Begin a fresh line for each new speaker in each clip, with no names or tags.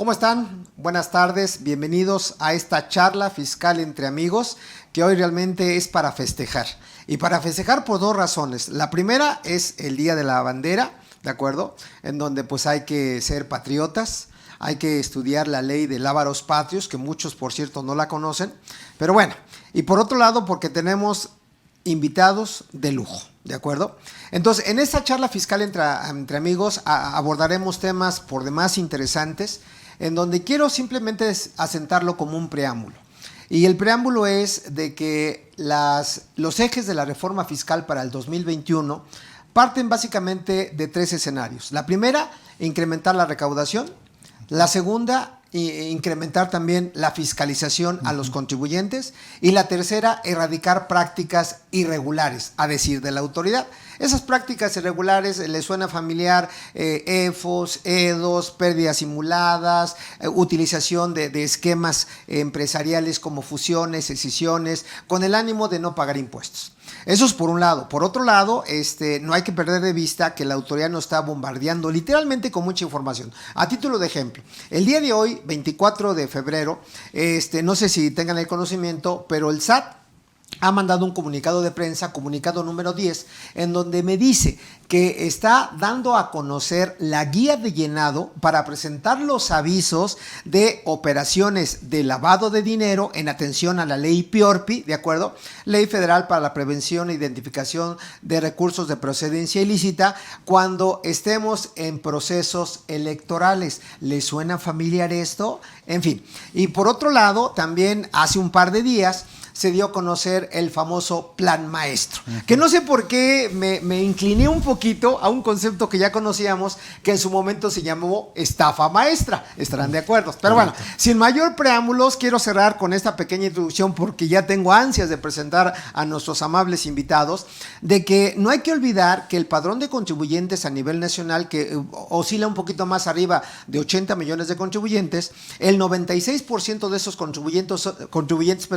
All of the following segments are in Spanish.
¿Cómo están? Buenas tardes, bienvenidos a esta charla fiscal entre amigos que hoy realmente es para festejar. Y para festejar por dos razones. La primera es el Día de la Bandera, ¿de acuerdo? En donde pues hay que ser patriotas, hay que estudiar la ley de lábaros patrios, que muchos por cierto no la conocen. Pero bueno, y por otro lado porque tenemos invitados de lujo, ¿de acuerdo? Entonces, en esta charla fiscal entre amigos abordaremos temas por demás interesantes, en donde quiero simplemente asentarlo como un preámbulo. Y el preámbulo es de que los ejes de la reforma fiscal para el 2021 parten básicamente de tres escenarios. La primera, incrementar la recaudación. La segunda, incrementar también la fiscalización a los contribuyentes. Y la tercera, erradicar prácticas irregulares, a decir de la autoridad. Esas prácticas irregulares les suena familiar, EFOS, EDOS, pérdidas simuladas, utilización de esquemas empresariales como fusiones, escisiones, con el ánimo de no pagar impuestos. Eso es por un lado. Por otro lado, no hay que perder de vista que la autoridad nos está bombardeando literalmente con mucha información. A título de ejemplo, el día de hoy, 24 de febrero, no sé si tengan el conocimiento, pero el SAT ha mandado un comunicado de prensa, comunicado número 10, en donde me dice que está dando a conocer la guía de llenado para presentar los avisos de operaciones de lavado de dinero en atención a la ley PIORPI, ¿de acuerdo? Ley Federal para la Prevención e Identificación de Recursos de Procedencia Ilícita, cuando estemos en procesos electorales. ¿Les suena familiar esto? En fin, y por otro lado, también hace un par de días se dio a conocer el famoso Plan Maestro, que no sé por qué me incliné un poquito a un concepto que ya conocíamos, que en su momento se llamó estafa maestra. Estarán de acuerdo. Pero bueno, sin mayor preámbulos, quiero cerrar con esta pequeña introducción porque ya tengo ansias de presentar a nuestros amables invitados, de que no hay que olvidar que el padrón de contribuyentes a nivel nacional, que oscila un poquito más arriba de 80 millones de contribuyentes, el 96% de esos contribuyentes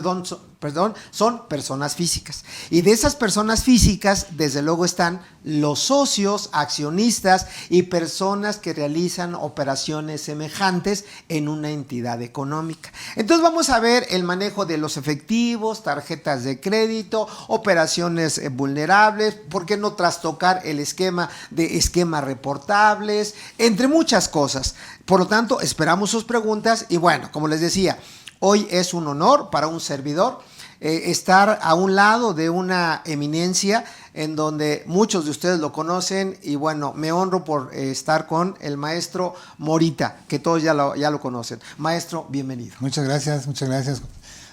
son personas físicas. Y de esas personas físicas, desde luego, están los socios, accionistas y personas que realizan operaciones semejantes en una entidad económica. Entonces vamos a ver el manejo de los efectivos, tarjetas de crédito, operaciones vulnerables, ¿por qué no trastocar el esquema de esquemas reportables? Entre muchas cosas. Por lo tanto, esperamos sus preguntas y bueno, como les decía, hoy es un honor para un servidor estar a un lado de una eminencia en donde muchos de ustedes lo conocen y bueno, me honro por estar con el maestro Morita, que todos ya lo conocen. Maestro, bienvenido.
Muchas gracias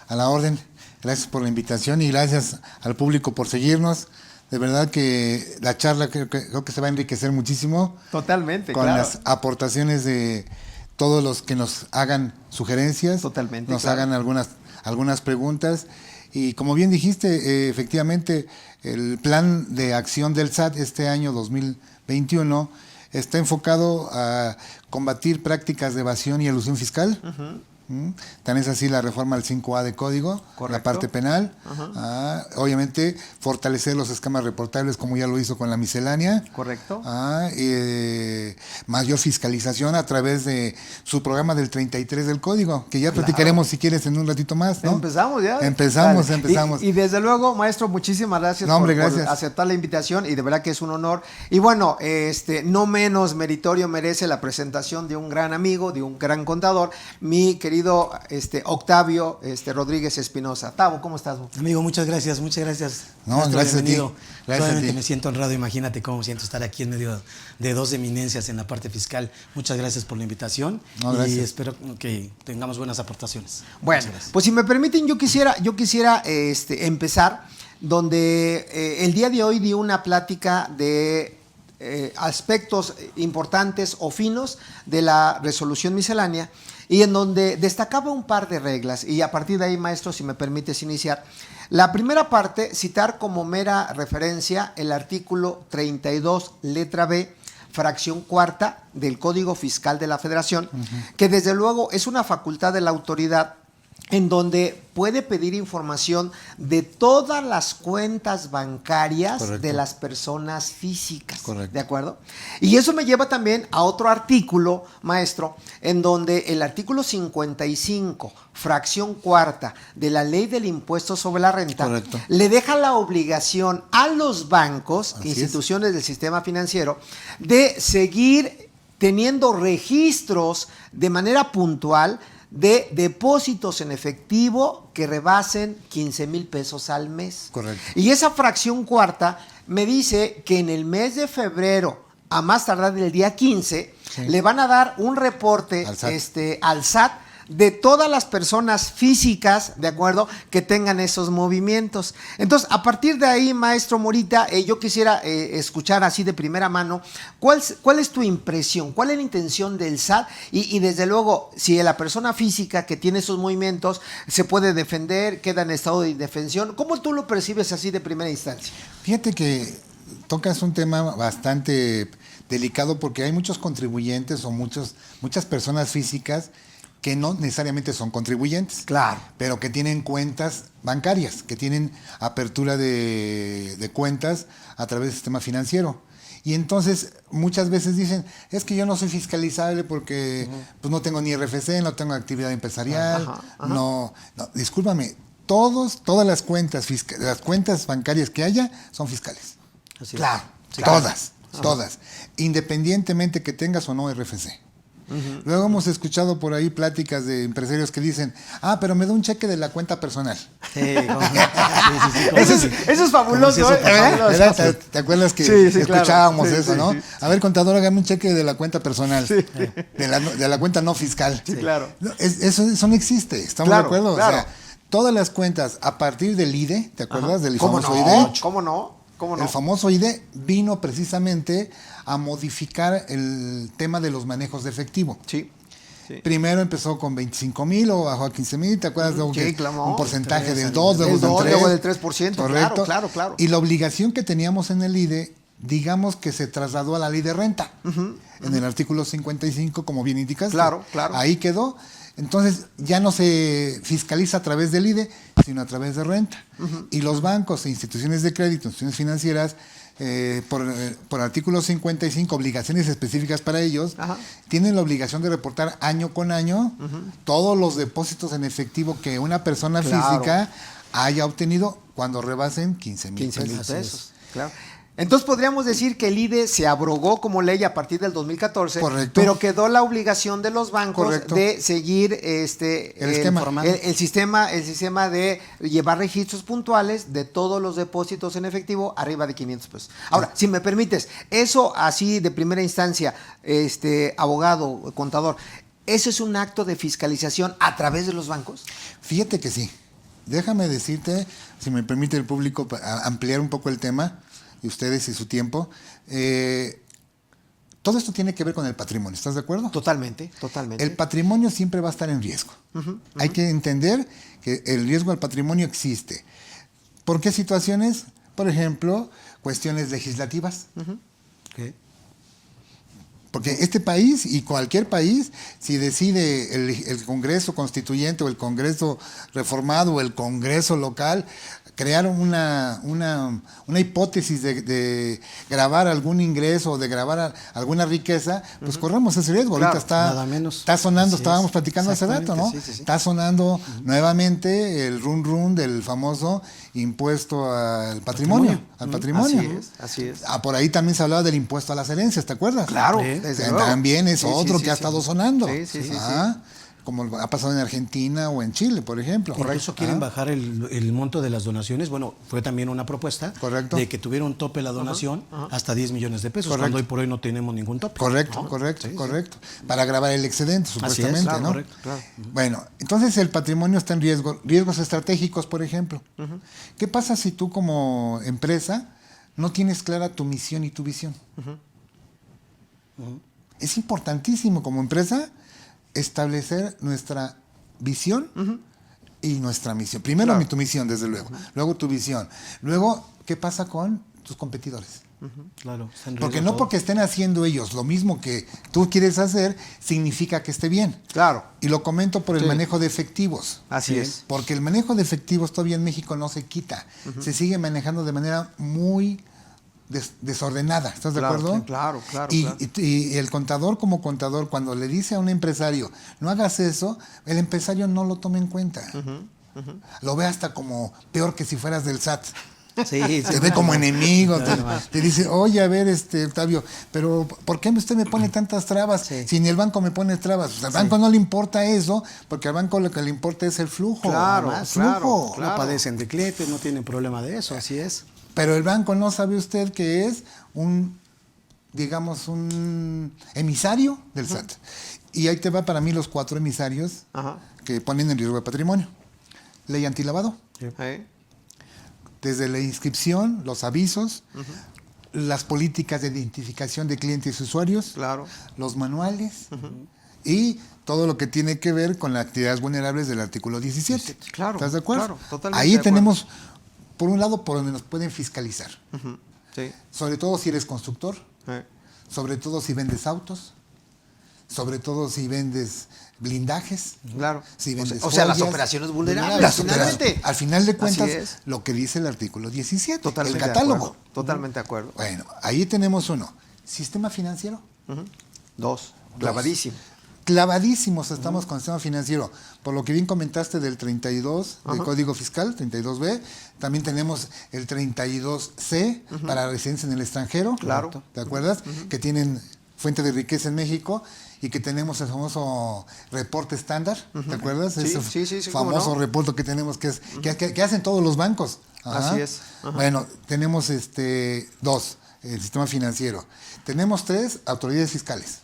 a la orden, gracias por la invitación y gracias al público por seguirnos. De verdad que la charla creo que se va a enriquecer muchísimo.
Totalmente,
con
claro.
Las aportaciones de todos los que nos hagan sugerencias.
Totalmente,
nos
claro.
hagan algunas preguntas. Y como bien dijiste, efectivamente, el plan de acción del SAT este año 2021 está enfocado a combatir prácticas de evasión y elusión fiscal. Tan es así la reforma al 5A de código, correcto, la parte penal. Obviamente, fortalecer los esquemas reportables como ya lo hizo con la miscelánea.
Correcto.
Mayor fiscalización a través de su programa del 33 del código, que ya platicaremos si quieres en un ratito más, ¿no?
Empezamos ya.
Empezamos.
Y desde luego, maestro, muchísimas gracias, por aceptar la invitación y de verdad que es un honor. Y bueno, no menos meritorio merece la presentación de un gran amigo, de un gran contador, mi querido Octavio Rodríguez Espinosa. Tavo, ¿cómo estás?
Amigo, muchas gracias.
No, gracias a ti.
Solamente me siento honrado, imagínate cómo siento estar aquí en medio de dos eminencias en la parte fiscal. Muchas gracias por la invitación y espero que tengamos buenas aportaciones.
Bueno, pues si me permiten, yo quisiera empezar donde el día de hoy di una plática de aspectos importantes o finos de la resolución miscelánea y en donde destacaba un par de reglas y a partir de ahí, maestro, si me permites iniciar. La primera parte, citar como mera referencia el artículo 32, letra B, fracción cuarta del Código Fiscal de la Federación, que desde luego es una facultad de la autoridad en donde puede pedir información de todas las cuentas bancarias
Correcto.
de las personas físicas.
Correcto.
¿De acuerdo? Y eso me lleva también a otro artículo, maestro, en donde el artículo 55, fracción cuarta de la Ley del Impuesto sobre la Renta,
Correcto.
le deja la obligación a los bancos,
Así
instituciones del sistema financiero, de seguir teniendo registros de manera puntual de depósitos en efectivo que rebasen 15,000 pesos al mes.
Correcto.
Y esa fracción cuarta me dice que en el mes de febrero, a más tardar del día 15,
Sí.
le van a dar un reporte al SAT de todas las personas físicas, ¿de acuerdo?, que tengan esos movimientos. Entonces, a partir de ahí, maestro Morita, yo quisiera escuchar así de primera mano, ¿cuál es tu impresión? ¿Cuál es la intención del SAT? Y desde luego, si la persona física que tiene esos movimientos se puede defender, queda en estado de indefensión, ¿cómo tú lo percibes así de primera instancia?
Fíjate que tocas un tema bastante delicado porque hay muchos contribuyentes o muchas personas físicas que no necesariamente son contribuyentes,
Claro.
pero que tienen cuentas bancarias, que tienen apertura de cuentas a través del sistema financiero. Y entonces muchas veces dicen, es que yo no soy fiscalizable porque pues no tengo ni RFC, no tengo actividad empresarial, no, discúlpame, todas las cuentas bancarias que haya son fiscales.
Así es.
Claro.
Todas, independientemente que tengas o no RFC. Luego hemos escuchado por ahí pláticas de empresarios que dicen, pero me da un cheque de la cuenta personal.
Sí,
Eso es fabuloso.
Como si eso
¿eh?
pasara.
¿Verdad? ¿Te acuerdas que
Sí,
escuchábamos
claro. Sí,
eso,
sí,
no?
sí.
A ver, contador, hágame un cheque de la cuenta personal, de la cuenta no fiscal.
Sí, claro.
No, eso no existe, ¿estamos
Claro,
de acuerdo?
claro.
O sea, todas las cuentas a partir del IDE, ¿te acuerdas del
¿Cómo
famoso
no?
IDE?
¿Cómo no?
El famoso IDE vino precisamente a modificar el tema de los manejos de efectivo.
Sí.
Primero empezó con 25,000 o bajó a 15,000, ¿te acuerdas? Luego
Sí,
que
claro.
un porcentaje del
Del
2, luego
del
del
2,
3.
luego del 3%,
Correcto.
claro.
Y la obligación que teníamos en el IDE, digamos que se trasladó a la ley de renta. En el artículo 55, como bien indicas.
Claro.
Ahí quedó. Entonces ya no se fiscaliza a través del IDE, sino a través de renta. Y los bancos e instituciones de crédito, instituciones financieras, por artículo 55, obligaciones específicas para ellos, tienen la obligación de reportar año con año todos los depósitos en efectivo que una persona física haya obtenido cuando rebasen 15,000
pesos. Claro. Entonces podríamos decir que el IDE se abrogó como ley a partir del 2014,
Correcto.
pero quedó la obligación de los bancos
Correcto.
de seguir el sistema de llevar registros puntuales de todos los depósitos en efectivo arriba de 500 pesos. Ahora, si me permites, eso así de primera instancia, abogado, contador, ¿eso es un acto de fiscalización a través de los bancos?
Fíjate que sí. Déjame decirte, si me permite el público, ampliar un poco el tema, y ustedes y su tiempo. Todo esto tiene que ver con el patrimonio, ¿estás de acuerdo?
Totalmente.
El patrimonio siempre va a estar en riesgo. Hay que entender que el riesgo al patrimonio existe. ¿Por qué situaciones? Por ejemplo, cuestiones legislativas.
Okay.
Porque este país y cualquier país, si decide el Congreso Constituyente o el Congreso Reformado o el Congreso local crear una hipótesis de grabar algún ingreso o de grabar alguna riqueza, pues corremos ese riesgo.
Claro,
ahorita está sonando, estábamos platicando hace rato, ¿no?
Sí.
Está sonando nuevamente el run del famoso impuesto al patrimonio.
Así es.
Por ahí también se hablaba del impuesto a las herencias, ¿te acuerdas?
Claro,
Sí.
También es otro que ha estado sonando.
Sí.
Como ha pasado en Argentina o en Chile, por ejemplo.
Incluso quieren bajar el monto de las donaciones. Bueno, fue también una propuesta de que tuviera un tope la donación hasta 10 millones de pesos, cuando hoy por hoy no tenemos ningún tope.
Correcto. Para grabar el excedente, supuestamente,
Así es, claro,
¿no?
correcto.
Bueno, entonces el patrimonio está en riesgo. Riesgos estratégicos, por ejemplo. ¿Qué pasa si tú como empresa no tienes clara tu misión y tu visión? Es importantísimo como empresa establecer nuestra visión y nuestra misión. Primero tu misión, desde luego. Luego tu visión. Luego, ¿qué pasa con tus competidores?
Claro.
Porque no porque estén haciendo ellos lo mismo que tú quieres hacer, significa que esté bien.
Claro.
Y lo comento por el manejo de efectivos.
Así es.
Porque el manejo de efectivos todavía en México no se quita. Se sigue manejando de manera muy desordenada. ¿Estás de acuerdo?
Claro.
Y el contador como contador, cuando le dice a un empresario, no hagas eso, el empresario no lo toma en cuenta. Lo ve hasta como peor que si fueras del SAT.
Sí,
Te ve como enemigo, te dice, oye, a ver, Octavio, pero ¿por qué usted me pone tantas trabas si ni el banco me pone trabas? O sea, al banco no le importa eso, porque al banco lo que le importa es el flujo.
Claro.
No padecen de clientes, no tienen problema de eso, así es.
Pero el banco no sabe usted que es un emisario del SAT. Y ahí te va para mí los 4 emisarios que ponen en riesgo de patrimonio. Ley antilavado. Desde la inscripción, los avisos, las políticas de identificación de clientes y usuarios, los manuales y todo lo que tiene que ver con las actividades vulnerables del artículo 17.
Claro.
¿Estás de acuerdo?
Claro, totalmente.
Ahí tenemos, por un lado, por donde nos pueden fiscalizar.
Sí.
Sobre todo si eres constructor, sobre todo si vendes autos, sobre todo si vendes blindajes.
Claro.
Si vendes
o sea, las
joyas,
operaciones vulnerables.
Al final de cuentas, lo que dice el artículo 17,
Totalmente
el catálogo.
Totalmente de acuerdo.
Bueno, ahí tenemos 1. Sistema financiero.
2. Clavadísimo.
Clavadísimos estamos con el sistema financiero. Por lo que bien comentaste del 32 del Código Fiscal, 32B. También tenemos el 32C para residencia en el extranjero.
Claro.
¿Te acuerdas? Que tienen fuente de riqueza en México y que tenemos el famoso reporte estándar. ¿Te acuerdas?
Sí,
Ese famoso reporte que tenemos que hacen todos los bancos.
Así es.
Bueno, tenemos 2. El sistema financiero. Tenemos 3 autoridades fiscales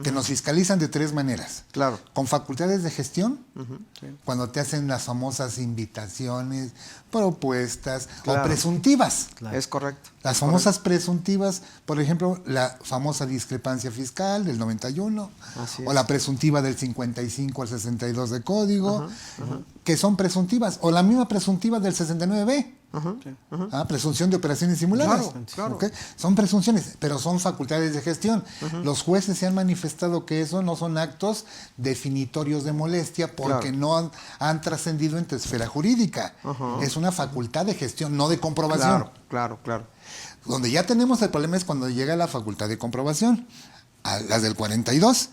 que nos fiscalizan de 3 maneras.
Claro.
Con facultades de gestión, cuando te hacen las famosas invitaciones, propuestas o presuntivas.
Claro. Es correcto.
Las famosas presuntivas, por ejemplo, la famosa discrepancia fiscal del 91, o la presuntiva del 55 al 62 de código, que son presuntivas, o la misma presuntiva del 69B. Presunción de operaciones simuladas.
Claro.
¿Okay? Son presunciones, pero son facultades de gestión. Los jueces se han manifestado que eso no son actos definitorios de molestia porque no han trascendido en tu esfera jurídica. Es una facultad de gestión, no de comprobación.
Claro.
Donde ya tenemos el problema es cuando llega la facultad de comprobación, a las del 42.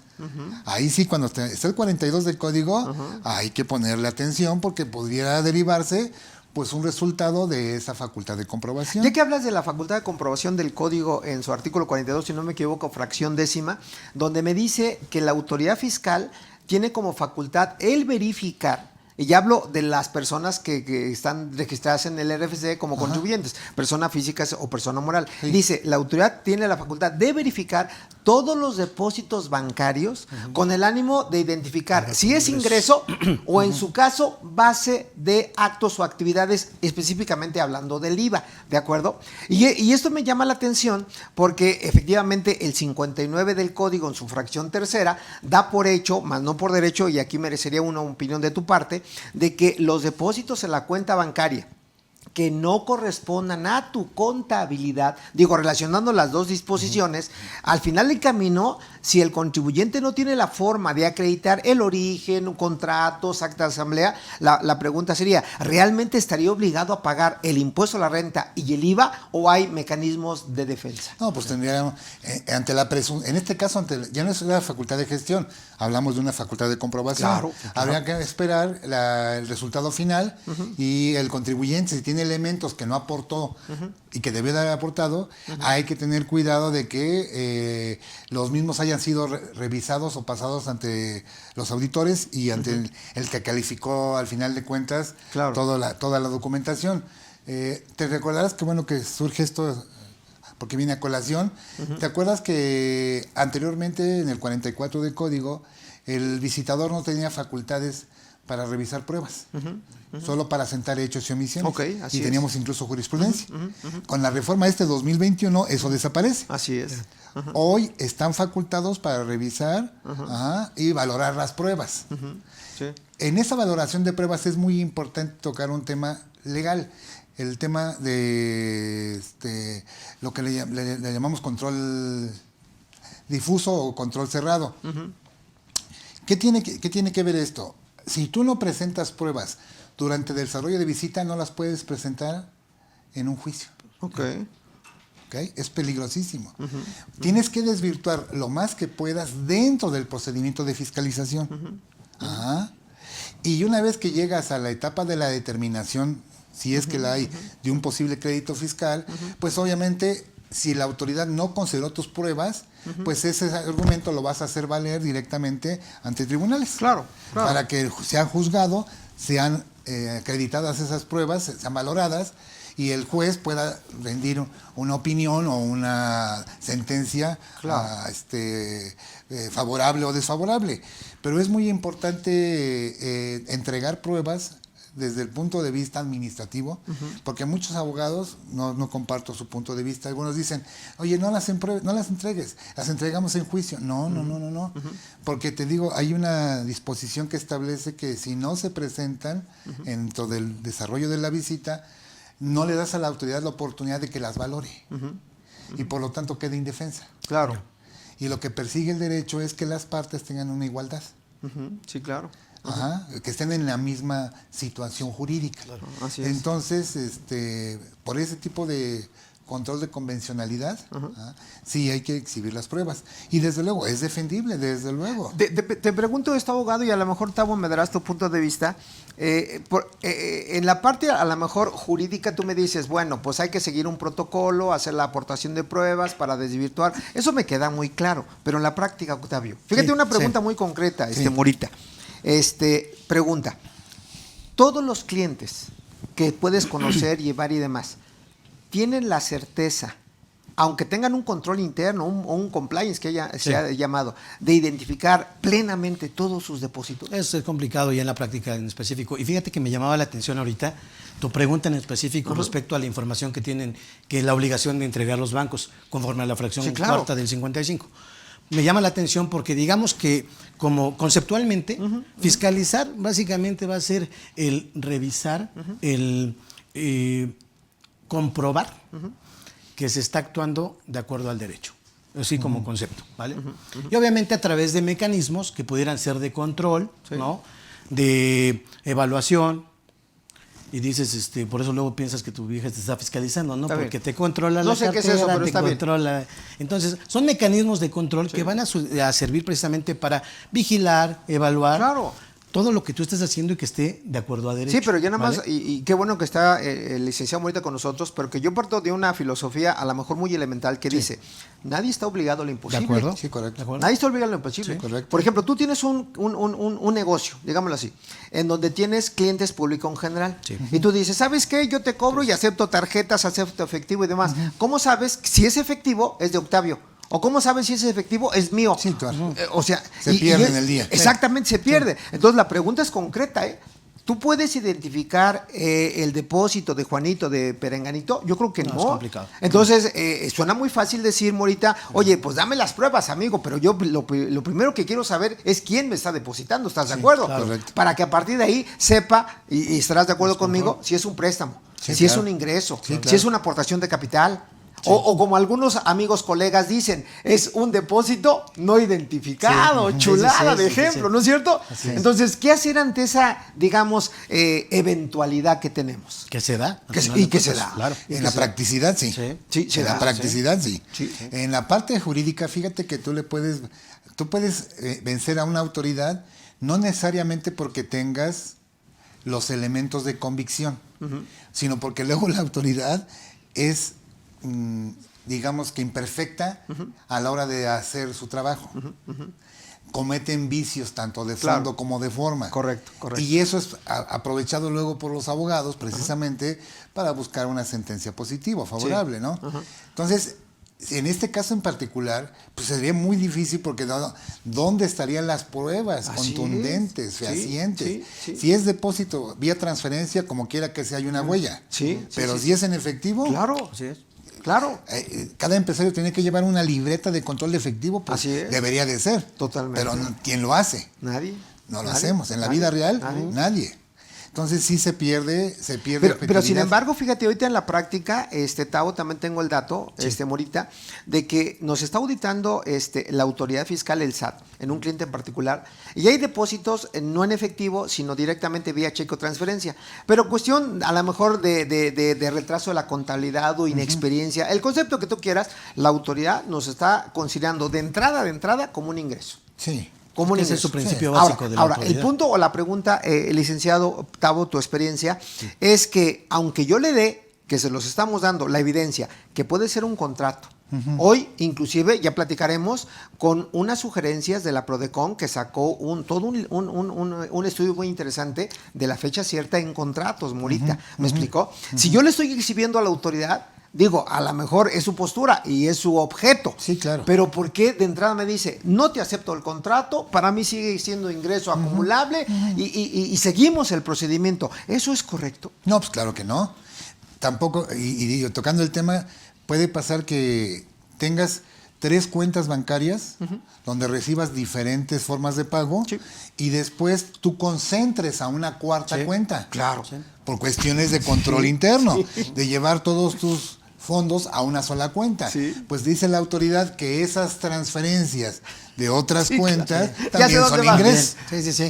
Ahí sí, cuando está el 42 del código, hay que ponerle atención porque podría derivarse pues un resultado de esa facultad de comprobación.
Ya que hablas de la facultad de comprobación del código en su artículo 42, si no me equivoco, fracción 10ª, donde me dice que la autoridad fiscal tiene como facultad el verificar, y ya hablo de las personas que están registradas en el RFC como contribuyentes, persona física o persona moral. Sí. Dice, la autoridad tiene la facultad de verificar todos los depósitos bancarios con el ánimo de identificar si es ingreso o en su caso base de actos o actividades, específicamente hablando del IVA, ¿de acuerdo? Y esto me llama la atención porque efectivamente el 59 del código en su fracción 3ª da por hecho, más no por derecho, y aquí merecería una opinión de tu parte, de que los depósitos en la cuenta bancaria que no correspondan a tu contabilidad, digo, relacionando las dos disposiciones, al final del camino, si el contribuyente no tiene la forma de acreditar el origen, contratos, acta de asamblea, la pregunta sería, ¿realmente estaría obligado a pagar el impuesto a la renta y el IVA o hay mecanismos de defensa?
No, pues tendría, ante la presunción, en este caso, ya no es la facultad de gestión, hablamos de una facultad de comprobación. Claro. Habría que esperar el resultado final y el contribuyente, si tiene elementos que no aportó y que debe de haber aportado, hay que tener cuidado de que los mismos hayan sido revisados o pasados ante los auditores y ante el que calificó al final de cuentas toda la documentación. Te recordarás que bueno que surge esto porque viene a colación. ¿Te acuerdas que anteriormente en el 44 de código el visitador no tenía facultades para revisar pruebas, solo para asentar hechos y omisiones? Y teníamos incluso jurisprudencia. Con la reforma de este 2021 eso desaparece.
Así es.
Hoy están facultados para revisar y valorar las pruebas. Sí. En esa valoración de pruebas es muy importante tocar un tema legal. el tema de lo que le llamamos control difuso o control cerrado. ¿Qué tiene que ver esto? Si tú no presentas pruebas durante el desarrollo de visita, no las puedes presentar en un juicio.
Okay.
Es peligrosísimo. Tienes que desvirtuar lo más que puedas dentro del procedimiento de fiscalización. Y una vez que llegas a la etapa de la determinación, si es que la hay, de un posible crédito fiscal, pues obviamente si la autoridad no consideró tus pruebas, pues ese argumento lo vas a hacer valer directamente ante tribunales.
Claro.
Para que sea juzgado, sean acreditadas esas pruebas, sean valoradas, y el juez pueda rendir una opinión o una sentencia favorable o desfavorable. Pero es muy importante entregar pruebas desde el punto de vista administrativo, porque muchos abogados, no comparto su punto de vista, algunos dicen, oye, no las entregues, las entregamos en juicio. No, porque te digo, hay una disposición que establece que si no se presentan dentro del desarrollo de la visita, no le das a la autoridad la oportunidad de que las valore, y por lo tanto quede indefensa.
Claro.
Y lo que persigue el derecho es que las partes tengan una igualdad.
Sí, claro.
Que estén en la misma situación jurídica.
Claro, así es.
Entonces, por ese tipo de control de convencionalidad, sí hay que exhibir las pruebas. Y desde luego, es defendible, desde luego.
Te pregunto esto, abogado, y a lo mejor, Tavo, me darás tu punto de vista. En la parte, a lo mejor, jurídica, tú me dices, bueno, pues hay que seguir un protocolo, hacer la aportación de pruebas para desvirtuar. Eso me queda muy claro. Pero en la práctica, Octavio, fíjate, una pregunta muy concreta, Morita. Pregunta, todos los clientes que puedes conocer, llevar y demás, ¿tienen la certeza, aunque tengan un control interno o un compliance que se ha llamado, de identificar plenamente todos sus depósitos?
Eso es complicado ya en la práctica en específico. Y fíjate que me llamaba la atención ahorita tu pregunta en específico respecto a la información que tienen, que es la obligación de entregar los bancos conforme a la fracción cuarta del 55. Me llama la atención porque digamos que como conceptualmente fiscalizar básicamente va a ser el revisar, el comprobar que se está actuando de acuerdo al derecho, así como concepto, ¿vale? Y obviamente a través de mecanismos que pudieran ser de control, ¿no? De evaluación. Y dices, por eso luego piensas que tu vieja te está fiscalizando, ¿no? Porque te controla la cartera,
qué es eso, pero
te controla. Entonces, son mecanismos de control que van a servir precisamente para vigilar, evaluar todo lo que tú estés haciendo y que esté de acuerdo a derecho.
Sí, pero ya nada más, y qué bueno que está el licenciado Morita con nosotros, pero que yo parto de una filosofía a lo mejor muy elemental que dice, nadie está obligado a lo imposible.
¿De acuerdo? Sí, correcto. ¿De acuerdo?
Nadie está obligado a lo imposible.
Sí, correcto.
Por ejemplo, tú tienes un negocio, digámoslo así, en donde tienes clientes público en general. Sí. Y tú dices, ¿sabes qué? Yo te cobro y acepto tarjetas, acepto efectivo y demás. ¿Cómo sabes si es efectivo es de Octavio? ¿O cómo sabes si ese efectivo es mío?
Sí, claro.
O sea,
se pierde en el día.
Exactamente, se pierde. Entonces la pregunta es concreta, ¿Tú puedes identificar el depósito de Juanito, de Perenganito? Yo creo que no.
Es complicado.
Entonces, suena muy fácil decir, Morita, oye, pues dame las pruebas, amigo, pero yo lo primero que quiero saber es quién me está depositando, ¿estás de acuerdo?
Claro. Correcto.
Para que a partir de ahí sepa, y estarás de acuerdo conmigo, si es un préstamo, si es un ingreso, si es una aportación de capital. Sí. O como algunos amigos, colegas dicen, es un depósito no identificado, chulada de ejemplo, ¿no es cierto? Entonces, ¿qué hacer ante esa, digamos, eventualidad que tenemos?
Que se da.
Y que se da.
Claro. En la practicidad, sí. En la practicidad, sí. En la parte jurídica, fíjate que tú puedes vencer a una autoridad, no necesariamente porque tengas los elementos de convicción, sino porque luego la autoridad es digamos que imperfecta a la hora de hacer su trabajo. Cometen vicios tanto de fondo como de forma.
Correcto.
Y eso es aprovechado luego por los abogados precisamente para buscar una sentencia positiva, favorable, ¿no? Entonces, en este caso en particular, pues sería muy difícil porque ¿dónde estarían las pruebas contundentes, fehacientes? Si es depósito vía transferencia, como quiera que sea, hay una huella. Pero si es en efectivo,
claro, así es. Claro.
Cada empresario tiene que llevar una libreta de control de efectivo, pues debería de ser.
Totalmente.
Pero ¿quién lo hace?
Nadie.
No lo hacemos. En la vida real, nadie. Entonces sí se pierde
pero sin embargo, fíjate, ahorita en la práctica, Tavo, también tengo el dato, Morita, de que nos está auditando la autoridad fiscal, el SAT, en un cliente en particular, y hay depósitos no en efectivo, sino directamente vía cheque o transferencia. Pero cuestión a lo mejor de retraso de la contabilidad o inexperiencia, el concepto que tú quieras, la autoridad nos está considerando de entrada como un ingreso.
Sí.
Como
ese es su principio básico de la
Ahora,
autoridad.
el punto o la pregunta, licenciado Tavo, tu experiencia, es que aunque yo le dé, que se los estamos dando, la evidencia, que puede ser un contrato. Hoy, inclusive, ya platicaremos con unas sugerencias de la Prodecon que sacó un estudio muy interesante de la fecha cierta en contratos, Morita. ¿Me explicó? Si yo le estoy exhibiendo a la autoridad, digo, a lo mejor es su postura y es su objeto.
Sí, claro.
Pero ¿por qué de entrada me dice, no te acepto el contrato, para mí sigue siendo ingreso acumulable y seguimos el procedimiento? ¿Eso es correcto?
No, pues claro que no. Tampoco, y digo, tocando el tema, puede pasar que tengas 3 cuentas bancarias donde recibas diferentes formas de pago y después tú concentres a una cuarta cuenta.
Claro.
Por cuestiones de control interno, de llevar todos tus fondos a una sola cuenta. Pues dice la autoridad que esas transferencias de otras cuentas también son ingresos.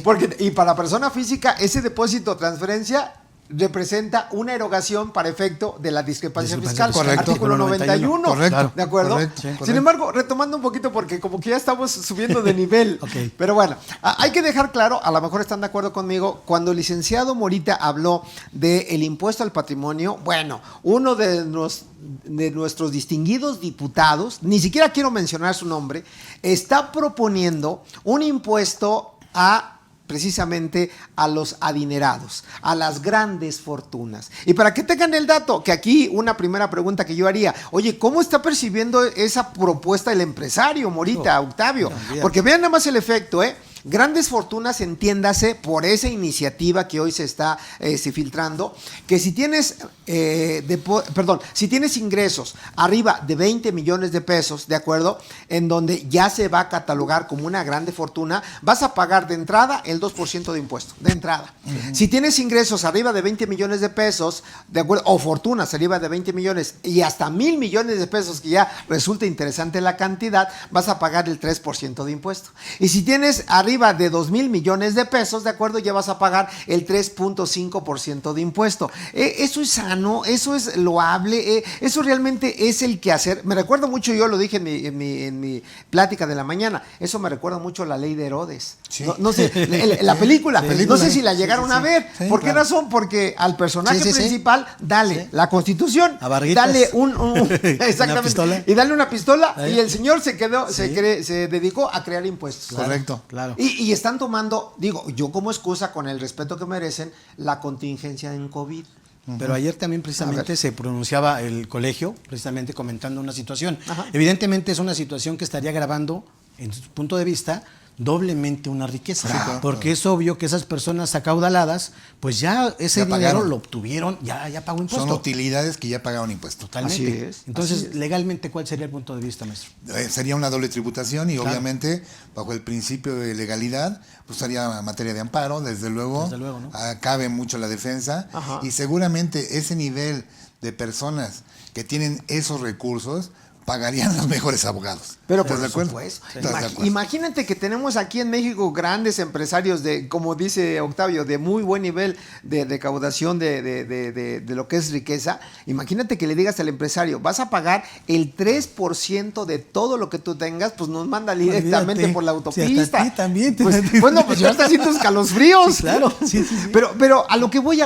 Porque, y para persona física, ese depósito o transferencia representa una erogación para efecto de la discrepancia fiscal.
Correcto.
Artículo 91.
Correcto.
¿De acuerdo?
Correcto.
Sin embargo, retomando un poquito, porque como que ya estamos subiendo de nivel. Pero bueno, hay que dejar claro, a lo mejor están de acuerdo conmigo, cuando el licenciado Morita habló del impuesto al patrimonio, bueno, uno de nuestros distinguidos diputados, ni siquiera quiero mencionar su nombre, está proponiendo un impuesto precisamente a los adinerados, a las grandes fortunas. Y para que tengan el dato, que aquí una primera pregunta que yo haría, oye, ¿cómo está percibiendo esa propuesta el empresario, Morita, Octavio? Porque vean nada más el efecto, Grandes fortunas, entiéndase por esa iniciativa que hoy se está filtrando, que si tienes, si tienes ingresos arriba de 20 millones de pesos, ¿de acuerdo? En donde ya se va a catalogar como una grande fortuna, vas a pagar de entrada el 2% de impuesto, de entrada. Si tienes ingresos arriba de 20 millones de pesos, ¿de acuerdo? O fortunas arriba de 20 millones y hasta 1,000 millones de pesos, que ya resulta interesante la cantidad, vas a pagar el 3% de impuesto. Y si tienes arriba de 2,000 millones de pesos, ¿de acuerdo? Ya vas a pagar el 3.5% de impuesto. Eso es sano, eso es loable, eso realmente es el quehacer. Me recuerda mucho, yo lo dije en mi plática de la mañana, eso me recuerda mucho a la ley de Herodes. Sí. No sé, la película, no sé si la llegaron a ver. ¿Por qué razón? Porque al personaje principal, dale la Constitución, dale exactamente, y dale una pistola, y el señor se dedicó a crear impuestos.
Correcto.
Claro.
Y están tomando, digo, yo como excusa, con el respeto que merecen, la contingencia en COVID.
Pero ayer también precisamente se pronunciaba el colegio, precisamente comentando una situación. Evidentemente es una situación que estaría agravando, en su punto de vista, doblemente una riqueza, porque es obvio que esas personas acaudaladas, pues ya ese dinero lo obtuvieron, ya pagó impuesto.
Son utilidades que ya pagaron impuesto.
Totalmente. Así es. Entonces, legalmente, ¿cuál sería el punto de vista, maestro?
Sería una doble tributación y obviamente, bajo el principio de legalidad, pues sería materia de amparo, desde luego ¿no? Cabe mucho la defensa y seguramente ese nivel de personas que tienen esos recursos pagarían los mejores abogados.
Pero por supuesto. Imagínate que tenemos aquí en México grandes empresarios de, como dice Octavio, de muy buen nivel de recaudación de lo que es riqueza. Imagínate que le digas al empresario, vas a pagar el 3% de todo lo que tú tengas, pues nos manda directamente por la autopista.
Si hasta también
bueno, pues ya estás haciendo escalofríos.
Sí, claro. Sí.
Pero a lo que voy,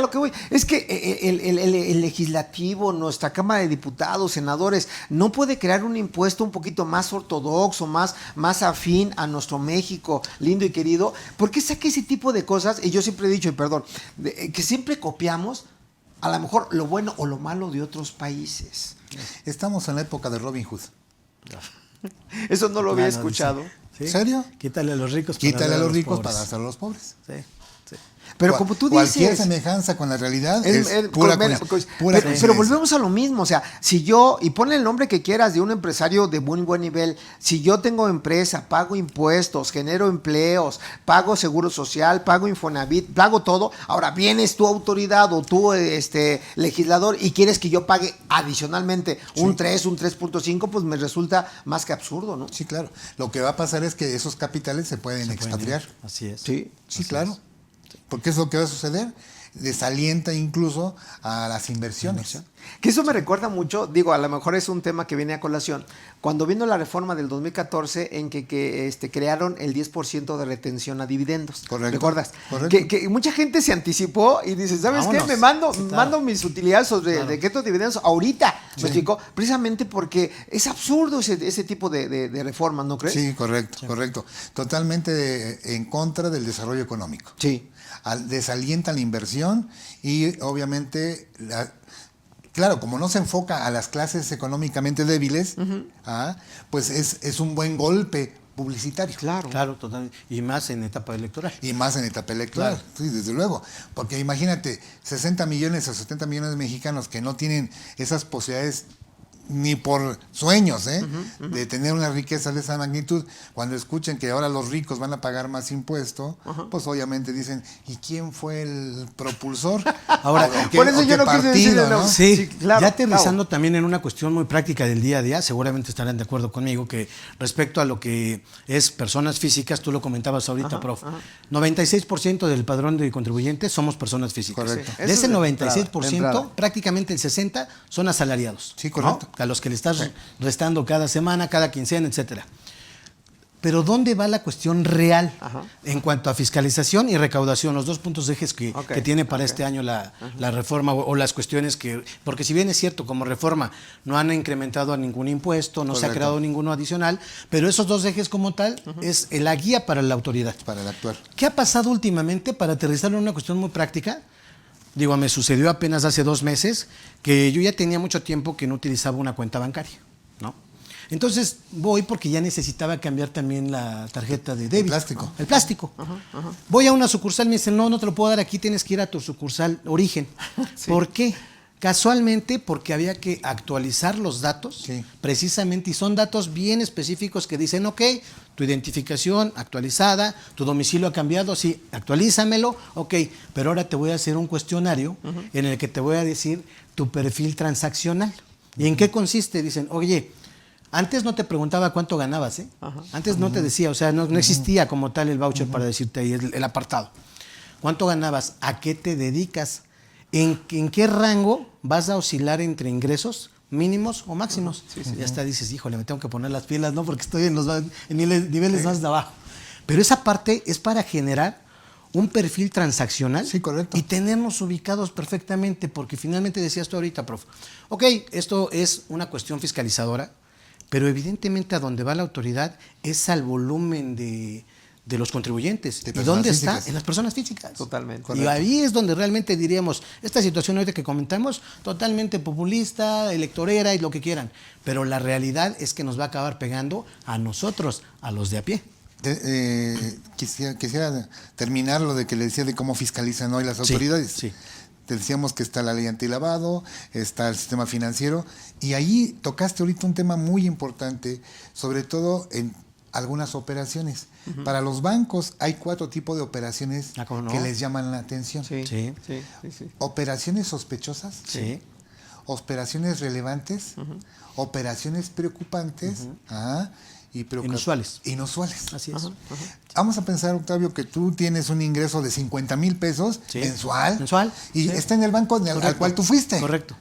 es que el legislativo, nuestra Cámara de Diputados, senadores, no puede crear un impuesto un poquito más ortodoxo, más afín a nuestro México lindo y querido. ¿Por qué saca ese tipo de cosas? Y yo siempre he dicho, y perdón, que siempre copiamos a lo mejor lo bueno o lo malo de otros países.
Estamos en la época de Robin Hood.
Eso no lo había escuchado.
¿En serio?
Quítale a los ricos
para dárselo a los pobres.
Sí.
Pero como tú dices...
Cualquier semejanza con la realidad es pura coincidencia.
Pero volvemos a lo mismo, o sea, si yo, y ponle el nombre que quieras de un empresario de muy buen nivel, si yo tengo empresa, pago impuestos, genero empleos, pago seguro social, pago Infonavit, pago todo, ahora vienes tu autoridad o tú, legislador, y quieres que yo pague adicionalmente un 3, un 3.5, pues me resulta más que absurdo, ¿no?
Sí, claro. Lo que va a pasar es que esos capitales se pueden expatriar.
Así es.
Sí,
Así
claro.
es.
Porque es lo que va a suceder. Desalienta incluso a las inversiones.
Que eso me recuerda mucho, digo, a lo mejor es un tema que viene a colación, cuando vino la reforma del 2014 en que crearon el 10% de retención a dividendos.
Correcto.
¿Recuerdas?
Correcto.
Que mucha gente se anticipó y dice, ¿sabes qué? Me mando mis utilidades de estos dividendos ahorita. ¿Me explico? Precisamente porque es absurdo ese tipo de reformas, ¿no crees?
Sí, correcto. Totalmente en contra del desarrollo económico.
Sí.
Desalienta la inversión y obviamente, claro, como no se enfoca a las clases económicamente débiles, pues es un buen golpe publicitario.
Claro, totalmente. Y más en etapa electoral.
Claro. Sí, desde luego. Porque imagínate, 60 millones o 70 millones de mexicanos que no tienen esas posibilidades ni por sueños, de tener una riqueza de esa magnitud, cuando escuchen que ahora los ricos van a pagar más impuesto, pues obviamente dicen, ¿y quién fue el propulsor?
Ahora,
por eso yo no quise decirlo, ¿no?
Sí, claro, ya aterrizando también en una cuestión muy práctica del día a día, seguramente estarán de acuerdo conmigo que respecto a lo que es personas físicas, tú lo comentabas ahorita, prof, 96% del padrón de contribuyentes somos personas físicas.
Correcto.
De ese 96%, prácticamente el 60% son asalariados.
Sí, correcto.
¿No? A los que le estás restando cada semana, cada quincena, etcétera. Pero ¿dónde va la cuestión real en cuanto a fiscalización y recaudación? Los dos puntos de ejes que tiene para este año la reforma o las cuestiones que... Porque si bien es cierto, como reforma no han incrementado a ningún impuesto, no se ha creado ninguno adicional, pero esos dos ejes como tal es la guía para la autoridad.
Para el actuar.
¿Qué ha pasado últimamente para aterrizarlo en una cuestión muy práctica? Digo, me sucedió apenas hace 2 meses que yo ya tenía mucho tiempo que no utilizaba una cuenta bancaria, ¿no? Entonces voy porque ya necesitaba cambiar también la tarjeta de débito. El plástico. Voy a una sucursal y me dicen, no te lo puedo dar aquí, tienes que ir a tu sucursal origen. Sí. ¿Por qué? Casualmente porque había que actualizar los datos, precisamente, y son datos bien específicos que dicen, ok, tu identificación actualizada, tu domicilio ha cambiado, sí, actualízamelo, ok, pero ahora te voy a hacer un cuestionario en el que te voy a decir tu perfil transaccional. ¿Y en qué consiste? Dicen, oye, antes no te preguntaba cuánto ganabas, antes no te decía, o sea, no existía como tal el voucher para decirte ahí el apartado. ¿Cuánto ganabas? ¿A qué te dedicas? ¿En qué rango vas a oscilar entre ingresos mínimos o máximos? Y hasta dices, híjole, me tengo que poner las pilas, ¿no? Porque estoy en niveles más de abajo. Pero esa parte es para generar un perfil transaccional y tenernos ubicados perfectamente, porque finalmente decías tú ahorita, prof, ok, esto es una cuestión fiscalizadora, pero evidentemente a donde va la autoridad es al volumen de los contribuyentes. ¿Y dónde está? En las personas físicas.
Totalmente.
Y ahí es donde realmente diríamos, esta situación ahorita que comentamos, totalmente populista, electorera y lo que quieran, pero la realidad es que nos va a acabar pegando a nosotros, a los de a pie.
Quisiera terminar lo de que le decía de cómo fiscalizan hoy las autoridades.
Sí.
Te decíamos que está la ley antilavado, está el sistema financiero, y ahí tocaste ahorita un tema muy importante, sobre todo en algunas operaciones. Para los bancos hay 4 tipos de operaciones que les llaman la atención.
Sí.
Operaciones sospechosas, operaciones relevantes, operaciones preocupantes,
inusuales.
Así es. Vamos a pensar, Octavio, que tú tienes un ingreso de 50,000 pesos mensual y está en el banco al cual tú fuiste.
Correcto.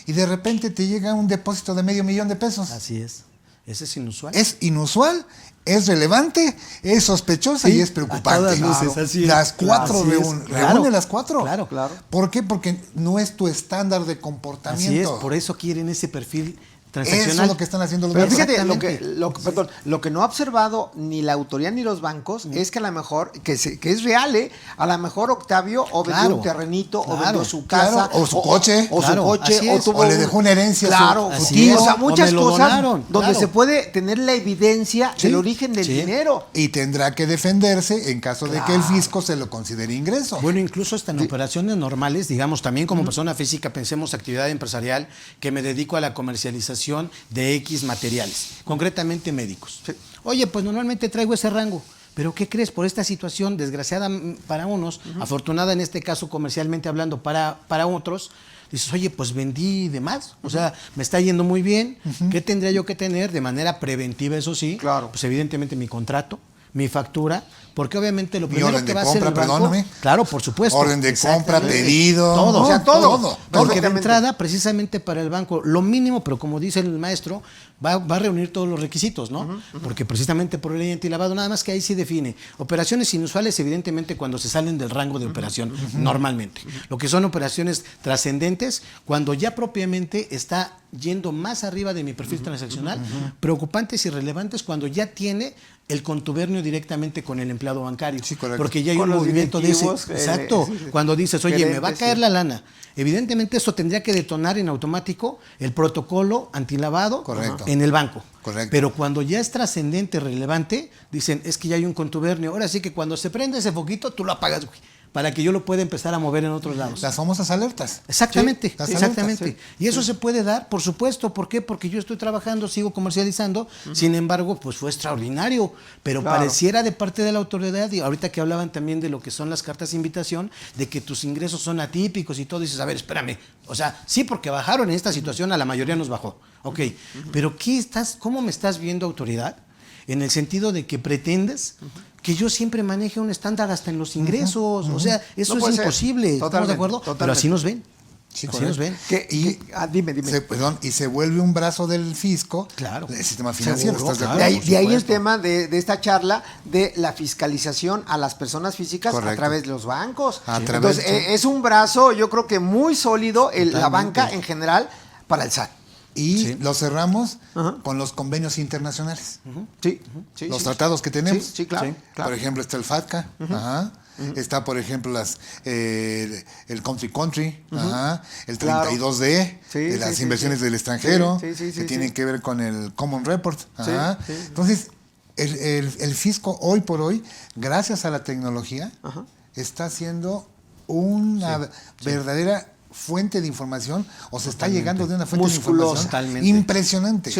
Y de repente te llega un depósito de $500,000 de pesos.
Así es. Ese es inusual.
Es inusual, es relevante, es sospechosa y es preocupante.
A todas luces, así es.
Las 4 reúne las 4.
Claro.
¿Por qué? Porque no es tu estándar de comportamiento.
Así es, por eso quieren ese perfil transaccional.
Eso es lo que están haciendo los
Pero
bancos.
fíjate, lo que no ha observado ni la autoridad ni los bancos es que a lo mejor, que es real, a lo mejor Octavio o vendió un terrenito, o vendió su casa,
o su coche,
o su coche, o
le dejó una herencia
a su tío. O sea, muchas cosas donde se puede tener la evidencia del origen del dinero.
Y tendrá que defenderse en caso de que el fisco se lo considere ingreso.
Bueno, incluso hasta en operaciones normales, digamos, también como persona física, pensemos actividad empresarial, que me dedico a la comercialización de X materiales, concretamente médicos. Sí. Oye, pues normalmente traigo ese rango. Pero ¿qué crees? Por esta situación, desgraciada para unos, afortunada en este caso comercialmente hablando para otros, dices, oye, pues vendí de más, o sea, me está yendo muy bien, ¿qué tendría yo que tener de manera preventiva, eso sí?
Claro.
Pues evidentemente mi contrato, mi factura, porque obviamente lo primero que va a hacer el banco,
perdóname.
Claro, por supuesto.
Orden de compra, pedido.
Todo.
O sea, todo.
Porque de entrada, precisamente para el banco, lo mínimo, pero como dice el maestro, va a reunir todos los requisitos, ¿no? Porque precisamente por ley antilavado, nada más que ahí sí define. Operaciones inusuales, evidentemente, cuando se salen del rango de operación, normalmente. Lo que son operaciones trascendentes, cuando ya propiamente está yendo más arriba de mi perfil transaccional, preocupantes y relevantes cuando ya tiene el contubernio directamente con el empleado bancario.
Sí, correcto.
Porque ya hay
con
un
los
movimiento de ese.
Exacto.
Cuando dices, oye, me va a caer la lana. Evidentemente eso tendría que detonar en automático el protocolo antilavado en el banco.
Correcto.
Pero cuando ya es trascendente, relevante, dicen, es que ya hay un contubernio. Ahora sí que cuando se prende ese foquito, tú lo apagas, güey, para que yo lo pueda empezar a mover en otros lados.
Las famosas alertas.
Exactamente,
Sí, las
exactamente.
alertas,
Y eso se puede dar, por supuesto. ¿Por qué? Porque yo estoy trabajando, sigo comercializando. Sin embargo, pues fue extraordinario. Pero pareciera de parte de la autoridad, y ahorita que hablaban también de lo que son las cartas de invitación, de que tus ingresos son atípicos y todo, dices, a ver, espérame. O sea, sí, porque bajaron en esta situación, a la mayoría nos bajó. Ok, pero ¿cómo me estás viendo, autoridad? En el sentido de que pretendes que yo siempre maneje un estándar hasta en los ingresos. O sea, eso es imposible. ¿Estamos de acuerdo? Pero así nos ven.
Sí,
así nos ven.
Dime.
Y se vuelve un brazo del fisco, el sistema financiero.
Seguro,
¿Estás
De
de acuerdo?
ahí el tema de esta charla de la fiscalización a las personas físicas a través de los bancos. Entonces, es un brazo, yo creo que muy sólido, la banca en general, para el SAT.
Y lo cerramos con los convenios internacionales.
Sí,
los tratados que tenemos.
Sí, claro.
Por ejemplo, está el FATCA. Está, por ejemplo, el Country, el 32D, de las inversiones del extranjero, que tienen que ver con el Common Report. Entonces, el fisco hoy por hoy, gracias a la tecnología, está haciendo una verdadera fuente de información, o se está llegando de una fuente de información impresionante.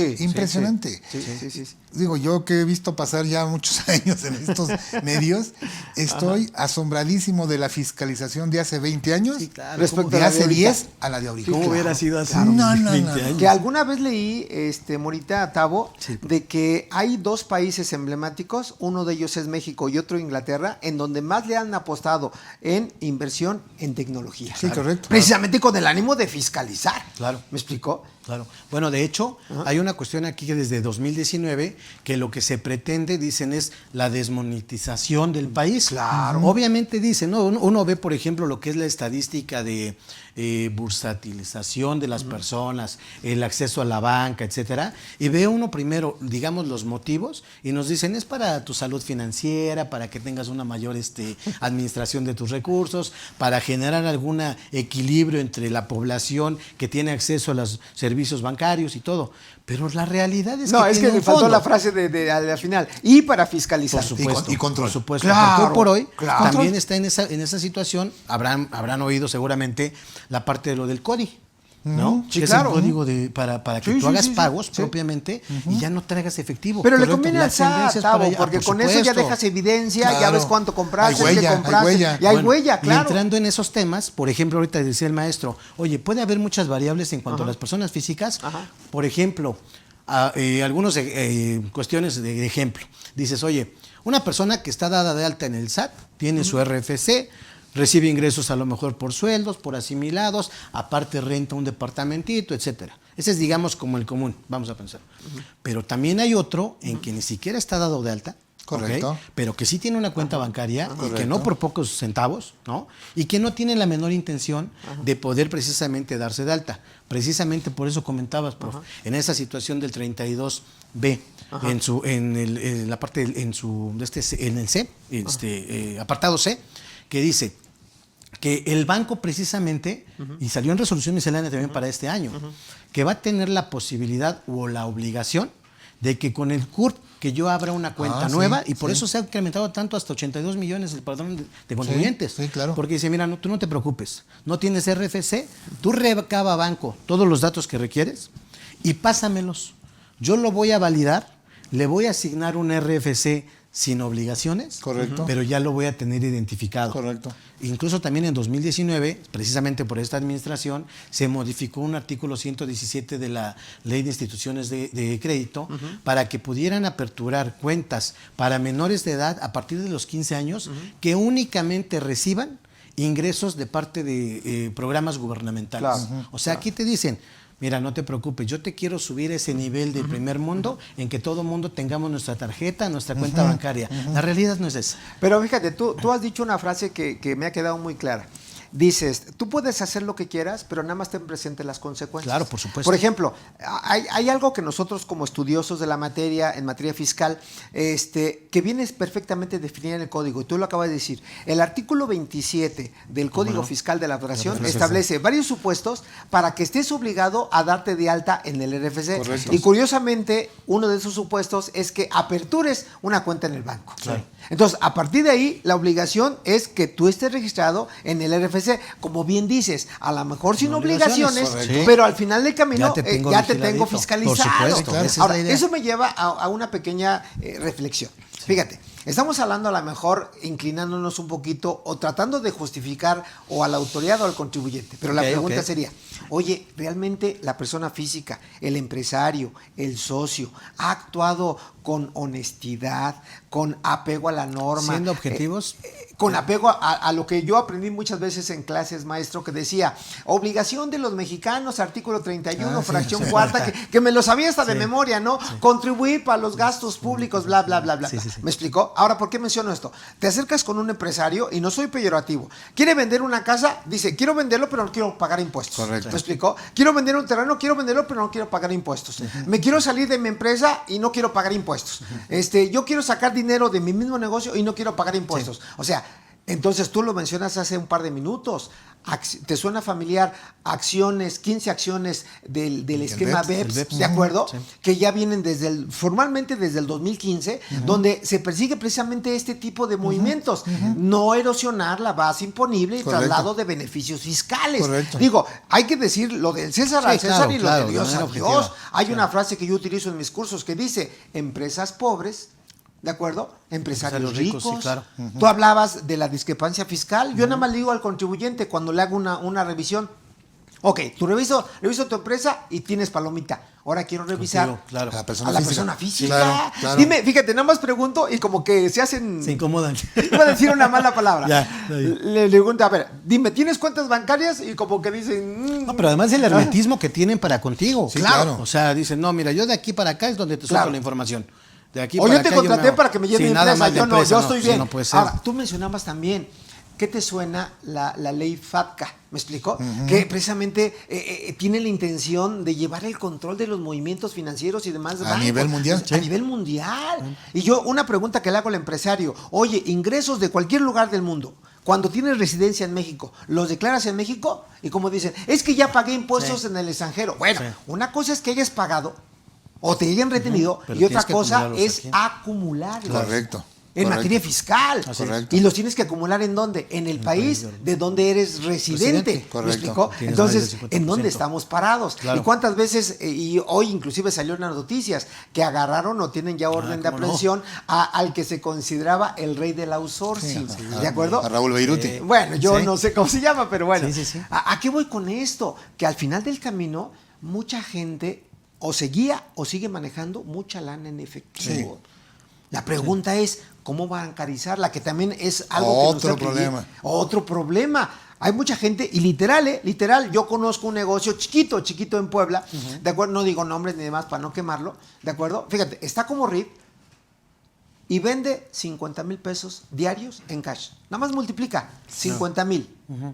Sí.
Digo, yo que he visto pasar ya muchos años en estos medios, estoy asombradísimo de la fiscalización de hace 20 años,
respecto
de
a la
hace 10 a la de ahorita.
¿Cómo hubiera sido así?
No.
20 años.
Que alguna vez leí, Morita, Tavo, de que hay dos países emblemáticos, uno de ellos es México y otro Inglaterra, en donde más le han apostado en inversión en tecnología.
Sí, correcto.
Precisamente con el ánimo de fiscalizar.
Claro.
¿Me explicó?
Claro. Bueno, de hecho, hay una cuestión aquí que desde 2019 que lo que se pretende, dicen, es la desmonetización del país.
Claro.
Obviamente dicen, ¿no? Uno ve, por ejemplo, lo que es la estadística de bursatilización de las personas, el acceso a la banca, etcétera, y ve uno primero, digamos, los motivos, y nos dicen, es para tu salud financiera, para que tengas una mayor administración de tus recursos, para generar algún equilibrio entre la población que tiene acceso a los servicios bancarios y todo. Pero la realidad es
que
tiene
me
un
faltó
fondo.
la frase de al final. Y para fiscalizar.
Por supuesto.
Y control.
Por supuesto.
Claro,
porque hoy por hoy
claro.
también está en esa situación. Habrán oído seguramente la parte de lo del CODI, ¿no?
Sí,
que
claro.
es el código para que tú hagas pagos propiamente y ya no traigas efectivo.
Pero le
Correcto.
conviene
La
al SAT,
tendencia es para
Tavo,
allá.
porque
Por
con eso ya
supuesto.
dejas evidencia, ya
Claro.
ves cuánto compraste,
Hay huella,
qué compraste,
hay huella.
y hay
Bueno,
huella, claro.
Y entrando en esos temas, por ejemplo, ahorita decía el maestro, oye, puede haber muchas variables en cuanto a las personas físicas. Por ejemplo, algunas cuestiones de ejemplo. Dices, oye, una persona que está dada de alta en el SAT, tiene su RFC, recibe ingresos a lo mejor por sueldos, por asimilados, aparte renta un departamentito, etcétera. Ese es, digamos, como el común, vamos a pensar. Pero también hay otro en que ni siquiera está dado de alta.
Correcto.
¿ok? Pero que sí tiene una cuenta bancaria y que
Correcto.
no por pocos centavos, ¿no? Y que no tiene la menor intención de poder precisamente darse de alta. Precisamente por eso comentabas, prof, en esa situación del 32B, en la parte, en el C, apartado C, que dice que el banco precisamente, y salió en resolución miscelánea también para este año, que va a tener la posibilidad o la obligación de que con el CURP que yo abra una cuenta nueva, y por eso se ha incrementado tanto hasta 82 millones el padrón de contribuyentes.
Sí, claro.
Porque dice, mira, no, tú no te preocupes, no tienes RFC, tú recaba banco todos los datos que requieres y pásamelos. Yo lo voy a validar, le voy a asignar un RFC sin obligaciones,
Correcto.
pero ya lo voy a tener identificado.
Correcto.
Incluso también en 2019, precisamente por esta administración, se modificó un artículo 117 de la Ley de Instituciones de Crédito para que pudieran aperturar cuentas para menores de edad a partir de los 15 años que únicamente reciban ingresos de parte de programas gubernamentales.
Claro,
o sea, aquí te dicen, mira, no te preocupes, yo te quiero subir ese nivel de primer mundo en que todo mundo tengamos nuestra tarjeta, nuestra cuenta bancaria. La realidad no es esa.
Pero fíjate, tú has dicho una frase que me ha quedado muy clara. Dices, tú puedes hacer lo que quieras, pero nada más ten presente las consecuencias.
Claro, por supuesto.
Por ejemplo, hay algo que nosotros como estudiosos de la materia, en materia fiscal, que viene perfectamente definido en el código, y tú lo acabas de decir. El artículo 27 del Código Fiscal de la Federación establece varios supuestos para que estés obligado a darte de alta en el RFC.
Correcto.
Y curiosamente, uno de esos supuestos es que apertures una cuenta en el banco.
Claro.
Entonces, a partir de ahí, la obligación es que tú estés registrado en el RFC. Como bien dices, a lo mejor sin obligaciones,
correcto.
pero al final del camino
Ya te tengo
ya te tengo
vigiladito.
fiscalizado.
Por supuesto,
Claro.
esa es
Ahora,
la idea.
eso me lleva a una pequeña reflexión. Fíjate, estamos hablando a lo mejor inclinándonos un poquito o tratando de justificar o a la autoridad o al contribuyente, pero la pregunta sería, oye, ¿realmente la persona física, el empresario, el socio, ha actuado con honestidad, con apego a la norma?
Siendo objetivos.
Con apego a lo que yo aprendí muchas veces en clases, maestro, que decía, obligación de los mexicanos, artículo 31, fracción cuarta, que me lo sabía hasta de memoria, ¿no? Contribuir para los gastos públicos, bla, bla, bla, bla.
Sí,
bla.
sí, sí.
¿Me explicó? Ahora, ¿por qué menciono esto? Te acercas con un empresario, y no soy peyorativo, quiere vender una casa, dice, quiero venderlo, pero no quiero pagar impuestos.
Correcto.
¿Me explicó? Quiero vender un terreno, quiero venderlo, pero no quiero pagar impuestos. Me quiero salir de mi empresa y no quiero pagar impuestos. Yo quiero sacar dinero de mi mismo negocio y no quiero pagar impuestos. O sea, entonces tú lo mencionas hace un par de minutos. ¿Te suena familiar? Acciones, 15 acciones del esquema BEPS, ¿de acuerdo?
Sí.
Que ya vienen formalmente desde el 2015, donde se persigue precisamente este tipo de movimientos. No erosionar la base imponible y
Correcto.
traslado de beneficios fiscales.
Correcto.
Digo, hay que decir lo del César al César y lo
claro,
de Dios
de
a
manera
Dios.
objetiva.
Hay una frase que yo utilizo en mis cursos que dice, empresas pobres, ¿de acuerdo? Empresarios ricos.
Sí, claro.
Tú hablabas de la discrepancia fiscal. Yo nada más le digo al contribuyente cuando le hago una revisión. Ok, tú reviso tu empresa y tienes palomita. Ahora quiero revisar
Contigo, claro.
A la persona
a la
física.
persona física.
Claro, claro.
Dime, fíjate, nada más pregunto y como que se hacen...
Se incomodan.
Iba a decir una mala palabra.
Ya, ahí.
Le pregunto, a ver, dime, ¿tienes cuentas bancarias? Y como que dicen...
No, pero además el hermetismo que tienen para contigo.
Sí, claro.
O sea, dicen, no, mira, yo de aquí para acá es donde te suelto
Claro.
la información. De aquí
O
para
yo te
acá
contraté
me-
para que me lleve
Sí,
mi
nada
empresa.
más de
Yo no,
empresa,
yo estoy
sí,
bien.
no puede ser.
Ahora, tú mencionabas también, ¿qué te suena la ley FATCA? ¿Me explicó? Que precisamente tiene la intención de llevar el control de los movimientos financieros y demás.
A nivel mundial.
A nivel mundial. Y yo, una pregunta que le hago al empresario, oye, ingresos de cualquier lugar del mundo, cuando tienes residencia en México, ¿los declaras en México? Y como dicen, es que ya pagué impuestos
Sí.
en el extranjero. Bueno,
Sí.
una cosa es que hayas pagado o te hayan retenido,
Pero
y otra
tienes que
cosa
acumularlos
es
aquí.
acumularlos.
Correcto.
En
Correcto.
materia fiscal.
Así es.
Correcto.
Y los tienes que acumular ¿en dónde? En el país de donde eres residente. ¿Me
Correcto.
explicó?
Tienes
Entonces,
más del 50%.
¿en dónde estamos parados?
Claro.
¿Y cuántas veces, y hoy inclusive salió en las noticias, que agarraron o tienen ya orden de
¿cómo no?
aprehensión al que se consideraba el rey del outsourcing?
Sí,
¿De acuerdo?
A Raúl Beiruti.
Bueno, yo
Sí.
no sé cómo se llama, pero bueno.
Sí, sí, sí.
¿A qué voy con esto? Que al final del camino, mucha gente o seguía o sigue manejando mucha lana en efectivo. La pregunta es, ¿cómo bancarizarla? Que también es algo que nos
Otro
está pidiendo.
problema.
Otro problema. Hay mucha gente, y literal, yo conozco un negocio chiquito en Puebla, ¿de acuerdo? No digo nombres ni demás para no quemarlo, ¿de acuerdo? Fíjate, está como RIF, y vende 50,000 pesos diarios en cash. Nada más multiplica 50,000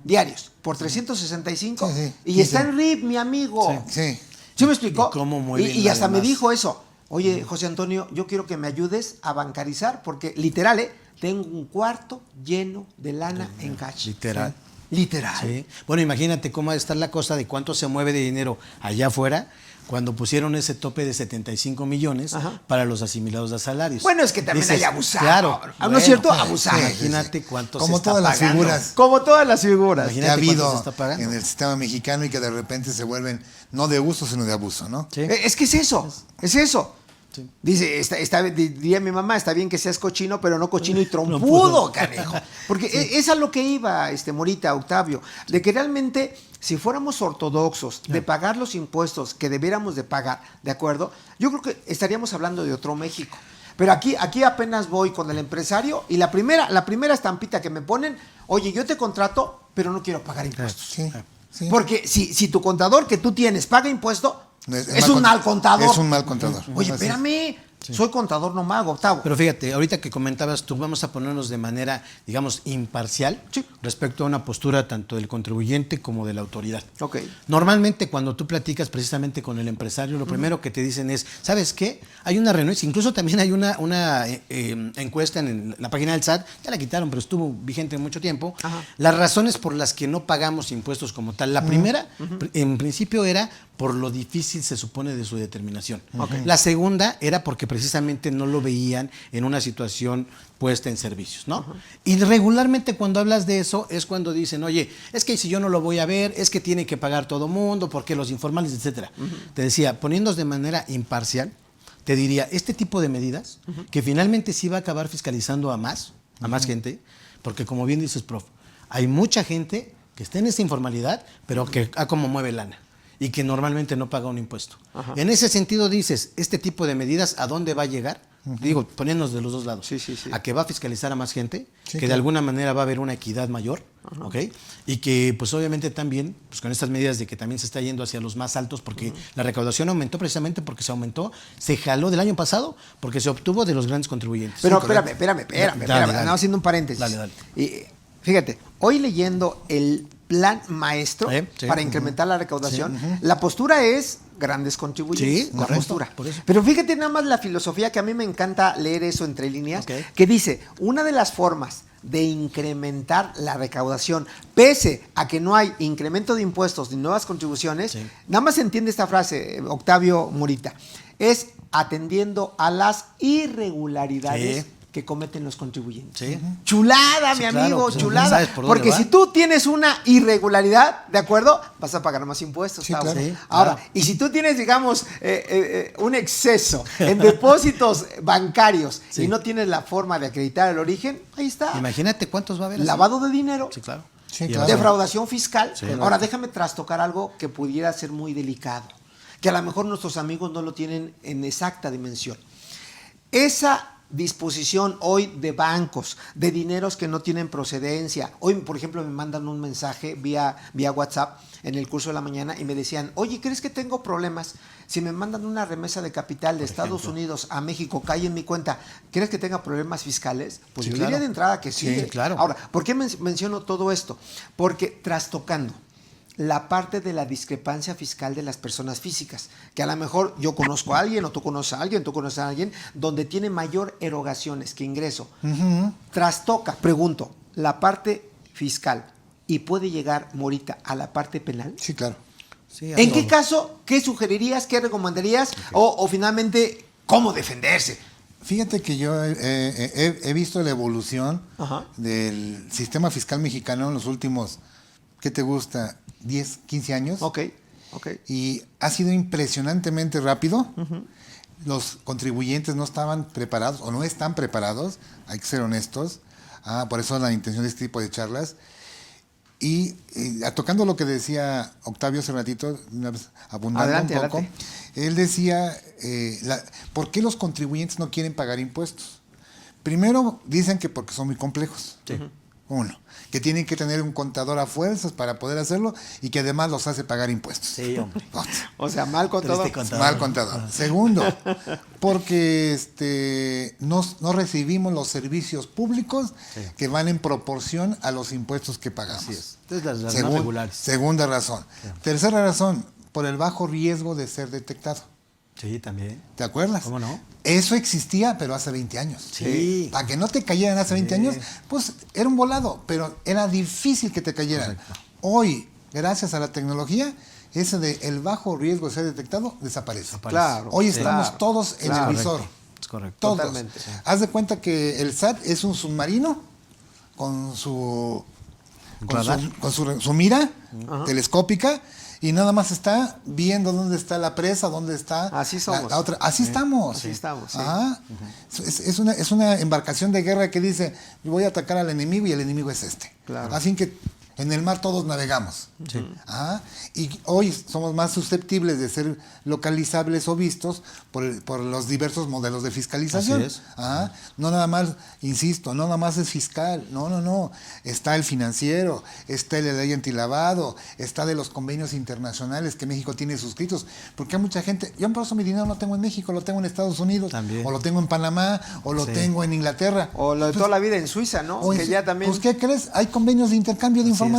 diarios por 365 y está en RIP, mi amigo.
Sí.
¿Sí me explicó?
Y
hasta me dijo eso. Oye, José Antonio, yo quiero que me ayudes a bancarizar porque literal, tengo un cuarto lleno de lana en cash.
Literal.
Literal.
Sí. Bueno, imagínate cómo va a estar la cosa de cuánto se mueve de dinero allá afuera cuando pusieron ese tope de 75 millones para los asimilados a salarios.
Bueno, es que también hay abusado.
Claro.
¿No es cierto? Abusado.
Imagínate cuánto
Como
se está
todas las
pagando.
figuras.
Como todas las figuras.
Que ha habido
se está pagando.
en el sistema mexicano y que de repente se vuelven no de uso, sino de abuso, ¿no?
Sí.
Es que es eso. Es eso.
Sí.
Dice, diría mi mamá, está bien que seas cochino, pero no cochino y trompudo, canejo. Porque es a lo que iba, Morita, Octavio, de que realmente, si fuéramos ortodoxos, de pagar los impuestos que debiéramos de pagar, ¿de acuerdo? Yo creo que estaríamos hablando de otro México. Pero aquí apenas voy con el empresario y la primera estampita que me ponen, oye, yo te contrato, pero no quiero pagar impuestos.
Sí, sí.
Porque si tu contador que tú tienes paga impuesto,
No
es un mal contador.
Es un mal contador.
Oye,
Así es.
espérame, soy contador no mago, Octavo.
Pero fíjate, ahorita que comentabas tú, vamos a ponernos de manera, digamos, imparcial respecto a una postura tanto del contribuyente como de la autoridad.
Ok.
Normalmente cuando tú platicas precisamente con el empresario, lo primero que te dicen es, ¿sabes qué? Hay una reunión, incluso también hay una encuesta en la página del SAT, ya la quitaron, pero estuvo vigente mucho tiempo, las razones por las que no pagamos impuestos como tal. La primera, en principio, era por lo difícil se supone de su determinación. La segunda era porque precisamente no lo veían en una situación puesta en servicios, ¿no? Y regularmente cuando hablas de eso es cuando dicen, oye, es que si yo no lo voy a ver, es que tiene que pagar todo mundo, porque los informales, etcétera. Te decía, poniéndonos de manera imparcial, te diría, este tipo de medidas, que finalmente sí va a acabar fiscalizando a más gente, porque como bien dices, prof, hay mucha gente que está en esa informalidad, pero que como mueve lana y que normalmente no paga un impuesto. En ese sentido dices, este tipo de medidas, ¿a dónde va a llegar? Digo, poniéndonos de los dos lados.
Sí.
A que va a fiscalizar a más gente, que
claro.
de alguna manera va a haber una equidad mayor, ¿ok? Y que pues obviamente también, pues con estas medidas de que también se está yendo hacia los más altos, porque la recaudación aumentó precisamente porque se jaló del año pasado, porque se obtuvo de los grandes contribuyentes.
Pero
Sí,
espérame. Estamos haciendo un paréntesis.
Dale.
Y fíjate, hoy leyendo el plan maestro
Sí.
para incrementar la recaudación, la postura es grandes contribuyentes.
Sí,
la
correcto,
postura.
por eso.
Pero fíjate nada más la filosofía, que a mí me encanta leer eso entre líneas, que dice, una de las formas de incrementar la recaudación, pese a que no hay incremento de impuestos ni nuevas contribuciones, nada más se entiende esta frase, Octavio Morita, es atendiendo a las irregularidades que cometen los contribuyentes.
Sí.
Chulada, mi
claro,
amigo,
pues,
chulada.
¿sabes por dónde
Porque
va?
si tú tienes una irregularidad, ¿de acuerdo? Vas a pagar más impuestos.
Sí,
Tavo.
claro.
Sí,
Ahora,
claro.
y si tú tienes, digamos, un exceso en depósitos bancarios y no tienes la forma de acreditar el origen, ahí está.
Imagínate cuántos va a haber. así.
Lavado de dinero.
Sí, claro.
Sí,
Y
claro.
vas a-
Defraudación fiscal.
Sí.
Ahora, déjame trastocar algo que pudiera ser muy delicado, que a lo mejor nuestros amigos no lo tienen en exacta dimensión. Esa disposición hoy de bancos, de dineros que no tienen procedencia. Hoy, por ejemplo, me mandan un mensaje vía WhatsApp en el curso de la mañana y me decían, oye, ¿crees que tengo problemas? Si me mandan una remesa de capital de Estados Unidos a México, cae en mi cuenta, ¿crees que tenga problemas fiscales? Pues
Sí,
yo
claro.
diría de entrada que sí.
Sí, claro.
Ahora, ¿por qué menciono todo esto? Porque trastocando la parte de la discrepancia fiscal de las personas físicas, que a lo mejor yo conozco a alguien o tú conoces a alguien, donde tiene mayor erogaciones que ingreso. Trastoca, pregunto, la parte fiscal y puede llegar, Morita, a la parte penal.
Sí, claro.
Sí, a
¿En
todo.
qué caso, qué sugerirías, qué recomendarías o finalmente cómo defenderse?
Fíjate que yo he visto la evolución del sistema fiscal mexicano en los últimos, ¿qué te gusta? 10, 15 años.
Ok.
Y ha sido impresionantemente rápido. Los contribuyentes no estaban preparados o no están preparados, hay que ser honestos. Por eso la intención de este tipo de charlas. Y tocando lo que decía Octavio hace ratito, una vez abundando
Adelante,
un poco,
adelante.
él decía, ¿por qué los contribuyentes no quieren pagar impuestos? Primero, dicen que porque son muy complejos. Uno, que tienen que tener un contador a fuerzas para poder hacerlo y que además los hace pagar impuestos.
Sí, hombre.
O sea, mal contador.
Mal contador. Segundo, porque no recibimos los servicios públicos que van en proporción a los impuestos que pagamos.
Así es. Entonces, las más regulares.
Segunda razón. Tercera razón, por el bajo riesgo de ser detectado.
Sí, también.
¿Te acuerdas?
¿Cómo no?
Eso existía, pero hace 20 años.
Sí.
Para que no te cayeran hace 20 años, pues era un volado, pero era difícil que te cayeran.
Correcto.
Hoy, gracias a la tecnología, ese de el bajo riesgo de ser detectado desaparece.
Claro.
Hoy estamos todos en el
claro.
visor.
Es correcto.
Todos.
Totalmente.
Haz de cuenta que el SAT es un submarino con su
Radar.
su mira telescópica y nada más está viendo dónde está la presa, dónde está
Así somos.
la otra. Así estamos.
Así estamos, sí.
Ajá. Es una embarcación de guerra que dice, voy a atacar al enemigo y el enemigo es este.
Claro.
Así que en el mar todos navegamos.
Sí.
Ajá. Y hoy somos más susceptibles de ser localizables o vistos por los diversos modelos de fiscalización.
Así es.
Ajá. No nada más, insisto, no nada más es fiscal. No. Está el financiero, está el de ley antilavado, está de los convenios internacionales que México tiene suscritos. Porque hay mucha gente, yo por eso mi dinero no tengo en México, lo tengo en Estados Unidos,
También.
o lo tengo en Panamá, o lo tengo en Inglaterra.
O lo de toda la vida en Suiza, ¿no?
O
Que ya también.
Pues, ¿qué crees? Hay convenios de intercambio de información.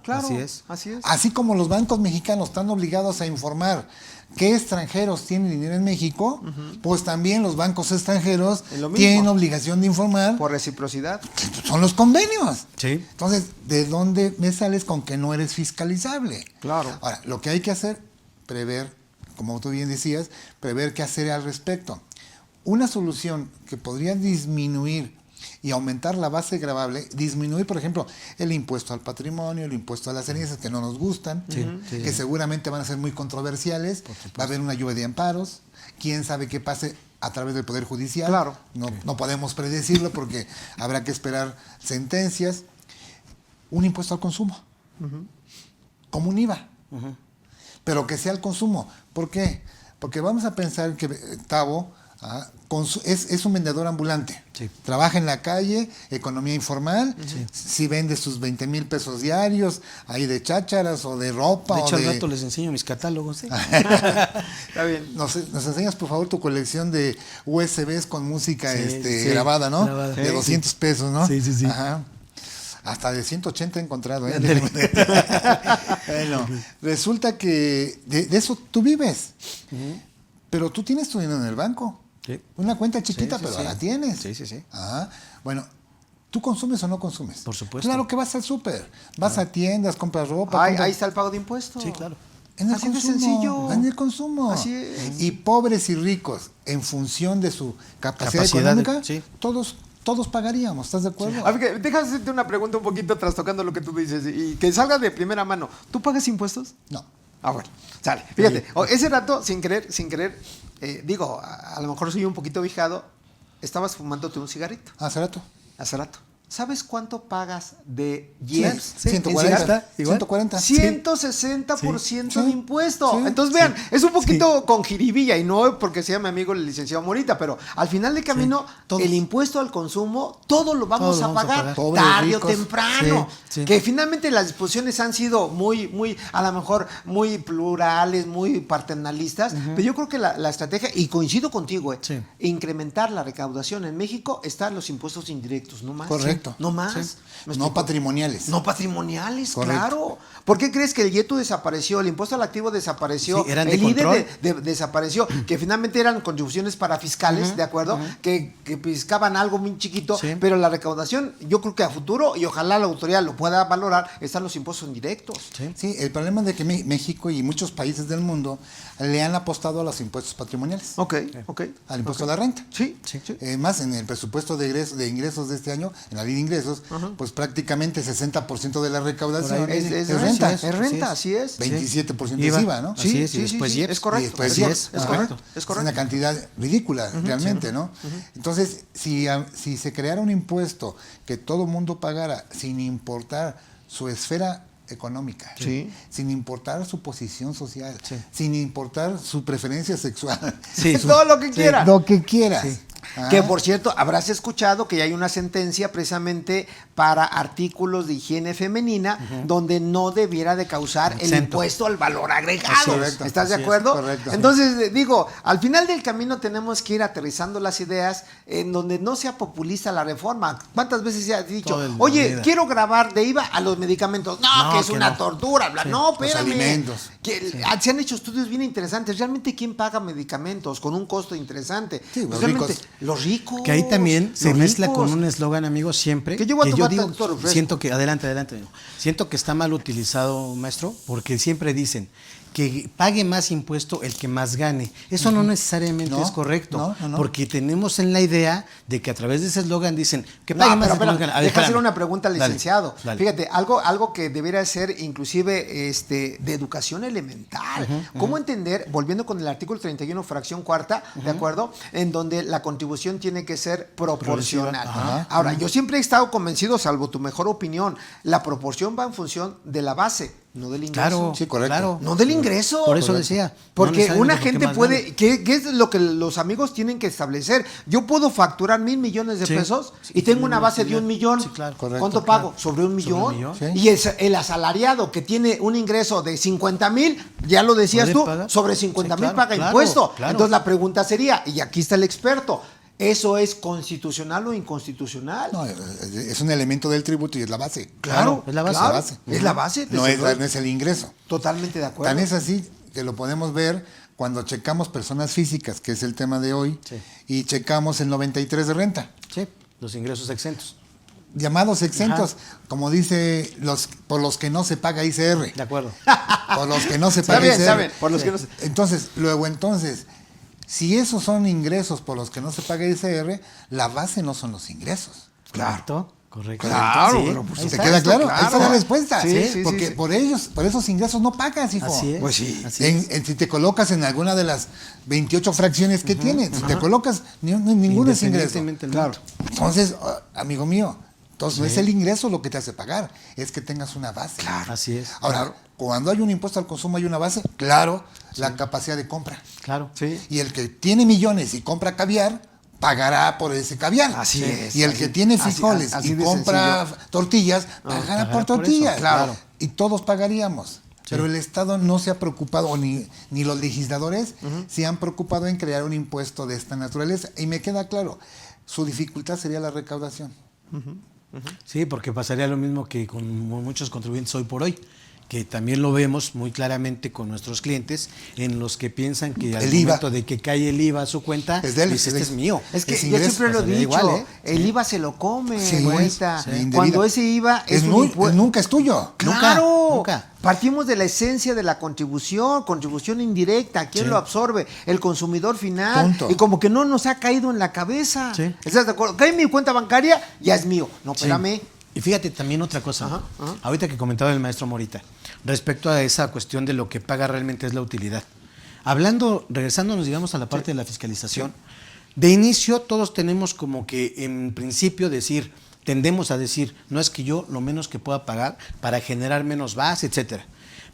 Claro.
Así es.
Así es.
Así como los bancos mexicanos están obligados a informar qué extranjeros tienen dinero en México, pues también los bancos extranjeros
Es lo mismo.
tienen obligación de informar.
Por reciprocidad.
Son los convenios.
Sí.
Entonces, ¿de dónde me sales con que no eres fiscalizable?
Claro.
Ahora, lo que hay que hacer, prever, como tú bien decías, prever qué hacer al respecto. Una solución que podría disminuir y aumentar la base gravable, disminuir, por ejemplo, el impuesto al patrimonio, el impuesto a las herencias que no nos gustan, que seguramente van a ser muy controversiales, va a haber una lluvia de amparos, quién sabe qué pase a través del Poder Judicial,
Claro.
No podemos predecirlo porque habrá que esperar sentencias, un impuesto al consumo, como un IVA, pero que sea al consumo. ¿Por qué? Porque vamos a pensar que Tavo es un vendedor ambulante.
Sí.
Trabaja en la calle, economía informal. Si vende sus 20,000 pesos diarios, ahí de chácharas o de ropa.
De hecho,
o
al rato les enseño mis catálogos.
Está bien.
Nos enseñas, por favor, tu colección de USBs con música
Sí,
grabada, ¿no?
grabada.
De
Sí,
200 pesos, ¿no?
Sí.
Ajá. Hasta de 180 he encontrado. Bueno, resulta que de eso tú vives. Pero tú tienes tu dinero en el banco.
Sí.
Una cuenta chiquita,
Sí,
pero
sí.
la tienes.
Sí.
Ajá. Bueno, ¿tú consumes o no consumes?
Por supuesto.
Claro que vas al súper. Vas a tiendas, compras ropa.
Ahí está el pago de impuestos.
Sí, claro.
En el
Así de
consumo.
sencillo.
En el consumo.
Así es.
Y pobres y ricos, en función de su capacidad
Capacidad de-
económica,
sí.
todos pagaríamos. ¿Estás de acuerdo?
A ver, déjame hacerte una pregunta un poquito trastocando lo que tú dices y que salga de primera mano. ¿Tú pagas impuestos?
No.
Bueno, sale. Fíjate, ese rato, sin querer, digo, a lo mejor soy un poquito vijado, estabas fumándote un cigarrito
Hace rato.
hace rato. ¿Sabes cuánto pagas de IEPS?
Sí,
140.
¿cigarro? Igual.
140.
160% de
Sí.
impuesto.
Sí.
Entonces, vean, es un poquito con jiribilla y no porque sea mi amigo el licenciado Morita, pero al final del camino,
Todos.
el impuesto al consumo, todo lo vamos,
Todo lo
a,
vamos a
pagar,
pagar.
Pobres,
tarde o
ricos.
temprano.
Sí.
Que finalmente las disposiciones han sido muy, a lo mejor muy plurales, muy paternalistas, pero yo creo que la estrategia, y coincido contigo,
Sí.
incrementar la recaudación en México están los impuestos indirectos, no más.
Correcto.
No más.
Sí.
¿Me
No
explico?
patrimoniales.
No patrimoniales,
Correcto.
claro. ¿Por qué crees que el IETU desapareció, el impuesto al activo desapareció,
Sí, eran de
el IDE
control.
desapareció, que finalmente eran contribuciones para fiscales, ¿de acuerdo? Que piscaban algo muy chiquito,
Sí.
pero la recaudación, yo creo que a futuro, y ojalá la autoridad lo pueda valorar, están los impuestos indirectos.
Sí.
Sí, el problema es de que México y muchos países del mundo le han apostado a los impuestos patrimoniales,
Ok.
al impuesto a la renta.
Sí.
Más en el presupuesto de ingresos de este año, en la ley de ingresos, pues prácticamente 60% de la recaudación
Por ahí
Es
renta.
renta, así es.
27% es IVA, ¿no?
Así es, y después IEPS.
es correcto.
Y después
es
IEPS.
correcto, es
Ajá.
correcto, es
Es
correcto.
una cantidad ridícula, realmente, ¿no? Entonces, si se creara un impuesto que todo mundo pagara sin importar su esfera económica,
Sí.
sin importar su posición social,
Sí.
sin importar su preferencia sexual,
Sí,
Todo lo que quiera.
lo que quieras,
Que por cierto, habrás escuchado que ya hay una sentencia precisamente para artículos de higiene femenina donde no debiera de causar el impuesto al valor agregado.
Correcto.
¿Estás de acuerdo?
Correcto.
Entonces, digo, al final del camino tenemos que ir aterrizando las ideas en donde no sea populista la reforma. ¿Cuántas veces se ha dicho, oye, quiero grabar de IVA a los medicamentos? No, que es una tortura. Bla. No, espérame.
Los alimentos.
Se han hecho estudios bien interesantes. ¿Realmente quién paga medicamentos con un costo interesante?
Sí,
Pues
los ricos.
Los ricos.
Que ahí también se
los
mezcla
ricos.
con un eslogan, amigo, siempre.
Que yo voy a tomar
digo,
tanto refresco.
siento que, adelante, amigo. Siento que está mal utilizado, maestro, porque siempre dicen que pague más impuesto el que más gane. Eso no necesariamente es correcto, porque tenemos en la idea de que a través de ese eslogan dicen que pague más el que más gane.
Deja hacer una pregunta al licenciado.
Dale.
Fíjate, algo que debería ser inclusive de educación elemental. ¿Cómo entender, volviendo con el artículo 31, fracción cuarta, ¿de acuerdo? En donde la contribución tiene que ser proporcional. Ahora, yo siempre he estado convencido, salvo tu mejor opinión, la proporción va en función de la base. No del ingreso.
Claro,
sí, correcto.
Claro.
No del ingreso.
Por eso decía.
Porque
no
una
necesariamente
gente
más
puede,
gane.
¿qué es lo que los amigos tienen que establecer? Yo puedo facturar 1,000 millones de pesos y tengo una base de 1 millón.
Sí, claro.
Correcto,
¿Cuánto
claro.
pago? ¿Sobre 1 millón?
millón.
Sí.
Y el asalariado que tiene un ingreso de 50,000, ya lo decías
¿Puede
tú,
pagar?
sobre 50,000
Sí, claro,
paga
claro,
impuesto.
claro.
Entonces la pregunta sería, y aquí está el experto, ¿eso es constitucional o inconstitucional?
No, es un elemento del tributo y es la base.
Claro,
es la base.
claro,
La base.
es la base.
No
desde luego.
no es el ingreso.
Totalmente de acuerdo.
Tan es así que lo podemos ver cuando checamos personas físicas, que es el tema de hoy, y checamos el 93 de renta.
Sí, los ingresos exentos.
Llamados exentos, como dice, por los que no se paga ICR.
De acuerdo.
Por los que no se
Está
paga
bien,
ICR.
está bien, por los que no se-
Entonces, si esos son ingresos por los que no se paga ICR, la base no son los ingresos.
Correcto. Correcto.
Claro,
Sí,
pero por
ahí
¿Te
está.
queda claro?
claro.
Esa es la respuesta.
Sí,
Porque
sí.
por esos ingresos no pagas, hijo.
Así es.
Pues sí.
Así es.
Si te colocas en alguna de las 28 fracciones que tienes, si te colocas, ninguno es ingreso.
Independientemente del
Claro.
monto.
Entonces, amigo mío, no es el ingreso lo que te hace pagar, es que tengas una base.
Claro.
Así es.
Ahora, cuando hay un impuesto al consumo hay una base, claro, la capacidad de compra.
Claro.
Sí.
Y el que tiene millones y compra caviar, pagará por ese caviar.
Así es,
Y el
así-
que tiene
así-
frijoles
así
y
de
compra
sencillo.
tortillas, pagará
pagará
por
por
tortillas.
eso, claro.
Y todos pagaríamos. Pero el Estado no se ha preocupado, o ni los legisladores se han preocupado en crear un impuesto de esta naturaleza. Y me queda claro, su dificultad sería la recaudación.
Sí, porque pasaría lo mismo que con muchos contribuyentes hoy por hoy, que también lo vemos muy claramente con nuestros clientes, en los que piensan que al
El IVA.
momento de que cae el IVA a su cuenta,
Es de él,
dice,
es de
este
él.
es mío.
Es que
Es
yo
ingreso,
siempre lo he
pasaría
dicho,
igual, ¿eh?
el IVA se lo come,
Sí,
güerita.
sí, indebida.
Cuando ese IVA es un impuesto.
nunca es tuyo.
¡Claro!
Nunca.
Partimos de la esencia de la contribución indirecta. ¿Quién lo absorbe? El consumidor final.
Punto.
Y como que no nos ha caído en la cabeza.
Sí.
¿Estás de acuerdo? Cae en mi cuenta bancaria, ya es mío. No,
Sí.
espérame.
Y fíjate también otra cosa,
Ajá, ajá.
ahorita que comentaba el maestro Morita, respecto a esa cuestión de lo que paga realmente es la utilidad. Hablando, regresándonos, digamos, a la parte de la fiscalización, de inicio todos tenemos como que en principio tendemos a decir, no es que yo lo menos que pueda pagar para generar menos base, etcétera.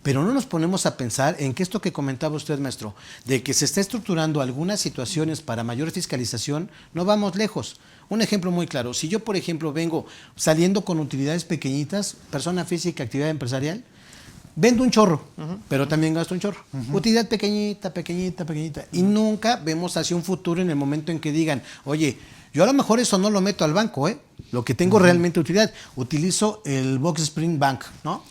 Pero no nos ponemos a pensar en que esto que comentaba usted, maestro, de que se está estructurando algunas situaciones para mayor fiscalización, no vamos lejos. Un ejemplo muy claro, si yo, por ejemplo, vengo saliendo con utilidades pequeñitas, persona física, actividad empresarial, vendo un chorro, pero también gasto un chorro. Utilidad pequeñita, pequeñita, pequeñita. Y nunca vemos hacia un futuro en el momento en que digan, oye, yo a lo mejor eso no lo meto al banco, lo que tengo realmente utilidad, utilizo el Box Spring Bank, ¿no?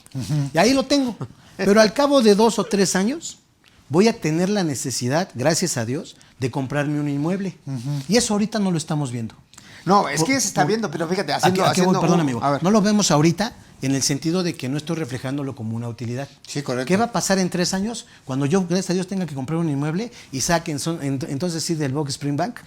Y ahí lo tengo. Pero al cabo de 2 o 3 años voy a tener la necesidad, gracias a Dios, de comprarme un inmueble. Y eso ahorita no lo estamos viendo.
No, es que ya se está viendo, pero fíjate,
¿A qué voy? Perdón, amigo.
A ver.
No lo vemos ahorita en el sentido de que no estoy reflejándolo como una utilidad.
Sí, correcto.
¿Qué va a pasar en 3 años cuando yo, gracias a Dios, tenga que comprar un inmueble y saquen, entonces sí, del Box Spring Bank,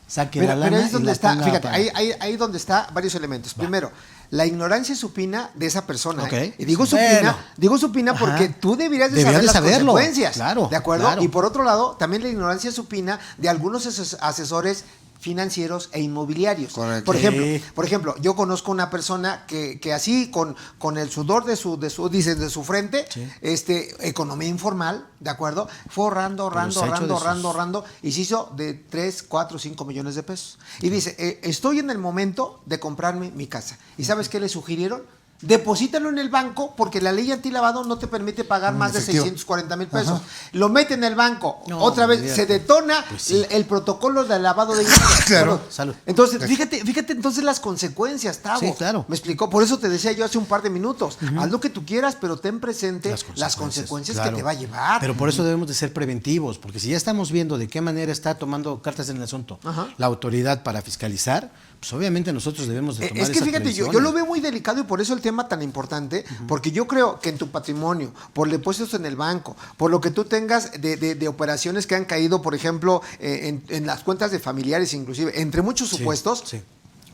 saquen la
Pero
lana
ahí es donde
y la
está,
ponga
fíjate,
para-
ahí donde está varios elementos. Primero, la ignorancia supina de esa persona.
Ok.
Y digo
Bueno.
supina
Ajá.
porque tú deberías de
Deberías
saber
de
las
saberlo.
consecuencias.
Claro,
¿De acuerdo?
claro.
Y por otro lado, también la ignorancia supina de algunos asesores financieros e inmobiliarios.
Correcto.
Por ejemplo, yo conozco una persona que así con el sudor de su frente, economía informal, ¿de acuerdo? Fue ahorrando y se hizo de 3, 4, 5 millones de pesos. Y dice, estoy en el momento de comprarme mi casa. ¿Y sabes qué le sugirieron? Deposítalo en el banco porque la ley antilavado no te permite pagar más de 640 mil pesos. Ajá. Lo mete en el banco, otra vez se detona el protocolo de lavado de dinero.
Claro.
Salud.
Entonces, fíjate entonces las consecuencias, Tavo.
Sí, claro.
Me explicó, por eso te decía yo hace un par de minutos, haz lo que tú quieras, pero ten presente las consecuencias claro. que te va a llevar.
Pero por eso debemos de ser preventivos, porque si ya estamos viendo de qué manera está tomando cartas en el asunto la autoridad para fiscalizar, pues obviamente nosotros debemos de tomar
es que fíjate, yo lo veo muy delicado y por eso el tema tan importante, porque yo creo que en tu patrimonio, por depósitos en el banco, por lo que tú tengas de operaciones que han caído, por ejemplo, en las cuentas de familiares inclusive, entre muchos supuestos,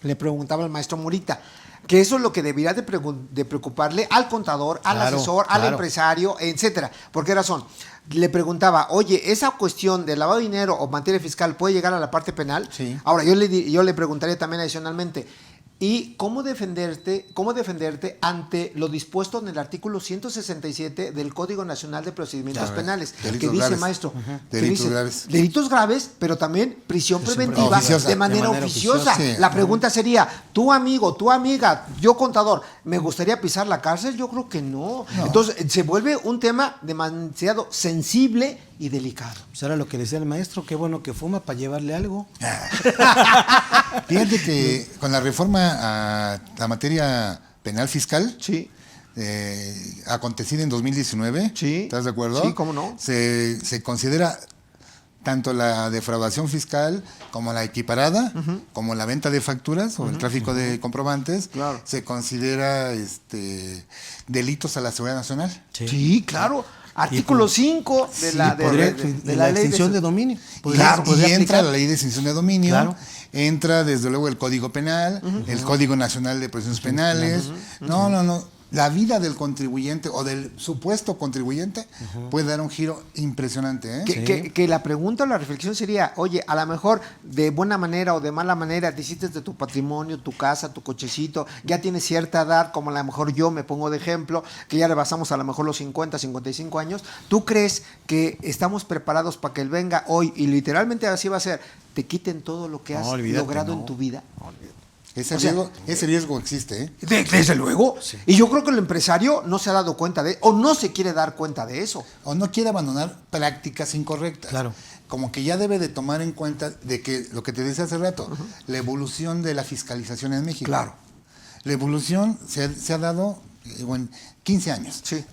le preguntaba al maestro Murita, que eso es lo que debería de preocuparle al contador, al asesor, al empresario, etcétera. ¿Por qué razón? Le preguntaba, oye, ¿esa cuestión de lavado de dinero o materia fiscal puede llegar a la parte penal?
Sí.
Ahora, yo le preguntaría también adicionalmente, ¿y cómo defenderte ante lo dispuesto en el artículo 167 del Código Nacional de Procedimientos Penales?
Delitos
que dice,
graves.
maestro,
Delitos graves.
Delitos graves, pero también prisión preventiva
oficiosa.
de manera oficiosa.
Sí.
La pregunta sería, tu amigo, tu amiga, yo contador, ¿me gustaría pisar la cárcel? Yo creo que no. Entonces, se vuelve un tema demasiado sensible y delicado.
Pues era lo que decía el maestro, qué bueno que fuma para llevarle algo.
Fíjate que con la reforma a la materia penal fiscal, acontecida en 2019, ¿estás de acuerdo?
Sí, ¿cómo no?
Se considera tanto la defraudación fiscal como la equiparada, como la venta de facturas o el tráfico de comprobantes, se considera delitos a la seguridad nacional.
Sí, claro. Artículo 5 de la ley
extinción de dominio.
Y entra la ley de extinción de dominio, entra desde luego el Código Penal, el Código Nacional de Procedimientos Penales. No. La vida del contribuyente o del supuesto contribuyente puede dar un giro impresionante.
Que la pregunta o la reflexión sería, oye, a lo mejor de buena manera o de mala manera te hiciste de tu patrimonio, tu casa, tu cochecito, ya tienes cierta edad, como a lo mejor yo me pongo de ejemplo, que ya rebasamos a lo mejor los 50, 55 años. ¿Tú crees que estamos preparados para que él venga hoy y literalmente así va a ser, te quiten todo lo que has logrado en tu vida?
Ese riesgo existe.
Desde luego. Sí. Y yo creo que el empresario no se ha dado cuenta o no se quiere dar cuenta de eso.
O no quiere abandonar prácticas incorrectas.
Claro.
Como que ya debe de tomar en cuenta de que, lo que te decía hace rato, la evolución de la fiscalización en México.
Claro.
La evolución se ha dado en 15 años.
Sí.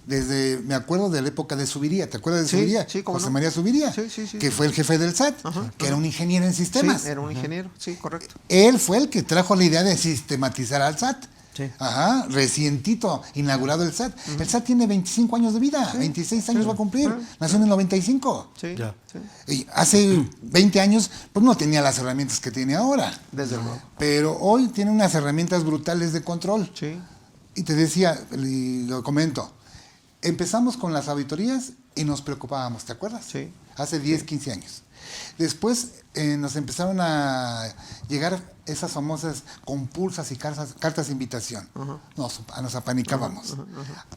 Me acuerdo de la época de Zuviría. ¿Te acuerdas de Zuviría?
Sí,
José María Zuviría, que fue el jefe del SAT, que era un ingeniero en sistemas.
Sí, era un ingeniero, sí, correcto.
Él fue el que trajo la idea de sistematizar al SAT.
Sí.
Recientito inaugurado el SAT. El SAT tiene 25 años de vida, 26 años va a cumplir. Nació en el 95.
Sí.
Y hace 20 años, pues no tenía las herramientas que tiene ahora.
Desde luego.
Pero hoy tiene unas herramientas brutales de control.
Sí.
Y te decía, y lo comento, empezamos con las auditorías y nos preocupábamos, ¿te acuerdas?
Sí.
Hace 10, 15 años. Después nos empezaron a llegar esas famosas compulsas y cartas de invitación. Nos apanicábamos.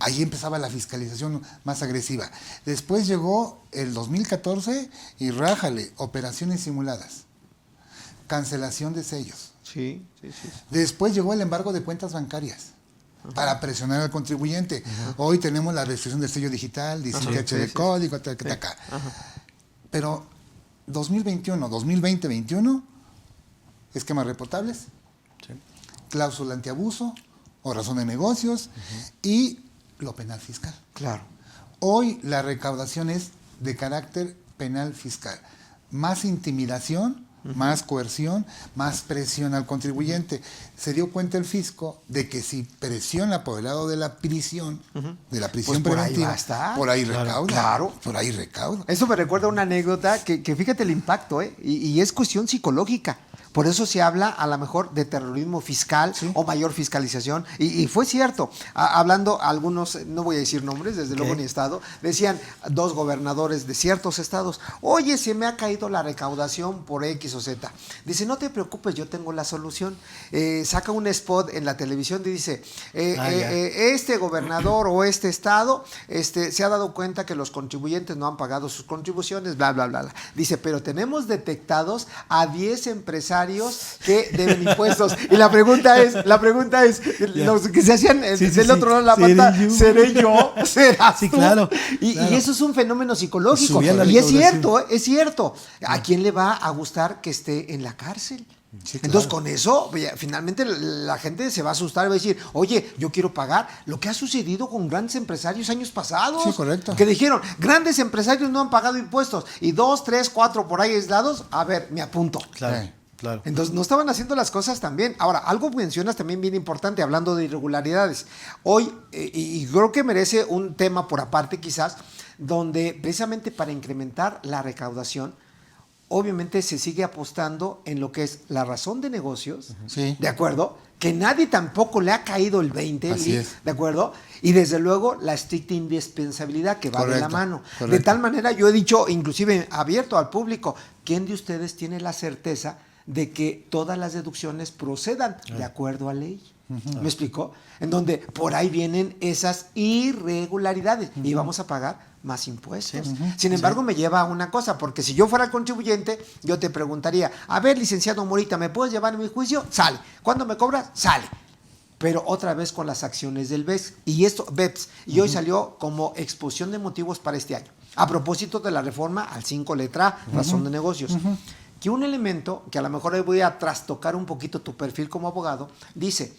Ahí empezaba la fiscalización más agresiva. Después llegó el 2014 y rájale, operaciones simuladas, cancelación de sellos.
Sí.
Después llegó el embargo de cuentas bancarias para presionar al contribuyente. Hoy tenemos la restricción del sello digital, 17H de código, acá. Pero 2020-21, esquemas reportables, cláusula antiabuso o razón de negocios y lo penal fiscal.
Claro.
Hoy la recaudación es de carácter penal fiscal. Más intimidación, más coerción, más presión al contribuyente. Se dio cuenta el fisco de que si presiona por el lado de la prisión,
pues
preventiva, por ahí recauda.
Claro.
Por ahí recauda.
Eso me recuerda a una anécdota que fíjate el impacto, y es cuestión psicológica. Por eso se habla a lo mejor de terrorismo fiscal o mayor fiscalización. Y fue cierto. Hablando algunos, no voy a decir nombres, desde luego ni estado, decían 2 gobernadores de ciertos estados, oye, se me ha caído la recaudación por X o Z. Dice, no te preocupes, yo tengo la solución. Saca un spot en la televisión y dice, este gobernador o este estado se ha dado cuenta que los contribuyentes no han pagado sus contribuciones, bla, bla, bla, bla. Dice, pero tenemos detectados a 10 empresarios que deben impuestos. Y la pregunta es, los que se hacían del otro lado de la pantalla, ¿seré yo? ¿Serás tú?
Claro.
Y eso es un fenómeno psicológico. Y es cierto. ¿A quién le va a gustar que esté en la cárcel? Sí, claro. Entonces, con eso, finalmente la gente se va a asustar y va a decir, oye, yo quiero pagar lo que ha sucedido con grandes empresarios años pasados.
Sí, correcto.
Que dijeron, grandes empresarios no han pagado impuestos y 2, 3, 4 por ahí aislados, a ver, me apunto.
Claro. Claro.
Entonces, no estaban haciendo las cosas tan bien. Ahora, algo mencionas también bien importante, hablando de irregularidades. Hoy, y creo que merece un tema por aparte quizás, donde precisamente para incrementar la recaudación, obviamente se sigue apostando en lo que es la razón de negocios,
sí.
¿de acuerdo? Que nadie tampoco le ha caído el 20,
Así es.
¿de acuerdo? Y desde luego la estricta indispensabilidad que va de la mano.
Correcto.
De tal manera, yo he dicho, inclusive abierto al público, ¿quién de ustedes tiene la certeza de que todas las deducciones procedan de acuerdo a ley? ¿Me explicó? En donde por ahí vienen esas irregularidades y vamos a pagar más impuestos. Sin embargo, me lleva a una cosa, porque si yo fuera el contribuyente, yo te preguntaría, a ver, licenciado Morita, ¿me puedes llevar en mi juicio? Sale. ¿Cuándo me cobras? Sale. Pero otra vez con las acciones del BEPS. Y hoy salió como exposición de motivos para este año. A propósito de la reforma al 5 letra razón de negocios. Que un elemento, que a lo mejor hoy voy a trastocar un poquito tu perfil como abogado, dice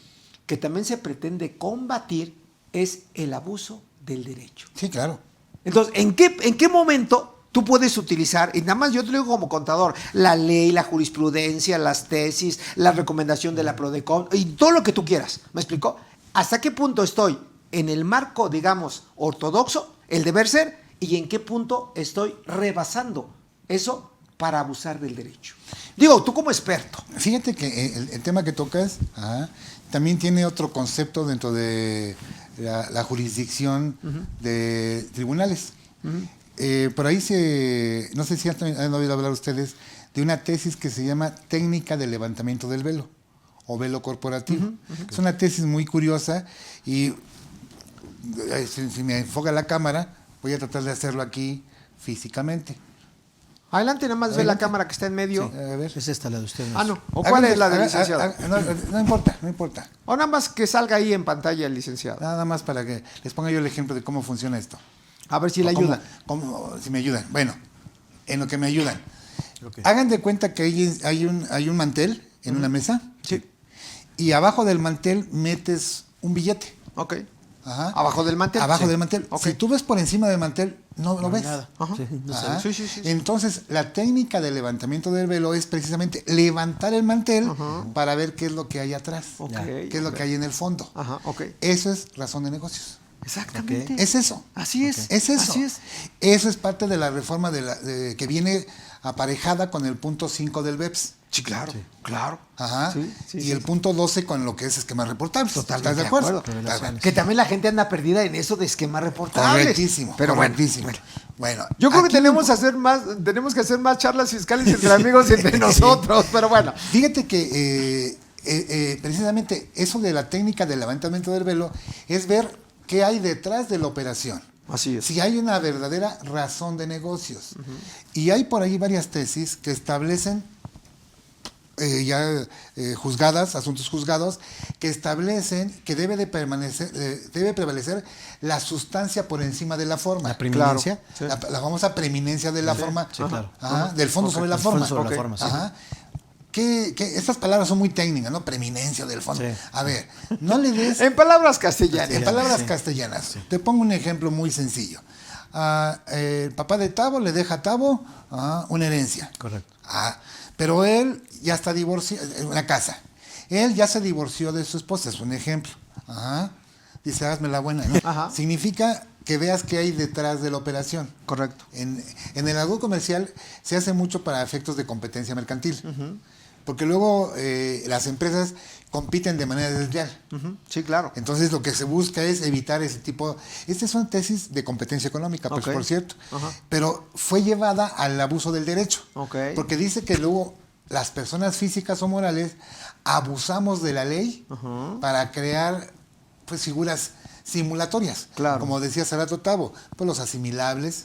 que también se pretende combatir es el abuso del derecho.
Sí, claro.
Entonces, ¿en qué momento tú puedes utilizar, y nada más yo te lo digo como contador, la ley, la jurisprudencia, las tesis, la recomendación de la PRODECON y todo lo que tú quieras? ¿Me explicó? ¿Hasta qué punto estoy en el marco, digamos, ortodoxo, el deber ser, y en qué punto estoy rebasando eso para abusar del derecho? Digo, tú como experto.
Fíjate que el tema que tocas también tiene otro concepto dentro de la jurisdicción de tribunales. Por ahí no sé si han oído hablar ustedes de una tesis que se llama técnica de levantamiento del velo o velo corporativo. Es una tesis muy curiosa y si me enfoca la cámara, voy a tratar de hacerlo aquí físicamente.
Adelante, nada más ve la cámara que está en medio.
Sí, a ver.
Es esta la de ustedes.
No. ¿O cuál es la del licenciado?
No importa.
O nada más que salga ahí en pantalla el licenciado.
Nada más para que les ponga yo el ejemplo de cómo funciona esto.
A ver si le ayuda.
Si me ayudan. Bueno, en lo que me ayudan.
Okay.
Hagan de cuenta que hay un mantel en una mesa.
Sí.
Y abajo del mantel metes un billete.
Ok.
Ajá.
¿Abajo del mantel?
Abajo del mantel.
Okay.
Si tú ves por encima del mantel, no lo ves.
Nada.
Ajá.
Ajá.
Sí.
Entonces, la técnica de levantamiento del velo es precisamente levantar el mantel para ver qué es lo que hay atrás.
Okay.
Qué es lo que hay en el fondo.
Ajá, ok.
Eso es razón de negocios.
Exactamente.
Es eso.
Así es.
Okay. Es eso.
Así es.
Eso es parte de la reforma que viene aparejada con el punto 5 del BEPS.
Sí, claro. Sí. Claro.
Ajá.
Sí,
y el punto 12 con lo que es esquemas reportables.
Totalmente
¿Estás de acuerdo?
Que también la gente anda perdida en eso de esquemas reportables.
Correctísimo.
Pero
correctísimo. Bueno,
yo creo que tenemos que hacer más charlas fiscales entre amigos y entre nosotros, pero bueno.
Fíjate que precisamente eso de la técnica del levantamiento del velo es ver qué hay detrás de la operación.
Así es.
Si hay una verdadera razón de negocios. Y hay por ahí varias tesis que establecen juzgadas, asuntos juzgados, que establecen que debe prevalecer la sustancia por encima de la forma.
La preeminencia.
Claro. La famosa preeminencia de la forma.
Sí, claro.
Del fondo sobre la forma.
Sobre la forma, sí.
Estas palabras son muy técnicas, ¿no? Preeminencia del fondo. Sí. A ver, no le des...
En palabras castellanas.
En palabras castellanas. Sí. Te pongo un ejemplo muy sencillo. El papá de Tavo le deja a Tavo una herencia.
Correcto.
Pero él ya está divorciado, en una casa. Él ya se divorció de su esposa, es un ejemplo. Dice, hazme la buena, ¿no? Significa que veas qué hay detrás de la operación.
Correcto.
En el algo comercial se hace mucho para efectos de competencia mercantil. porque luego las empresas compiten de manera desleal.
Sí, claro.
Entonces lo que se busca es evitar ese tipo. Estas son tesis de competencia económica, pues, por cierto. Pero fue llevada al abuso del derecho. Porque dice que luego las personas físicas o morales abusamos de la ley para crear pues figuras simulatorias, como decía hace rato Tavo, pues los asimilables,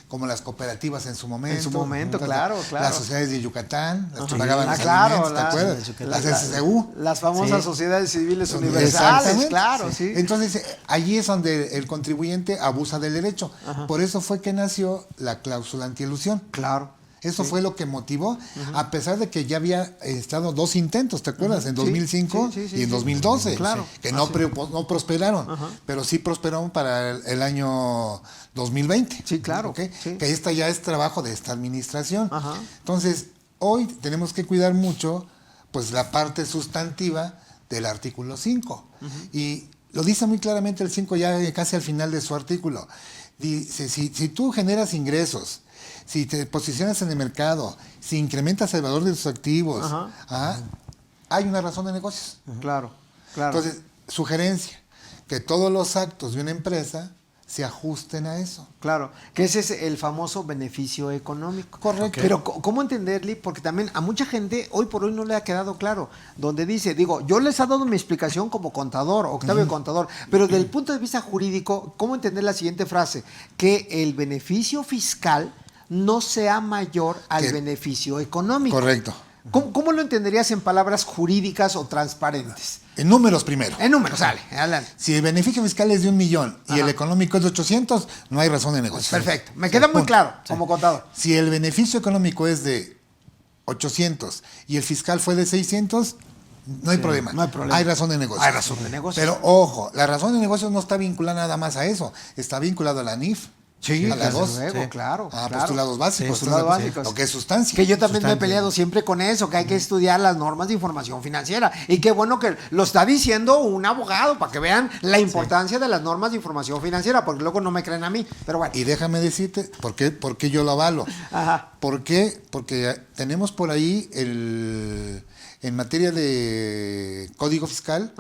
como las cooperativas en su momento,
claro.
Las sociedades de Yucatán, las que pagaban los alimentos, ¿te acuerdas? Las SCU.
Las famosas sociedades civiles universales, claro, sí.
Entonces, allí es donde el contribuyente abusa del derecho. Por eso fue que nació la cláusula antielusión.
Claro.
Eso fue lo que motivó, a pesar de que ya había estado 2 intentos, ¿te acuerdas? En 2005 y en 2012, que no prosperaron, pero sí prosperaron para el año 2020.
Sí, claro.
Que esta ya es trabajo de esta administración. Entonces, hoy tenemos que cuidar mucho pues la parte sustantiva del artículo 5. Y lo dice muy claramente el 5 ya casi al final de su artículo. Dice, si tú generas ingresos, si te posicionas en el mercado, si incrementas el valor de tus activos, hay una razón de negocios.
Claro.
Entonces, sugerencia, que todos los actos de una empresa se ajusten a eso.
Claro, que ese es el famoso beneficio económico.
Correcto.
Pero ¿cómo entenderle? Porque también a mucha gente hoy por hoy no le ha quedado claro. Donde dice, yo les he dado mi explicación como contador, Octavio Contador, pero desde el punto de vista jurídico, ¿cómo entender la siguiente frase? Que el beneficio fiscal no sea mayor al beneficio económico.
Correcto.
¿Cómo lo entenderías en palabras jurídicas o transparentes?
En números primero.
En números, adelante.
Si el beneficio fiscal es de 1,000,000 y el económico es de 800, no hay razón de negocio.
Perfecto. Me queda muy claro como contador.
Si el beneficio económico es de 800 y el fiscal fue de 600, no hay problema.
No hay problema.
Hay razón de negocio.
Hay razón de negocio.
Pero ojo, la razón de negocio no está vinculada nada más a eso. Está vinculado a la NIF.
Sí,
a las dos.
luego, claro.
Postulados básicos.
Postulados básicos.
Lo que es sustancia.
Que yo también me he peleado siempre con eso, que hay que estudiar las normas de información financiera. Y qué bueno que lo está diciendo un abogado, para que vean la importancia de las normas de información financiera, porque luego no me creen a mí. Pero bueno.
Y déjame decirte, ¿por qué yo lo avalo? ¿Por qué? Porque tenemos por ahí, en materia de código fiscal,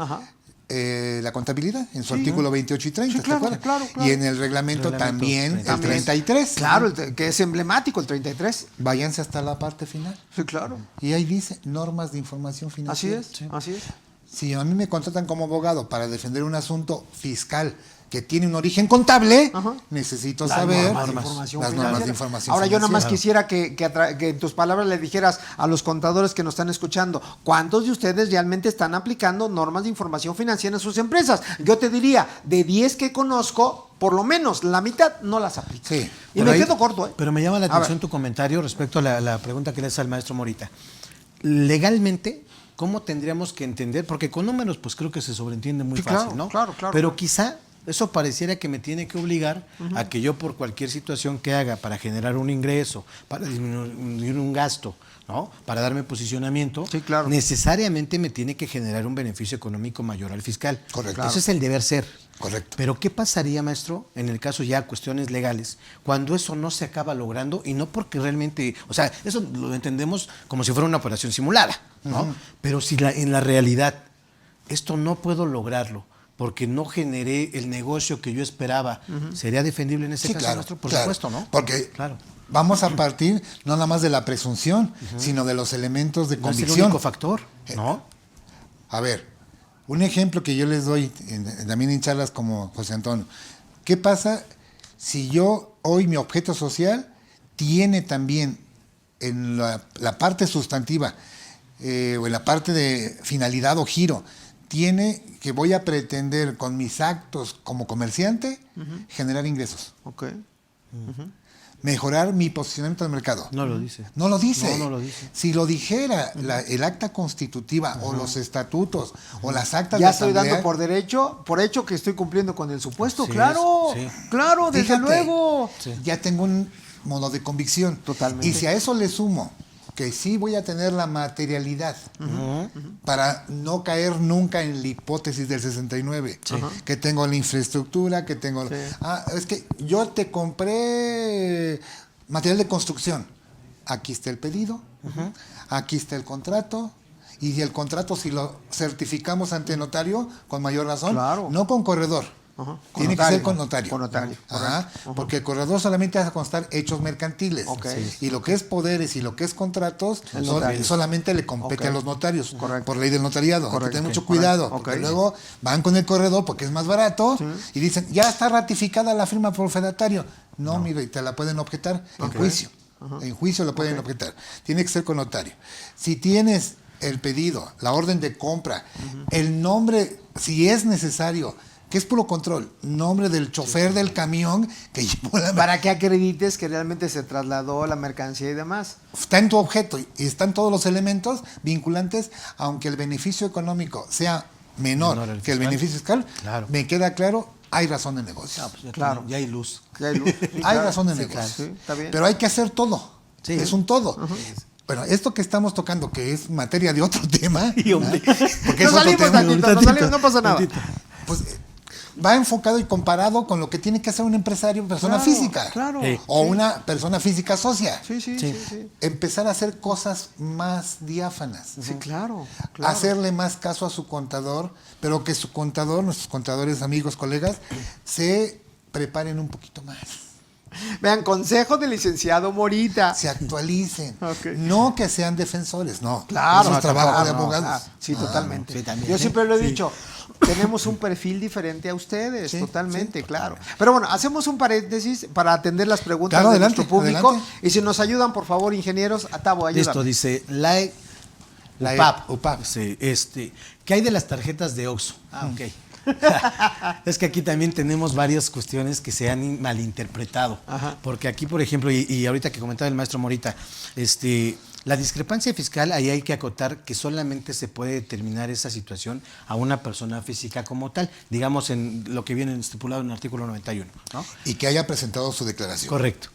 la contabilidad en su artículo 28 y 30, ¿te acuerdas?
Claro.
Y en el reglamento también el 33.
Claro, que es emblemático el 33.
Váyanse hasta la parte final.
Sí, claro.
Y ahí dice normas de información financiera.
Así es.
Si a mí me contratan como abogado para defender un asunto fiscal que tiene un origen contable, necesito saber las normas de información
Ahora, yo nada más
financiera.
quisiera que en tus palabras le dijeras a los contadores que nos están escuchando, ¿cuántos de ustedes realmente están aplicando normas de información financiera en sus empresas? Yo te diría, de 10 que conozco, por lo menos la mitad no las aplica.
Sí.
Y me quedo corto.
Pero me llama la atención tu comentario respecto a la pregunta que le haces al maestro Morita. Legalmente, ¿cómo tendríamos que entender? Porque con números, pues creo que se sobreentiende muy fácil, ¿no?
Claro.
Pero quizá eso pareciera que me tiene que obligar a que yo, por cualquier situación que haga para generar un ingreso, para disminuir un gasto, ¿no? Para darme posicionamiento, necesariamente me tiene que generar un beneficio económico mayor al fiscal.
Correcto.
Ese es el deber ser.
Correcto.
Pero ¿qué pasaría, maestro, en el caso ya cuestiones legales, cuando eso no se acaba logrando y no porque realmente, o sea, eso lo entendemos como si fuera una operación simulada, ¿no? Pero si en la realidad esto no puedo lograrlo porque no generé el negocio que yo esperaba, ¿sería defendible en ese caso, maestro? Por supuesto, ¿no?
Porque vamos a partir no nada más de la presunción, sino de los elementos de convicción.
No es el único factor, ¿no?
A ver, un ejemplo que yo les doy también en charlas como José Antonio. ¿Qué pasa si yo hoy mi objeto social tiene también en la parte sustantiva o en la parte de finalidad o giro, tiene que voy a pretender con mis actos como comerciante generar ingresos? Mejorar mi posicionamiento en el mercado.
No lo dice.
No lo dice.
No lo dice.
Si lo dijera el acta constitutiva o los estatutos o las actas
ya
de
estoy
asamblea,
dando por hecho que estoy cumpliendo con el supuesto.
Sí,
claro, claro, desde
fíjate,
luego.
Ya tengo un modo de convicción.
Totalmente.
Y si a eso le sumo que sí voy a tener la materialidad para no caer nunca en la hipótesis del 69, que tengo la infraestructura, que tengo... es que yo te compré material de construcción, aquí está el pedido, aquí está el contrato, y el contrato si lo certificamos ante notario, con mayor razón, no con corredor. Tiene que ser con notario.
Con notario.
Porque el corredor solamente hace constar hechos mercantiles. Y lo que es poderes y lo que es contratos solamente le compete a los notarios. Por ley del notariado. Hay que tener mucho cuidado. Porque luego van con el corredor porque es más barato y dicen, ya está ratificada la firma por fedatario. No, mire, y te la pueden objetar en juicio. En juicio la pueden objetar. Tiene que ser con notario. Si tienes el pedido, la orden de compra, el nombre, si es necesario, que es puro control, nombre del chofer del camión que llevó la...
Para que acredites que realmente se trasladó la mercancía y demás.
Está en tu objeto y están todos los elementos vinculantes, aunque el beneficio económico sea menor que el beneficio fiscal, me queda claro, hay razón de negocio.
Claro, ya hay luz.
Hay razón de negocio.
Está bien.
Pero hay que hacer todo. Es un todo. Bueno, esto que estamos tocando, que es materia de otro tema, porque
nos salimos tantito, no pasa nada.
Pues va enfocado y comparado con lo que tiene que hacer un empresario, persona física. O una persona física socia. Empezar a hacer cosas más diáfanas.
Claro.
Hacerle más caso a su contador, pero que su contador, nuestros contadores, amigos, colegas, se preparen un poquito más.
Vean, consejo del licenciado Morita.
Se actualicen. No que sean defensores, no.
Claro.
Eso es trabajo de abogados.
Sí, totalmente.
Sí, también,
yo siempre lo he dicho. Tenemos un perfil diferente a ustedes, totalmente, claro. Pero bueno, hacemos un paréntesis para atender las preguntas de nuestro público. Y si nos ayudan, por favor, ingenieros, Tabo, ayúdame.
Listo, dice UPAP. Sí, ¿qué hay de las tarjetas de OXXO? Ok. Es que aquí también tenemos varias cuestiones que se han malinterpretado. Porque aquí, por ejemplo, y ahorita que comentaba el maestro Morita, la discrepancia fiscal, ahí hay que acotar que solamente se puede determinar esa situación a una persona física como tal, digamos en lo que viene estipulado en el artículo 91, ¿no?
Y que haya presentado su declaración.
Correcto.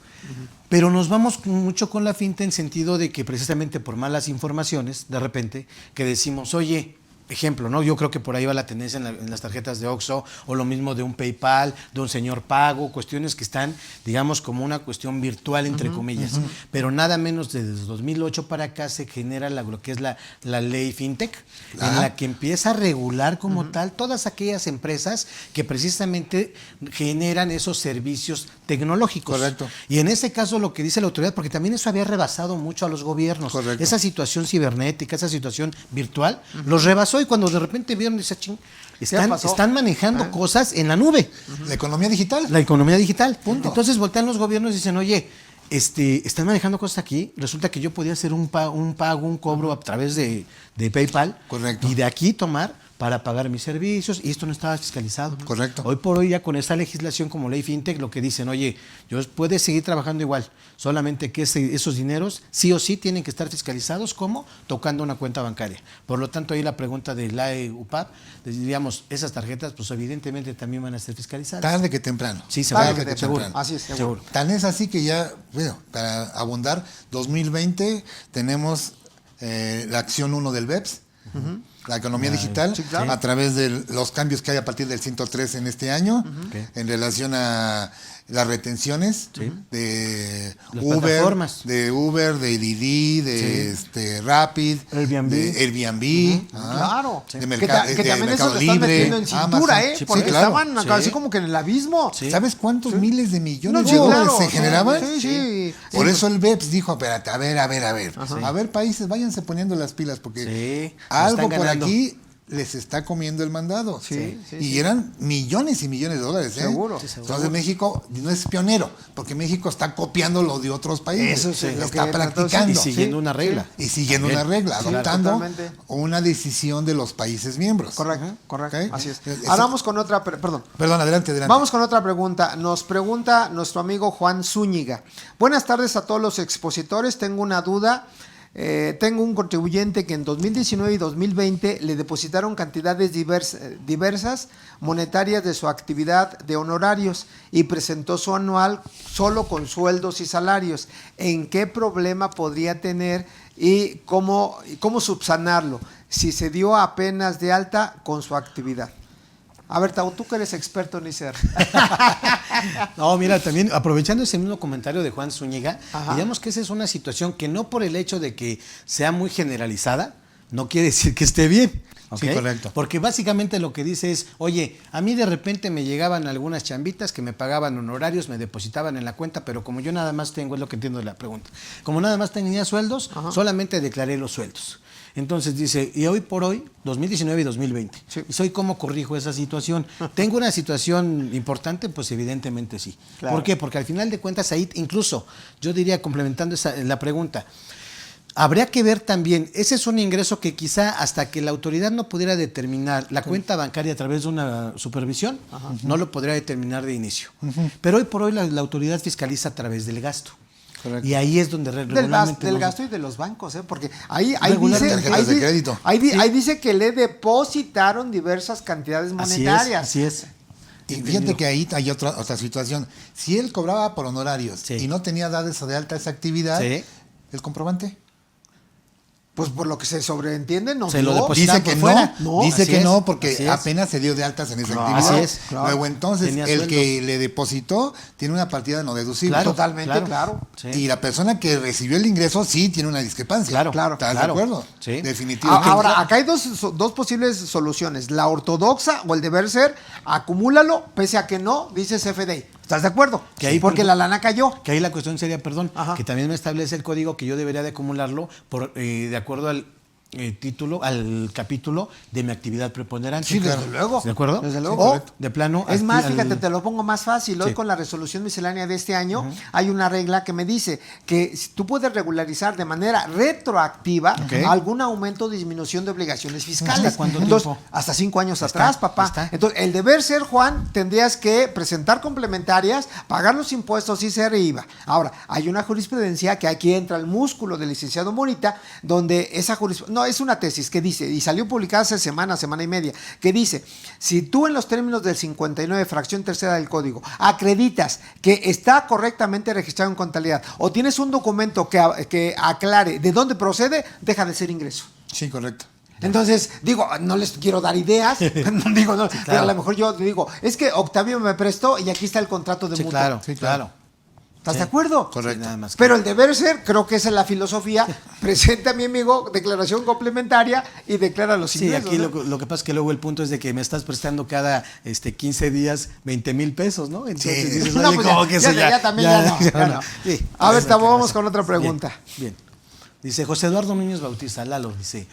Pero nos vamos mucho con la finta en sentido de que precisamente por malas informaciones, de repente, que decimos, oye, ejemplo, ¿no? Yo creo que por ahí va la tendencia en las tarjetas de OXXO, o lo mismo de un PayPal, de un señor pago, cuestiones que están, digamos, como una cuestión virtual, entre comillas. Pero nada menos desde 2008 para acá se genera lo que es la ley FinTech, en la que empieza a regular como tal todas aquellas empresas que precisamente generan esos servicios tecnológicos.
Correcto.
Y en ese caso lo que dice la autoridad, porque también eso había rebasado mucho a los gobiernos.
Correcto.
Esa situación cibernética, esa situación virtual, los rebasó. Y cuando de repente vieron, dice, están manejando cosas en la nube.
La economía digital.
La economía digital. Punto. Entonces voltean los gobiernos y dicen, oye, están manejando cosas aquí. Resulta que yo podía hacer un cobro a través de PayPal.
Correcto.
Y de aquí tomar para pagar mis servicios, y esto no estaba fiscalizado.
Correcto.
Hoy por hoy ya con esta legislación como ley FinTech, lo que dicen, oye, puedes seguir trabajando igual, solamente que esos dineros sí o sí tienen que estar fiscalizados como tocando una cuenta bancaria. Por lo tanto, ahí la pregunta de la UPAP, diríamos, esas tarjetas, pues evidentemente también van a ser fiscalizadas.
Tarde que temprano.
Sí,
seguro.
Así es, seguro.
Tan es así que ya, bueno, para abundar, 2020 tenemos la acción 1 del BEPS, la economía digital, a través de los cambios que hay a partir del 103 en este año, en relación a las retenciones de Uber, de Didi, de Rapid, de Airbnb, de Mercado
Libre, metiendo en cintura,
Amazon,
porque estaban así como que en el abismo.
¿Sabes cuántos miles de millones de dólares se generaban? Por eso el BEPS dijo, espérate, a ver países, váyanse poniendo las pilas, porque algo por aquí les está comiendo el mandado. Y eran millones y millones de dólares.
Seguro.
Entonces México no es pionero, porque México está copiando lo de otros países.
Eso es
lo está practicando.
Y siguiendo una regla.
Y siguiendo una regla, adoptando una decisión de los países miembros.
Correcto. Así es. Ahora vamos con otra, perdón,
adelante.
Vamos con otra pregunta. Nos pregunta nuestro amigo Juan Zúñiga. Buenas tardes a todos los expositores. Tengo una duda. Tengo un contribuyente que en 2019 y 2020 le depositaron cantidades diversas monetarias de su actividad de honorarios y presentó su anual solo con sueldos y salarios. ¿En qué problema podría tener y cómo subsanarlo si se dio apenas de alta con su actividad? A ver, Tau, tú que eres experto en ICER.
No, mira, también aprovechando ese mismo comentario de Juan Zúñiga, digamos que esa es una situación que no por el hecho de que sea muy generalizada, no quiere decir que esté bien. ¿Okay?
Sí, correcto.
Porque básicamente lo que dice es, oye, a mí de repente me llegaban algunas chambitas que me pagaban honorarios, me depositaban en la cuenta, pero como yo nada más tengo, es lo que entiendo de la pregunta, como nada más tenía sueldos, solamente declaré los sueldos. Entonces dice, y hoy por hoy, 2019 y 2020, ¿y soy cómo corrijo esa situación? ¿Tengo una situación importante? Pues evidentemente sí. Claro. ¿Por qué? Porque al final de cuentas ahí, incluso, yo diría, complementando la pregunta, habría que ver también, ese es un ingreso que quizá hasta que la autoridad no pudiera determinar la cuenta bancaria a través de una supervisión, no lo podría determinar de inicio. Pero hoy por hoy la autoridad fiscaliza a través del gasto. Correcto. Y ahí es donde regularmente
del gasto y de los bancos, porque ahí dice que le depositaron diversas cantidades monetarias.
Así es.
Y fíjate que ahí hay otra situación. Si él cobraba por honorarios y no tenía dado de alta esa actividad, ¿el comprobante?
Pues por lo que se sobreentiende, no.
Se lo
dice que no, dice que no, porque apenas se dio de altas en esa actividad.
Así es.
Luego entonces, el que le depositó tiene una partida no deducible.
Claro, totalmente, claro.
Sí. Y la persona que recibió el ingreso sí tiene una discrepancia.
Claro.
¿Estás de acuerdo?
Sí.
Definitivamente.
Ahora, acá hay dos posibles soluciones. La ortodoxa o el deber ser, acumúlalo, pese a que no, dice CFDI. ¿Estás de acuerdo?
Que ahí,
porque la lana cayó.
Que ahí la cuestión sería, que también me establece el código que yo debería de acumularlo de acuerdo al título, al capítulo de mi actividad preponderante.
Sí, desde luego.
¿De acuerdo?
Desde luego.
O, de plano.
Es más, fíjate, te lo pongo más fácil. Hoy con la resolución miscelánea de este año hay una regla que me dice que tú puedes regularizar de manera retroactiva algún aumento o disminución de obligaciones fiscales.
¿Hasta cuánto
tiempo? Hasta 5 años atrás, papá. Entonces, el deber ser, Juan, tendrías que presentar complementarias, pagar los impuestos, ICR y IVA. Ahora, hay una jurisprudencia que aquí entra el músculo del licenciado Morita, donde esa jurisprudencia, es una tesis que dice, y salió publicada hace semana y media, que dice, si tú en los términos del 59, fracción tercera del código, acreditas que está correctamente registrado en contabilidad o tienes un documento que aclare de dónde procede, deja de ser ingreso.
Sí, correcto.
Entonces, digo, no les quiero dar ideas, pero a lo mejor yo digo, es que Octavio me prestó y aquí está el contrato de mutua.
Claro.
¿Estás de acuerdo?
Correcto.
Sí, nada más
pero el deber ser, creo que esa es la filosofía. Presenta a mi amigo declaración complementaria y declara los ingresos.
Sí, aquí lo que pasa es que luego el punto es de que me estás prestando cada 15 días 20,000 pesos, ¿no? Entonces dices,
no, pues ya no. Sí. A ver, vamos con otra pregunta.
Bien. Dice José Eduardo Núñez Bautista, Lalo, dice,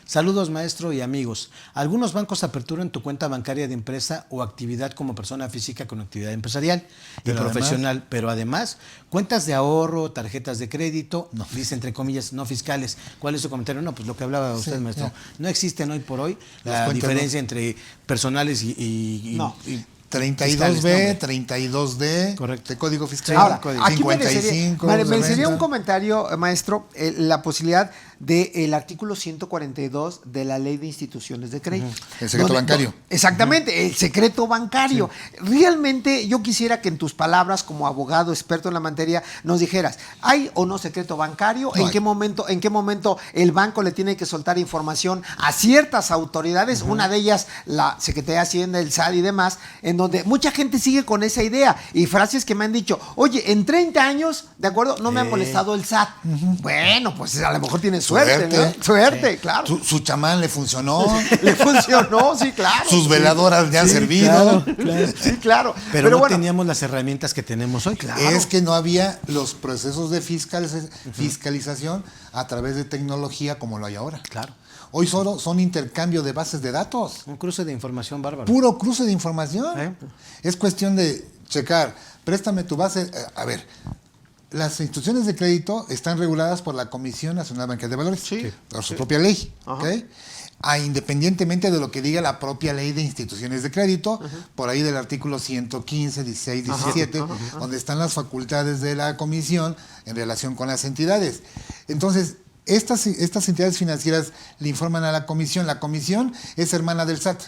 saludos maestro y amigos. Algunos bancos aperturan tu cuenta bancaria de empresa o actividad como persona física con actividad empresarial y profesional, pero además cuentas de ahorro, tarjetas de crédito, dice entre comillas, no fiscales. ¿Cuál es su comentario? No, pues lo que hablaba usted, maestro. No existen hoy por hoy la diferencia entre personales y
32B, 32D, correcto, de código fiscal.
Ahora,
55.
Aquí me sería un comentario, maestro, la posibilidad del artículo 142 de la Ley de Instituciones de Crédito.
El secreto bancario.
Exactamente, el secreto bancario. Sí. Realmente yo quisiera que en tus palabras, como abogado experto en la materia, nos dijeras, ¿hay o no secreto bancario? No, ¿En qué momento el banco le tiene que soltar información a ciertas autoridades? Una de ellas, la Secretaría de Hacienda, el SAT y demás, en donde mucha gente sigue con esa idea y frases que me han dicho, oye, en 30 años, ¿de acuerdo? No me ha molestado el SAT. Bueno, pues a lo mejor tienes suerte, ¿no? Suerte, claro.
Su chamán le funcionó.
Le funcionó, sí, claro.
Sus veladoras le han servido.
Claro. Sí, claro.
Pero no teníamos las herramientas que tenemos hoy.
Claro. Es que no había los procesos de fiscalización a través de tecnología como lo hay ahora.
Claro.
Hoy solo son intercambio de bases de datos.
Un cruce de información bárbaro.
Puro cruce de información. Es cuestión de checar. Préstame tu base. A ver, las instituciones de crédito están reguladas por la Comisión Nacional Bancaria de Valores. Sí. Por su propia ley. ¿Okay? Independientemente de lo que diga la propia ley de instituciones de crédito, por ahí del artículo 115, 16, 17, donde están las facultades de la comisión en relación con las entidades. Entonces, estas entidades financieras le informan a la comisión es hermana del SAT.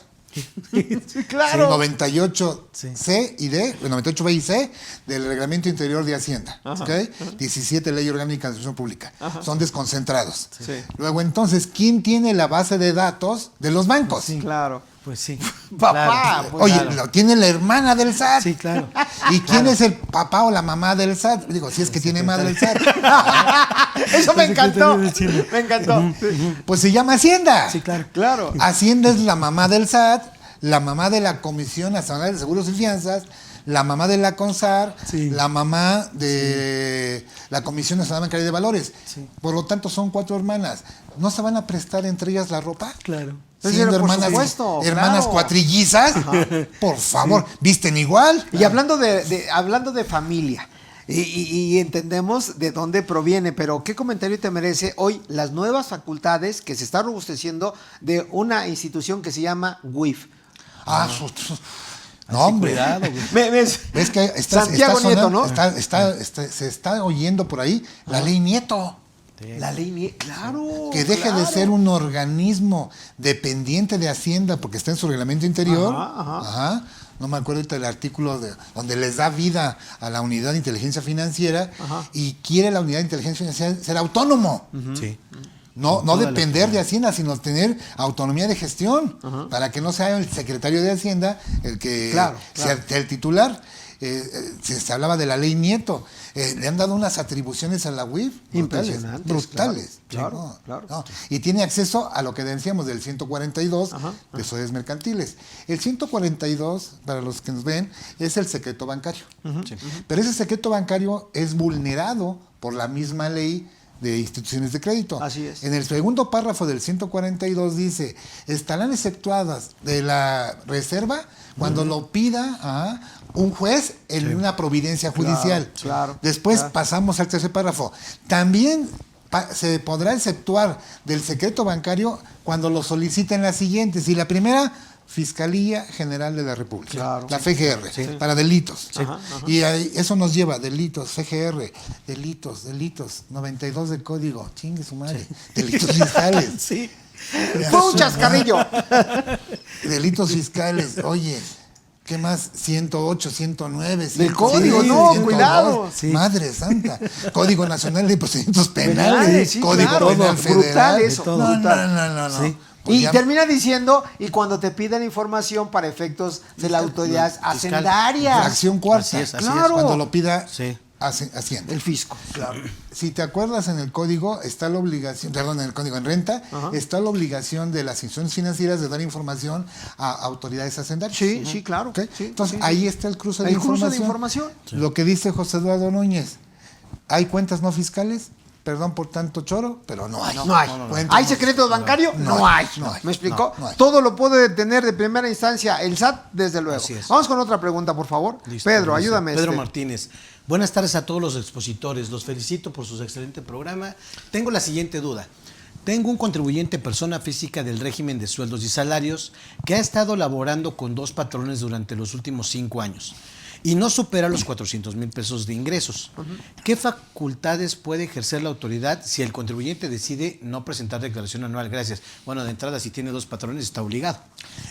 Sí, claro.
98C y D, 98B y C del Reglamento Interior de Hacienda. ¿Okay? 17 Ley Orgánica de Administración Pública. Son desconcentrados. Sí. Luego, entonces, ¿quién tiene la base de datos de los bancos?
Sí, claro.
Pues sí.
Papá,
claro,
pues,
Oye,
claro.
lo tiene la hermana del SAT.
Sí, claro.
¿Y quién es el papá o la mamá del SAT? Digo, si es que tiene madre el SAT.
Eso me encantó.
El secretario de Hacienda.
Me encantó.
Pues se llama Hacienda.
Sí, claro.
Claro.
Hacienda es la mamá del SAT, la mamá de la Comisión Nacional de Seguros y Fianzas, la mamá de la CONSAR,
Sí.
la mamá de la Comisión Nacional Bancaria de Valores.
Sí.
Por lo tanto, son 4 hermanas. ¿No se van a prestar entre ellas la ropa?
Claro.
Siendo
Por
hermanas,
supuesto,
hermanas
claro.
cuatrillizas. Por favor, ¿visten igual?
Y hablando de familia, y entendemos de dónde proviene, pero ¿qué comentario te merece hoy las nuevas facultades que se está robusteciendo de una institución que se llama WIF?
No, hombre.
Cuidado, güey.
¿Ves que
Santiago Nieto, ¿no?
se está oyendo por ahí la ley Nieto?
La ley Nieto, claro.
Que deje de ser un organismo dependiente de Hacienda porque está en su reglamento interior. Ajá. No me acuerdo ahorita del artículo donde les da vida a la unidad de inteligencia financiera.
Ajá.
Y quiere la unidad de inteligencia financiera ser autónomo.
Sí.
No
Toda la
depender de Hacienda, sino tener autonomía de gestión, para que no sea el secretario de Hacienda el que
Claro,
sea el titular. Se hablaba de la ley Nieto. Le han dado unas atribuciones a la UIF
Impresionantes,
brutales.
claro, claro.
No. Y tiene acceso a lo que decíamos del 142
Ajá,
de sociedades mercantiles. El 142, para los que nos ven, es el secreto bancario.
Sí.
Pero ese secreto bancario es vulnerado por la misma ley de instituciones de crédito.
Así es.
En el segundo párrafo del 142 dice, estarán exceptuadas de la reserva cuando lo pida un juez en una providencia judicial.
Claro.
Después
Claro.
pasamos al tercer párrafo. También se podrá exceptuar del secreto bancario cuando lo soliciten las siguientes. Y la primera, Fiscalía General de la República,
Claro.
la FGR,
Sí.
para delitos.
Ajá,
Y ahí, eso nos lleva, delitos, FGR, delitos, 92 del código, chingue su madre, delitos fiscales,
Sí.
Fue un chascarrillo.
delitos fiscales, oye, ¿qué más? 108, 109,
Del código, no, cuidado.
Sí.
Madre santa, Código Nacional de Procedimientos Penales,
Penales, sí,
Código
claro.
Penal
Brutal
Federal.
eso,
No,
brutal.
no.
Sí.
Pues
Y
ya-
termina diciendo, y cuando te piden información para efectos de la autoridad hacendaria.
Fracción cuarta.
Así es, así
es. Claro.
Cuando lo pida
Sí.
Hacienda.
El fisco, claro.
Si te acuerdas, en el código está la obligación, perdón, en el código en renta, está la obligación de las instituciones financieras de dar información a autoridades hacendarias.
Sí, sí, claro.
¿Ok?
Sí,
Entonces,
sí.
ahí está el cruce de
El cruce
información.
de información.
Lo que dice José Eduardo Núñez, ¿hay cuentas no fiscales? Perdón por tanto choro, pero no hay.
No hay.
Cuentas
¿Hay
no-
secretos bancarios?
No
No
hay.
hay.
No hay.
¿Me explicó?
No hay.
Todo lo puede detener de primera instancia el SAT, desde luego.
Así es.
Vamos con otra pregunta, por favor.
Listo,
Pedro,
listo.
ayúdame.
Pedro Martínez. Buenas tardes a todos los expositores. Los felicito por su excelente programa. Tengo la siguiente duda. Tengo un contribuyente persona física del régimen de sueldos y salarios que ha estado laborando con 2 patrones durante los últimos 5 años y no supera los 400,000 pesos de ingresos. ¿Qué facultades puede ejercer la autoridad si el contribuyente decide no presentar declaración anual? Gracias. Bueno, de entrada, si tiene 2 patrones, está obligado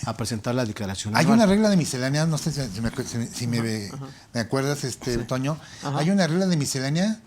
a presentar la declaración
Hay
anual.
una regla de miscelánea, no sé si me acuerdas, Toño. Hay una regla de miscelánea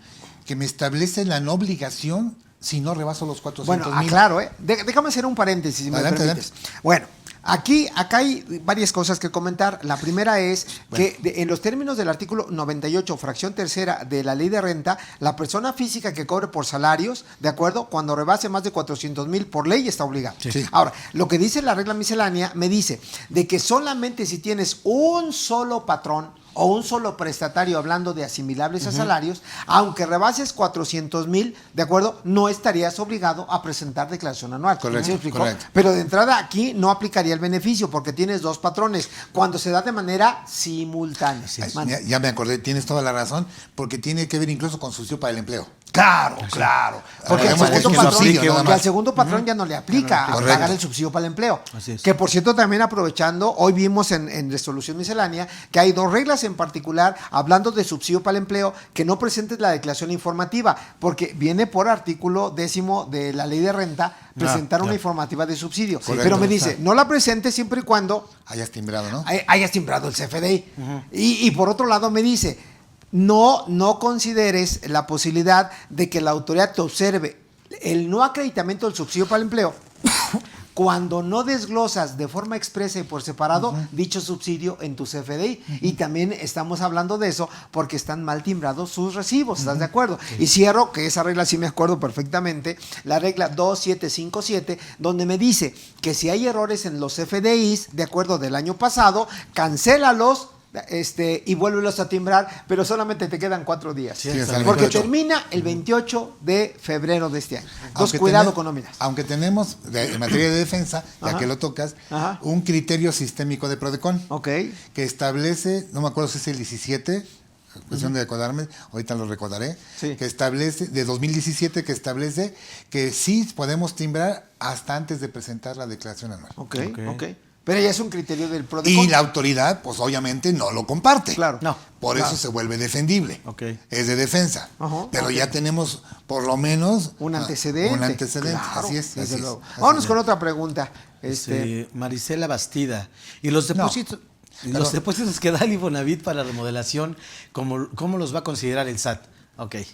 que me establece la no obligación si no rebaso los 400,000.
Bueno, aclaro, déjame hacer un paréntesis, si
Adelante,
me permites. Bueno, acá hay varias cosas que comentar. La primera es que en los términos del artículo 98, fracción tercera de la ley de renta, la persona física que cobre por salarios, ¿de acuerdo? Cuando rebase más de 400,000 por ley está obligado.
Sí.
Ahora, lo que dice la regla miscelánea me dice de que solamente si tienes un solo patrón o un solo prestatario, hablando de asimilables a salarios, aunque rebases 400,000, ¿de acuerdo? No estarías obligado a presentar declaración anual.
Correcto,
¿Sí me explicó?
correcto.
Pero de entrada aquí no aplicaría el beneficio porque tienes 2 patrones cuando se da de manera simultánea.
Ay, ya me acordé, tienes toda la razón, porque tiene que ver incluso con subsidio para el empleo.
Claro, claro. Porque al
Además,
segundo
es que
patrón,
lo aplique, nada
que
más.
al segundo patrón ya no le aplica a
Correcto.
pagar el subsidio para el empleo.
Así es.
Que por cierto, también aprovechando, hoy vimos en resolución miscelánea que hay 2 reglas en particular hablando de subsidio para el empleo, que no presentes la declaración informativa, porque viene por artículo 10 de la ley de renta presentar una informativa de subsidio.
Correcto.
Pero me dice, no la presentes siempre y cuando
Hayas timbrado, ¿no?
hayas timbrado el CFDI. Y por otro lado me dice, no consideres la posibilidad de que la autoridad te observe el no acreditamiento del subsidio para el empleo cuando no desglosas de forma expresa y por separado dicho subsidio en tu CFDI. Y también estamos hablando de eso porque están mal timbrados sus recibos, ¿estás de acuerdo? Sí. Y cierro, que esa regla sí me acuerdo perfectamente, la regla 2757, donde me dice que si hay errores en los CFDIs, de acuerdo del año pasado, cancélalos, y vuélvelos a timbrar, pero solamente te quedan 4 días. Sí, porque termina el 28 de febrero de este año. Entonces, cuidado con nóminas.
Aunque tenemos, en materia de defensa, ya que lo tocas, un criterio sistémico de PRODECON, que establece, no me acuerdo si es el 17, cuestión de recordarme, ahorita lo recordaré, que establece, de 2017, que establece que sí podemos timbrar hasta antes de presentar la declaración anual.
Pero ya es un criterio del PRODECON.
Y la autoridad, pues obviamente no lo comparte.
Claro.
Por eso se vuelve defendible. Es de defensa. Pero ya tenemos por lo menos
un antecedente.
Claro, así es.
Vámonos con otra pregunta.
Marisela Bastida. ¿Y los depósitos? Los depósitos que da el Infonavit para la remodelación, ¿cómo los va a considerar el SAT?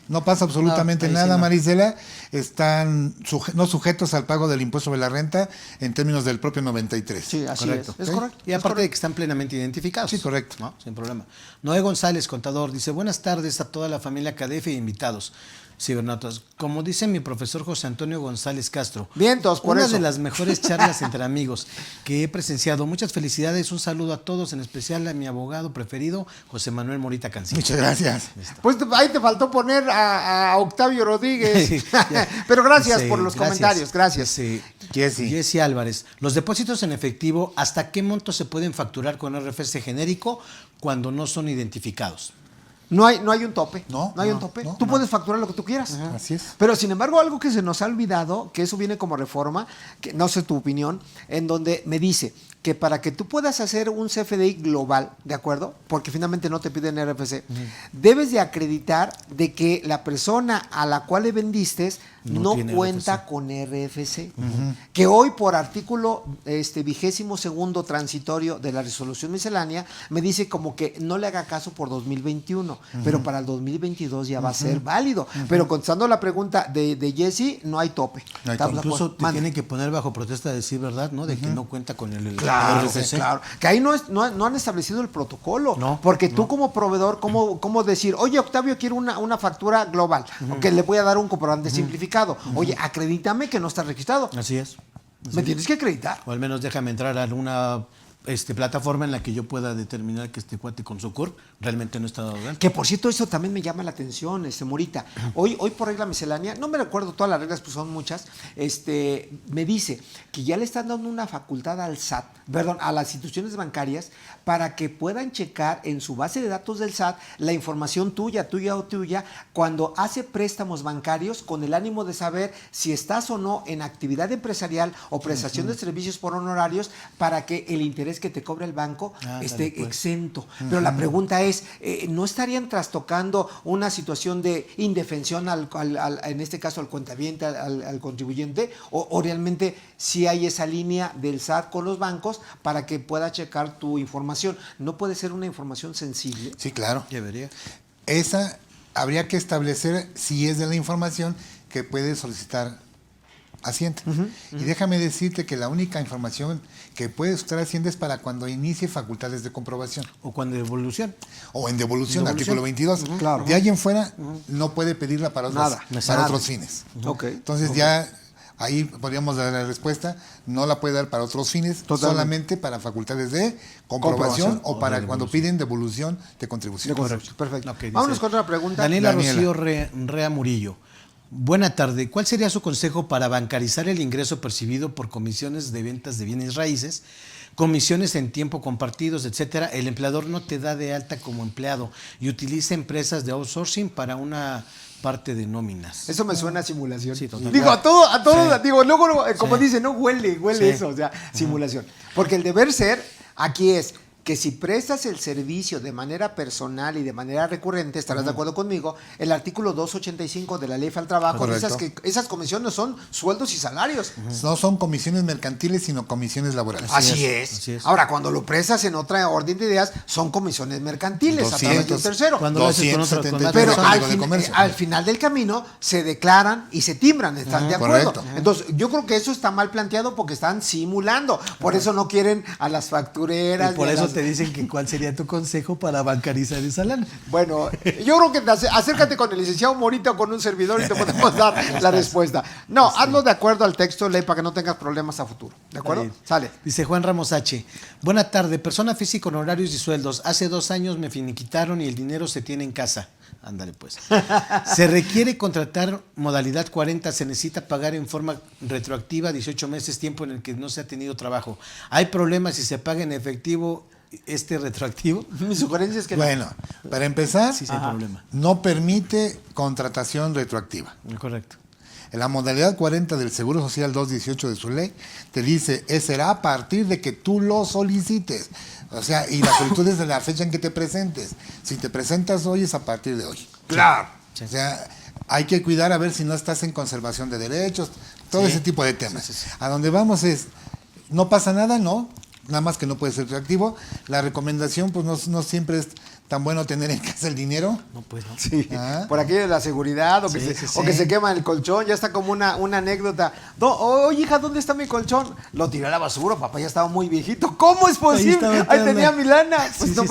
No pasa absolutamente nada, Marisela. Están no sujetos al pago del impuesto de la renta en términos del propio 93.
Sí, así correcto. Es correcto.
Y aparte de que están plenamente identificados.
Sí, correcto.
¿No? Sin problema. Noé González, contador, dice: buenas tardes a toda la familia CADEF y invitados. Cibernautas, como dice mi profesor José Antonio González Castro,
vientos, por
una
eso.
de las mejores charlas entre amigos que he presenciado. Muchas felicidades, un saludo a todos, en especial a mi abogado preferido, José Manuel Morita Cancino.
Muchas gracias.
Pues ahí te faltó poner a Octavio Rodríguez. Pero gracias por los comentarios, gracias.
Jessy Álvarez, los depósitos en efectivo, ¿hasta qué monto se pueden facturar con RFC genérico cuando no son identificados?
No hay un tope.
No
hay un tope. Tú puedes facturar lo que tú quieras.
Así es.
Pero sin embargo, algo que se nos ha olvidado, que eso viene como reforma, que no sé tu opinión, en donde me dice que para que tú puedas hacer un CFDI global, ¿de acuerdo? Porque finalmente no te piden RFC, debes de acreditar de que la persona a la cual le vendiste no cuenta RFC. Con RFC. Que hoy por artículo 22º transitorio de la resolución miscelánea me dice como que no le haga caso por 2021, pero para el 2022 ya va a ser válido. Pero contestando la pregunta de Jessy, no hay tope.
Incluso te tienen que poner bajo protesta de decir verdad, ¿no? De que no cuenta con el
RFC. Claro. Que ahí no han establecido el protocolo. Porque tú como proveedor, ¿cómo decir, oye, Octavio, quiero una factura global, que le voy a dar un comprobante simplificado? Oye, acredítame que no está registrado.
Así es.
Me tienes que acreditar.
O al menos déjame entrar a alguna plataforma en la que yo pueda determinar que este cuate con su CURP realmente no está dado de alta.
Que por cierto, eso también me llama la atención, Morita. Hoy por regla miscelánea, no me recuerdo todas las reglas, pues son muchas, me dice que ya le están dando una facultad al SAT, perdón, a las instituciones bancarias, para que puedan checar en su base de datos del SAT la información tuya, cuando hace préstamos bancarios, con el ánimo de saber si estás o no en actividad empresarial o prestación de servicios por honorarios, para que el interés que te cobra el banco esté exento. Pero la pregunta es, ¿no estarían trastocando una situación de indefensión en este caso al cuentaviente, al contribuyente, o realmente sí hay esa línea del SAT con los bancos para que pueda checar tu información? ¿No puede ser una información sensible?
Sí, claro.
Debería.
Esa habría que establecer si es de la información que puede solicitar Hacienda. Y déjame decirte que la única información que puede solicitar Hacienda es para cuando inicie facultades de comprobación.
O cuando devolución.
O en devolución, artículo 22.
Claro.
De ahí en fuera no puede pedirla para otros fines. Entonces ya ahí podríamos dar la respuesta, no la puede dar para otros fines, solamente para facultades de comprobación o para cuando piden devolución de contribución.
Correcto, perfecto. Vámonos con otra pregunta.
Daniela Rocío Rea Murillo. Buena tarde. ¿Cuál sería su consejo para bancarizar el ingreso percibido por comisiones de ventas de bienes raíces, comisiones en tiempo compartidos, etcétera? El empleador no te da de alta como empleado y utiliza empresas de outsourcing para una parte de nóminas.
Eso me suena a simulación.
Sí, totalmente.
Digo, a todo, digo, luego, como dice, no huele eso, o sea, simulación. Porque el deber ser aquí es, que si prestas el servicio de manera personal y de manera recurrente, estarás de acuerdo conmigo, el artículo 285 de la Ley Federal del Trabajo, esas comisiones son sueldos y salarios.
No son comisiones mercantiles, sino comisiones laborales.
Así es. Ahora, cuando lo prestas en otra orden de ideas, son comisiones mercantiles a través de un tercero. Pero al final del camino se declaran y se timbran, ¿están de acuerdo?
Correcto.
Entonces, yo creo que eso está mal planteado porque están simulando. Por eso no quieren a las factureras.
Y por eso te dicen que cuál sería tu consejo para bancarizar esa lana.
Bueno, yo creo que acércate con el licenciado Morita o con un servidor y te podemos dar la respuesta. No, hazlo de acuerdo al texto de ley para que no tengas problemas a futuro. ¿De acuerdo? Sale.
Dice Juan Ramos H. Buena tarde, persona física con horarios y sueldos. Hace 2 años me finiquitaron y el dinero se tiene en casa. Ándale pues. Se requiere contratar modalidad 40, se necesita pagar en forma retroactiva 18 meses, tiempo en el que no se ha tenido trabajo. ¿Hay problemas si se paga en efectivo retroactivo?
Mi sugerencia es que
bueno, para empezar,
sí hay problema.
No permite contratación retroactiva.
Correcto.
En la modalidad 40 del Seguro Social 218 de su ley, te dice, será a partir de que tú lo solicites. O sea, y la solicitud es de la fecha en que te presentes. Si te presentas hoy, es a partir de hoy.
Claro.
Sí. O sea, hay que cuidar a ver si no estás en conservación de derechos, todo ese tipo de temas. Sí. A donde vamos es, no pasa nada, no, nada más que no puede ser retroactivo. La recomendación, pues no siempre es tan bueno tener en casa el dinero.
No, pues no.
Sí. Por aquí de la seguridad, o que se quema el colchón, ya está como una anécdota. Oye, hija, ¿dónde está mi colchón? Lo tiré a la basura, papá ya estaba muy viejito. ¿Cómo es posible? Ahí tenía mi lana. Pues no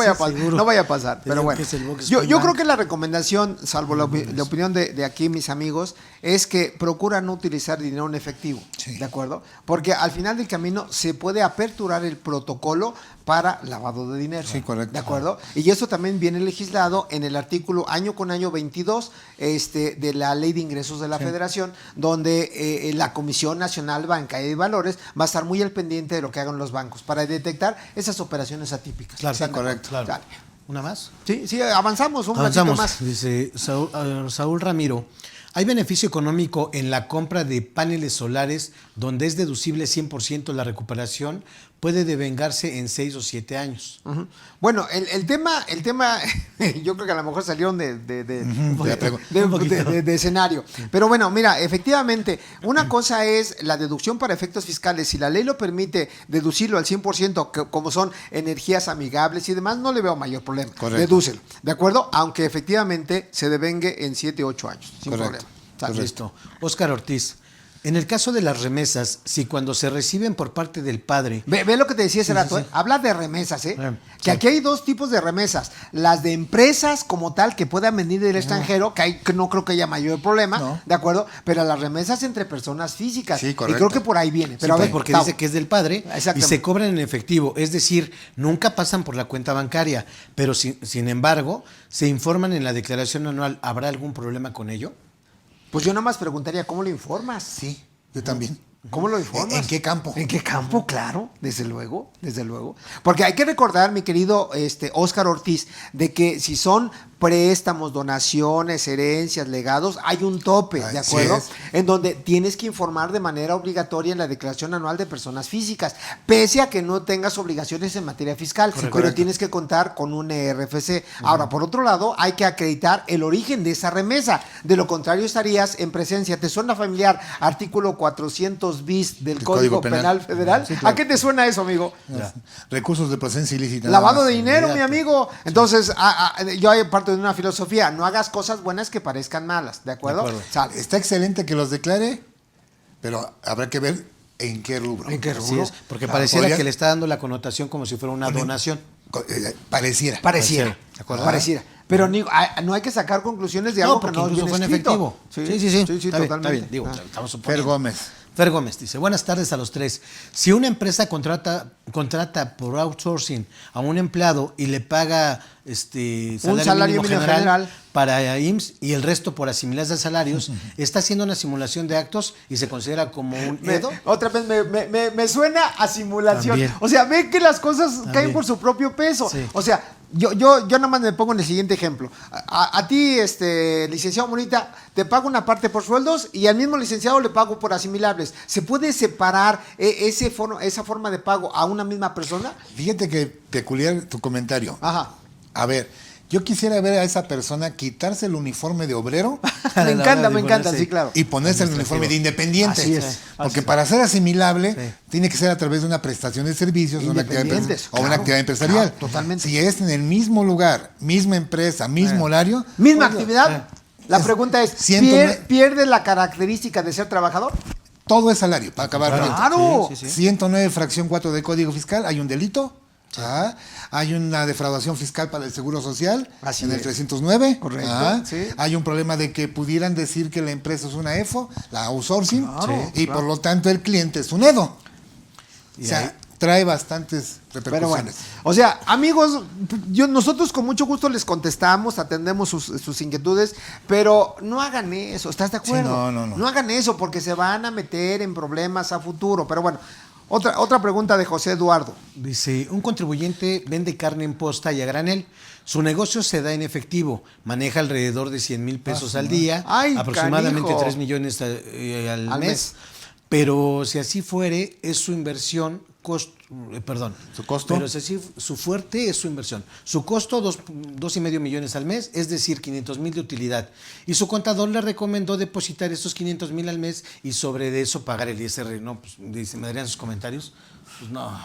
vaya a pasar. Pero bueno, yo creo que la recomendación, salvo la opinión de aquí mis amigos, es que procura no utilizar dinero en efectivo. Sí. ¿De acuerdo? Porque al final del camino se puede aperturar el protocolo para lavado de dinero.
Sí, correcto.
¿De acuerdo? Y eso también viene legislado en el artículo año con año 22 de la Ley de Ingresos de la Federación, donde la Comisión Nacional Bancaria y Valores va a estar muy al pendiente de lo que hagan los bancos para detectar esas operaciones atípicas.
Claro, sí, correcto.
Claro. ¿Una más?
Sí, avanzamos un ratito más.
Dice Saúl Ramiro. ¿Hay beneficio económico en la compra de paneles solares donde es deducible 100% la recuperación? Puede devengarse en 6 o 7 años.
Bueno, el tema, yo creo que a lo mejor salieron de escenario. Pero bueno, mira, efectivamente, una cosa es la deducción para efectos fiscales. Si la ley lo permite deducirlo al 100%, como son energías amigables y demás, no le veo mayor problema.
Correcto.
Dedúcelo, ¿de acuerdo? Aunque efectivamente se devengue en 7 u 8 años, sin
Correcto.
problema.
Listo. Óscar Ortiz. En el caso de las remesas, si cuando se reciben por parte del padre...
Ve lo que te decía ese rato, habla de remesas, que aquí hay 2 tipos de remesas. Las de empresas como tal, que puedan venir del extranjero, que no creo que haya mayor problema, ¿de acuerdo? Pero las remesas entre personas físicas.
Sí,
y
correcto.
creo que por ahí viene. Pero
porque dice que es del padre y se cobran en efectivo. Es decir, nunca pasan por la cuenta bancaria, pero sin embargo, se informan en la declaración anual. ¿Habrá algún problema con ello?
Pues yo nada más preguntaría, ¿cómo lo informas?
Sí, yo también.
¿Cómo lo informas?
¿En qué campo?
¿En qué campo? Claro, desde luego, desde luego. Porque hay que recordar, mi querido Óscar Ortiz, de que si son préstamos, donaciones, herencias, legados, hay un tope, ¿de acuerdo? En donde tienes que informar de manera obligatoria en la declaración anual de personas físicas, pese a que no tengas obligaciones en materia fiscal, pero tienes que contar con un RFC. Ahora, por otro lado, hay que acreditar el origen de esa remesa. De lo contrario, estarías en presencia. ¿Te suena familiar? Artículo 400 bis del Código Penal Federal. Sí, claro. ¿A qué te suena eso, amigo?
Recursos de procedencia ilícita.
Lavado de dinero, mi amigo. Entonces, yo hay parte de una filosofía, no hagas cosas buenas que parezcan malas, ¿de acuerdo?
Está excelente que los declare, pero habrá que ver en qué rubro.
¿En qué rubro?
Sí, porque pareciera que le está dando la connotación como si fuera una donación.
Pareciera.
¿De acuerdo? Pareciera. Pero no hay que sacar conclusiones de algo que no
fue en efectivo.
Sí,
totalmente. Está bien. Digo,
Fer Gómez.
Fer Gómez dice, buenas tardes a los 3. Si una empresa contrata por outsourcing a un empleado y le paga
un salario mínimo general
para IMSS y el resto por asimilarse a salarios, está haciendo una simulación de actos y se considera como un EDO.
Otra vez me suena a simulación. También. O sea, ve que las cosas caen por su propio peso. Sí. O sea, yo nada más me pongo en el siguiente ejemplo. A ti, licenciado Morita, te pago una parte por sueldos y al mismo licenciado le pago por asimilables. ¿Se puede separar esa forma de pago a una misma persona?
Fíjate que peculiar tu comentario.
Ajá.
A ver, yo quisiera ver a esa persona quitarse el uniforme de obrero
Me encanta, sí, claro.
y ponerse el uniforme de independiente.
Así es.
Porque para ser asimilable tiene que ser a través de una prestación de servicios o una actividad empresarial.
Claro, totalmente.
Si es en el mismo lugar, misma empresa, mismo horario.
Misma
pues,
actividad. La pregunta es, ¿pierde la característica de ser trabajador?
todo es salario, para acabar pronto.
¡Claro!
Sí.
109 fracción 4 del Código Fiscal, hay un delito. Hay una defraudación fiscal para el Seguro Social
Así
en el
es.
309.
Correcto, sí.
Hay un problema de que pudieran decir que la empresa es una EFO, la outsourcing, y por lo tanto el cliente es un EDO.
Y
o sea,
ahí-
trae bastantes
Pero
repercusiones.
bueno, o sea, amigos, nosotros con mucho gusto les contestamos, atendemos sus inquietudes, pero no hagan eso, ¿estás de acuerdo?
Sí, no.
No hagan eso porque se van a meter en problemas a futuro. Pero bueno, otra pregunta de José Eduardo.
Dice, un contribuyente vende carne en posta y a granel. Su negocio se da en efectivo, maneja alrededor de 100,000 pesos al día,
¡Ay,
aproximadamente
canijo!
3 millones al
Al mes.
mes. Pero si así fuere, es su inversión,
¿Su costo?
Pero si así, su fuerte es su inversión. Su costo, 2,5 millones al mes, es decir, 500,000 de utilidad. Y su contador le recomendó depositar estos 500,000 al mes y sobre de eso pagar el ISR. No, pues, dice, ¿me darían sus comentarios? Pues no.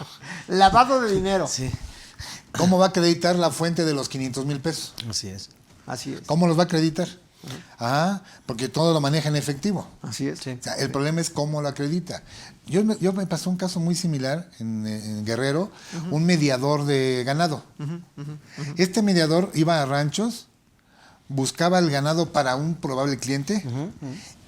Lavado de dinero.
Sí,
¿Cómo va a acreditar la fuente de los 500,000 pesos?
así es.
Así es.
¿Cómo los va a acreditar? Porque todo lo maneja en efectivo.
Así es.
Sí.
O sea, el problema es cómo lo acredita. Yo me pasó un caso muy similar en Guerrero, un mediador de ganado. Este mediador iba a ranchos, buscaba el ganado para un probable cliente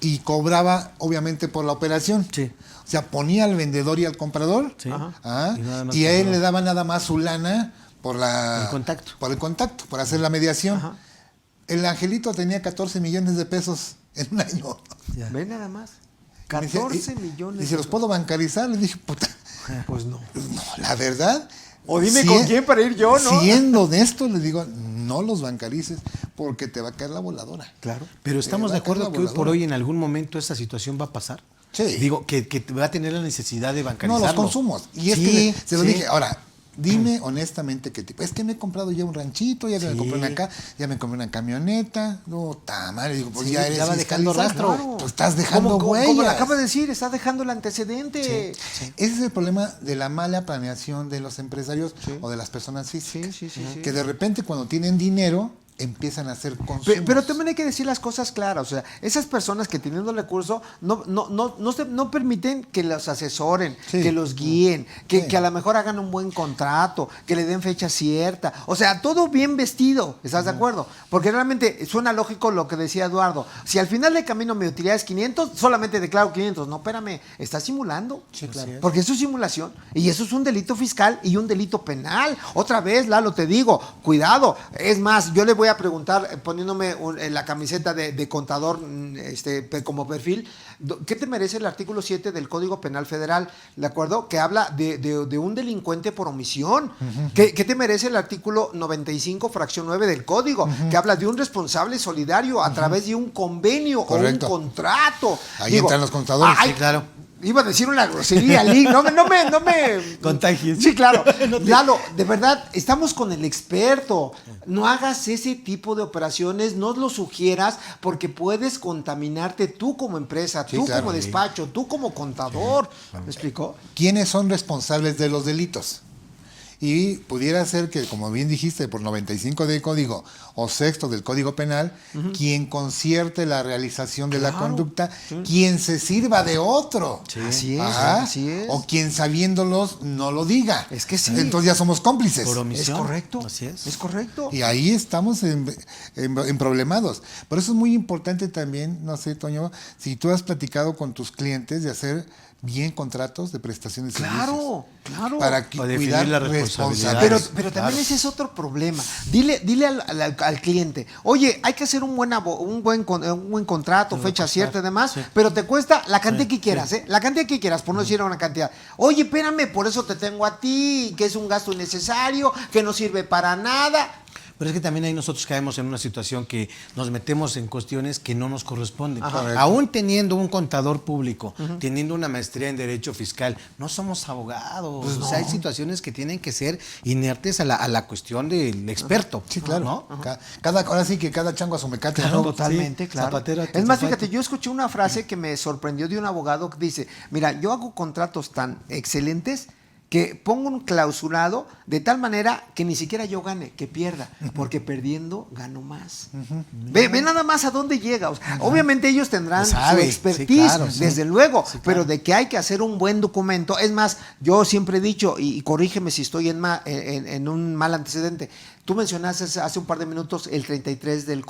y cobraba obviamente por la operación.
Sí.
O sea, ponía al vendedor y al comprador
Sí.
y,
Y nada más
a él
cobraba.
le daba nada más su lana por el contacto, por hacer la mediación.
Ajá.
El angelito tenía 14 millones de pesos en un año.
Ya.
Ve nada más.
Me decía,
14 millones.
Dice, ¿los puedo bancarizar? Le dije, puta,
Pues no.
no, la verdad.
O dime con quién para ir yo, ¿no?
Siendo honesto, le digo, no los bancarices porque te va a caer la voladora.
Claro.
Pero estamos
va
de
a caer
acuerdo
la
que hoy por
voladora.
hoy en algún momento esa situación va a pasar.
Sí.
Digo, que va a tener la necesidad de
No,
bancarizarlo.
los consumos. Y es
Sí,
que se lo
sí.
dije, ahora, dime honestamente qué tipo. Es que me he comprado ya un ranchito, ya me
Sí.
compré ya me compré una camioneta. No, madre, digo, pues
Sí,
ya eres
ya va dejando
fiscalizado.
rastro.
Pues estás dejando huellas.
Como le acaba de decir, está dejando el antecedente.
Ese es el problema de la mala planeación de los empresarios o de las personas físicas.
Sí.
Que de repente cuando tienen dinero empiezan a hacer consumos.
Pero también hay que decir las cosas claras. O sea, esas personas que teniendo el recurso no permiten que los asesoren,
Sí.
que los guíen, que,
Sí.
que a lo mejor hagan un buen contrato, que le den fecha cierta. O sea, todo bien vestido. ¿Estás de acuerdo? Porque realmente suena lógico lo que decía Eduardo. Si al final del camino mi utilidad es 500, solamente declaro 500. No, espérame, estás simulando.
Sí, claro.
Porque eso es simulación y eso es un delito fiscal y un delito penal. Otra vez, Lalo, te digo, cuidado. Es más, yo le voy a preguntar, poniéndome la camiseta de contador como perfil, ¿qué te merece el artículo 7 del Código Penal Federal? ¿De acuerdo? Que habla de un delincuente por omisión. ¿Qué te merece el artículo 95, fracción 9 del Código? Que habla de un responsable solidario a través de un convenio
Correcto.
o un contrato.
Ahí entran los contadores.
Sí, claro.
Iba a decir una grosería, Lee. No me
Contagies.
Sí, claro. Lalo, de verdad, estamos con el experto. No hagas ese tipo de operaciones, no lo sugieras, porque puedes contaminarte tú como empresa,
Sí,
tú
claro,
como
sí.
despacho, tú como contador. ¿Me explicó?
¿Quiénes son responsables de los delitos? Y pudiera ser que, como bien dijiste, por 95 del Código o sexto del Código Penal, quien concierte la realización de la
Claro,
conducta, quien se sirva de otro.
Así es,
Ajá.
así es.
O quien sabiéndolos no lo diga.
Es que sí.
Entonces ya somos cómplices.
Por
Es
omisión.
correcto.
Así es.
Es correcto.
Y ahí estamos en problemados. Por eso es muy importante también, no sé, Toño, si tú has platicado con tus clientes de hacer bien contratos de prestaciones de
Claro, claro.
para cuidar
la
responsabilidades.
Pero también ese es otro problema. Dile al cliente, oye, hay que hacer un buen contrato, fecha cierta y demás, pero te cuesta la cantidad que quieras, la cantidad que quieras, por no decir una cantidad. Oye, espérame, por eso te tengo a ti, que es un gasto innecesario, que no sirve para nada.
Pero es que también ahí nosotros caemos en una situación que nos metemos en cuestiones que no nos corresponden.
Correcto.
Aún teniendo un contador público, teniendo una maestría en Derecho Fiscal, no somos abogados.
Pues no.
O sea, hay situaciones que tienen que ser inertes a la cuestión del experto.
Sí, claro.
¿no?
Ahora sí que cada chango a su mecate,
Claro,
¿no?
Totalmente,
Sí,
claro.
zapatero a tu
Es más,
zapato.
fíjate, yo escuché una frase que me sorprendió de un abogado que dice, mira, yo hago contratos tan excelentes que pongo un clausurado de tal manera que ni siquiera yo gane, que pierda, porque perdiendo gano más. Ve nada más a dónde llega. O sea, obviamente ellos tendrán
Sabe,
su expertise,
sí, claro, sí.
desde luego,
Sí, claro.
pero de que hay que hacer un buen documento. Es más, yo siempre he dicho, y corrígeme si estoy en un mal antecedente, tú mencionaste hace un par de minutos el 33 del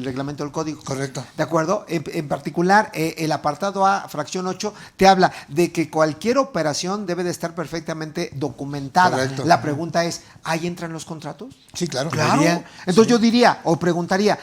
reglamento del código.
Correcto.
¿De acuerdo? En particular, el apartado A, fracción 8, te habla de que cualquier operación debe de estar perfectamente documentada.
Correcto.
La pregunta es, ¿ahí entran los contratos?
Sí, claro.
Claro. Entonces yo diría, o preguntaría,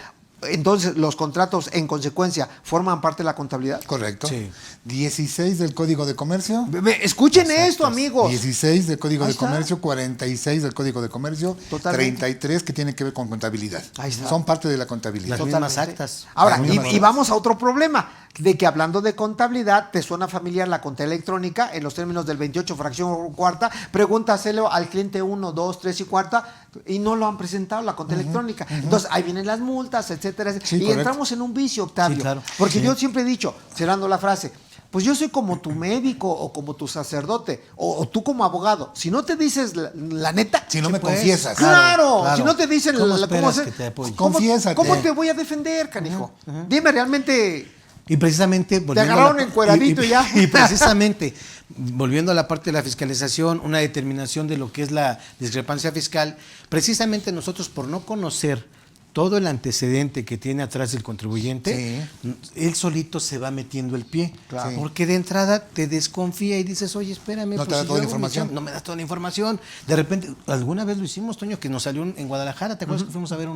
entonces los contratos en consecuencia forman parte de la contabilidad.
Correcto.
Sí.
16 del Código de Comercio.
Escuchen esto, amigos.
16 del Código
Ahí
de
está.
Comercio, 46 del Código de Comercio,
Totalmente.
33 que tienen que ver con contabilidad.
Ahí está.
Son parte de la contabilidad.
Las mismas actas.
Ahora,
Las mismas
y vamos a otro problema, de que hablando de contabilidad, te suena familiar la contabilidad electrónica en los términos del 28, fracción cuarta, pregúntaselo al cliente 1, 2, 3 y cuarta, y no lo han presentado la contabilidad electrónica. Entonces, ahí vienen las multas, etcétera, etcétera.
Sí,
y
correcto.
entramos en un vicio, Octavio.
Sí, claro.
Porque
Sí.
yo siempre he dicho, cerrando la frase, pues yo soy como tu médico o como tu sacerdote o tú como abogado. Si no te dices la neta,
Si no
Sí,
me
pues.
confiesas.
claro,
claro.
si no te dicen
¿Cómo
cómo
esperas
hacer,
que te apoye?
Confiésate.
¿Cómo te voy a defender, canijo? Dime realmente.
Y precisamente volviendo
agarraron
a la-
encueradito y ya.
Y precisamente volviendo a la parte de la fiscalización, una determinación de lo que es la discrepancia fiscal, precisamente nosotros por no conocer todo el antecedente que tiene atrás el contribuyente, él solito se va metiendo el pie.
Claro.
Sí.
Porque de entrada te desconfía y dices, oye, espérame,
No te da
si
toda
yo
la
hago mi
información.
chamba, no me das toda la información. De repente, alguna vez lo hicimos, Toño, que nos salió en Guadalajara, ¿te acuerdas que fuimos a ver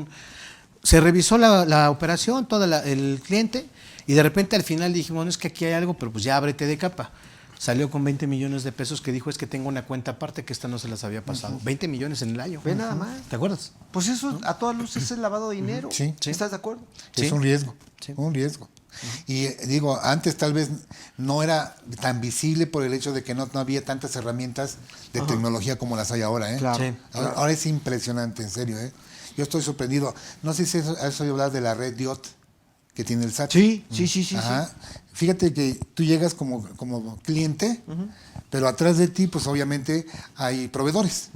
se revisó la operación, el cliente, y de repente al final dijimos, bueno, es que aquí hay algo, pero pues ya ábrete de capa. Salió con 20 millones de pesos que dijo, es que tengo una cuenta aparte que esta no se las había pasado. 20 millones en el año.
Ve nada más.
¿Te acuerdas?
Pues eso a todas luces es lavado de dinero.
Sí.
¿Estás de acuerdo?
Es
Sí.
un riesgo.
Sí.
Un riesgo. Y digo, antes tal vez no era tan visible por el hecho de que no había tantas herramientas de tecnología como las hay ahora, ¿eh?
Claro.
Sí.
Ahora es impresionante, en serio, ¿eh? Yo estoy sorprendido. No sé si has oído hablar de la red DIOT que tiene el SAT.
Sí.
Ajá. Fíjate que tú llegas como cliente, pero atrás de ti, pues obviamente hay proveedores.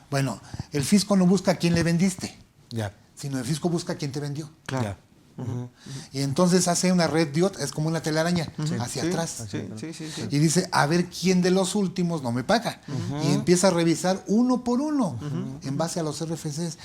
Bueno, el fisco no busca a quién le vendiste,
Ya.
sino el fisco busca a quién te vendió.
Claro.
Ya.
Y entonces hace una red DIOT, es como una telaraña, hacia
Sí,
atrás.
sí.
Y dice, a ver quién de los últimos no me paga. Y empieza a revisar uno por uno, en base a los RFCs.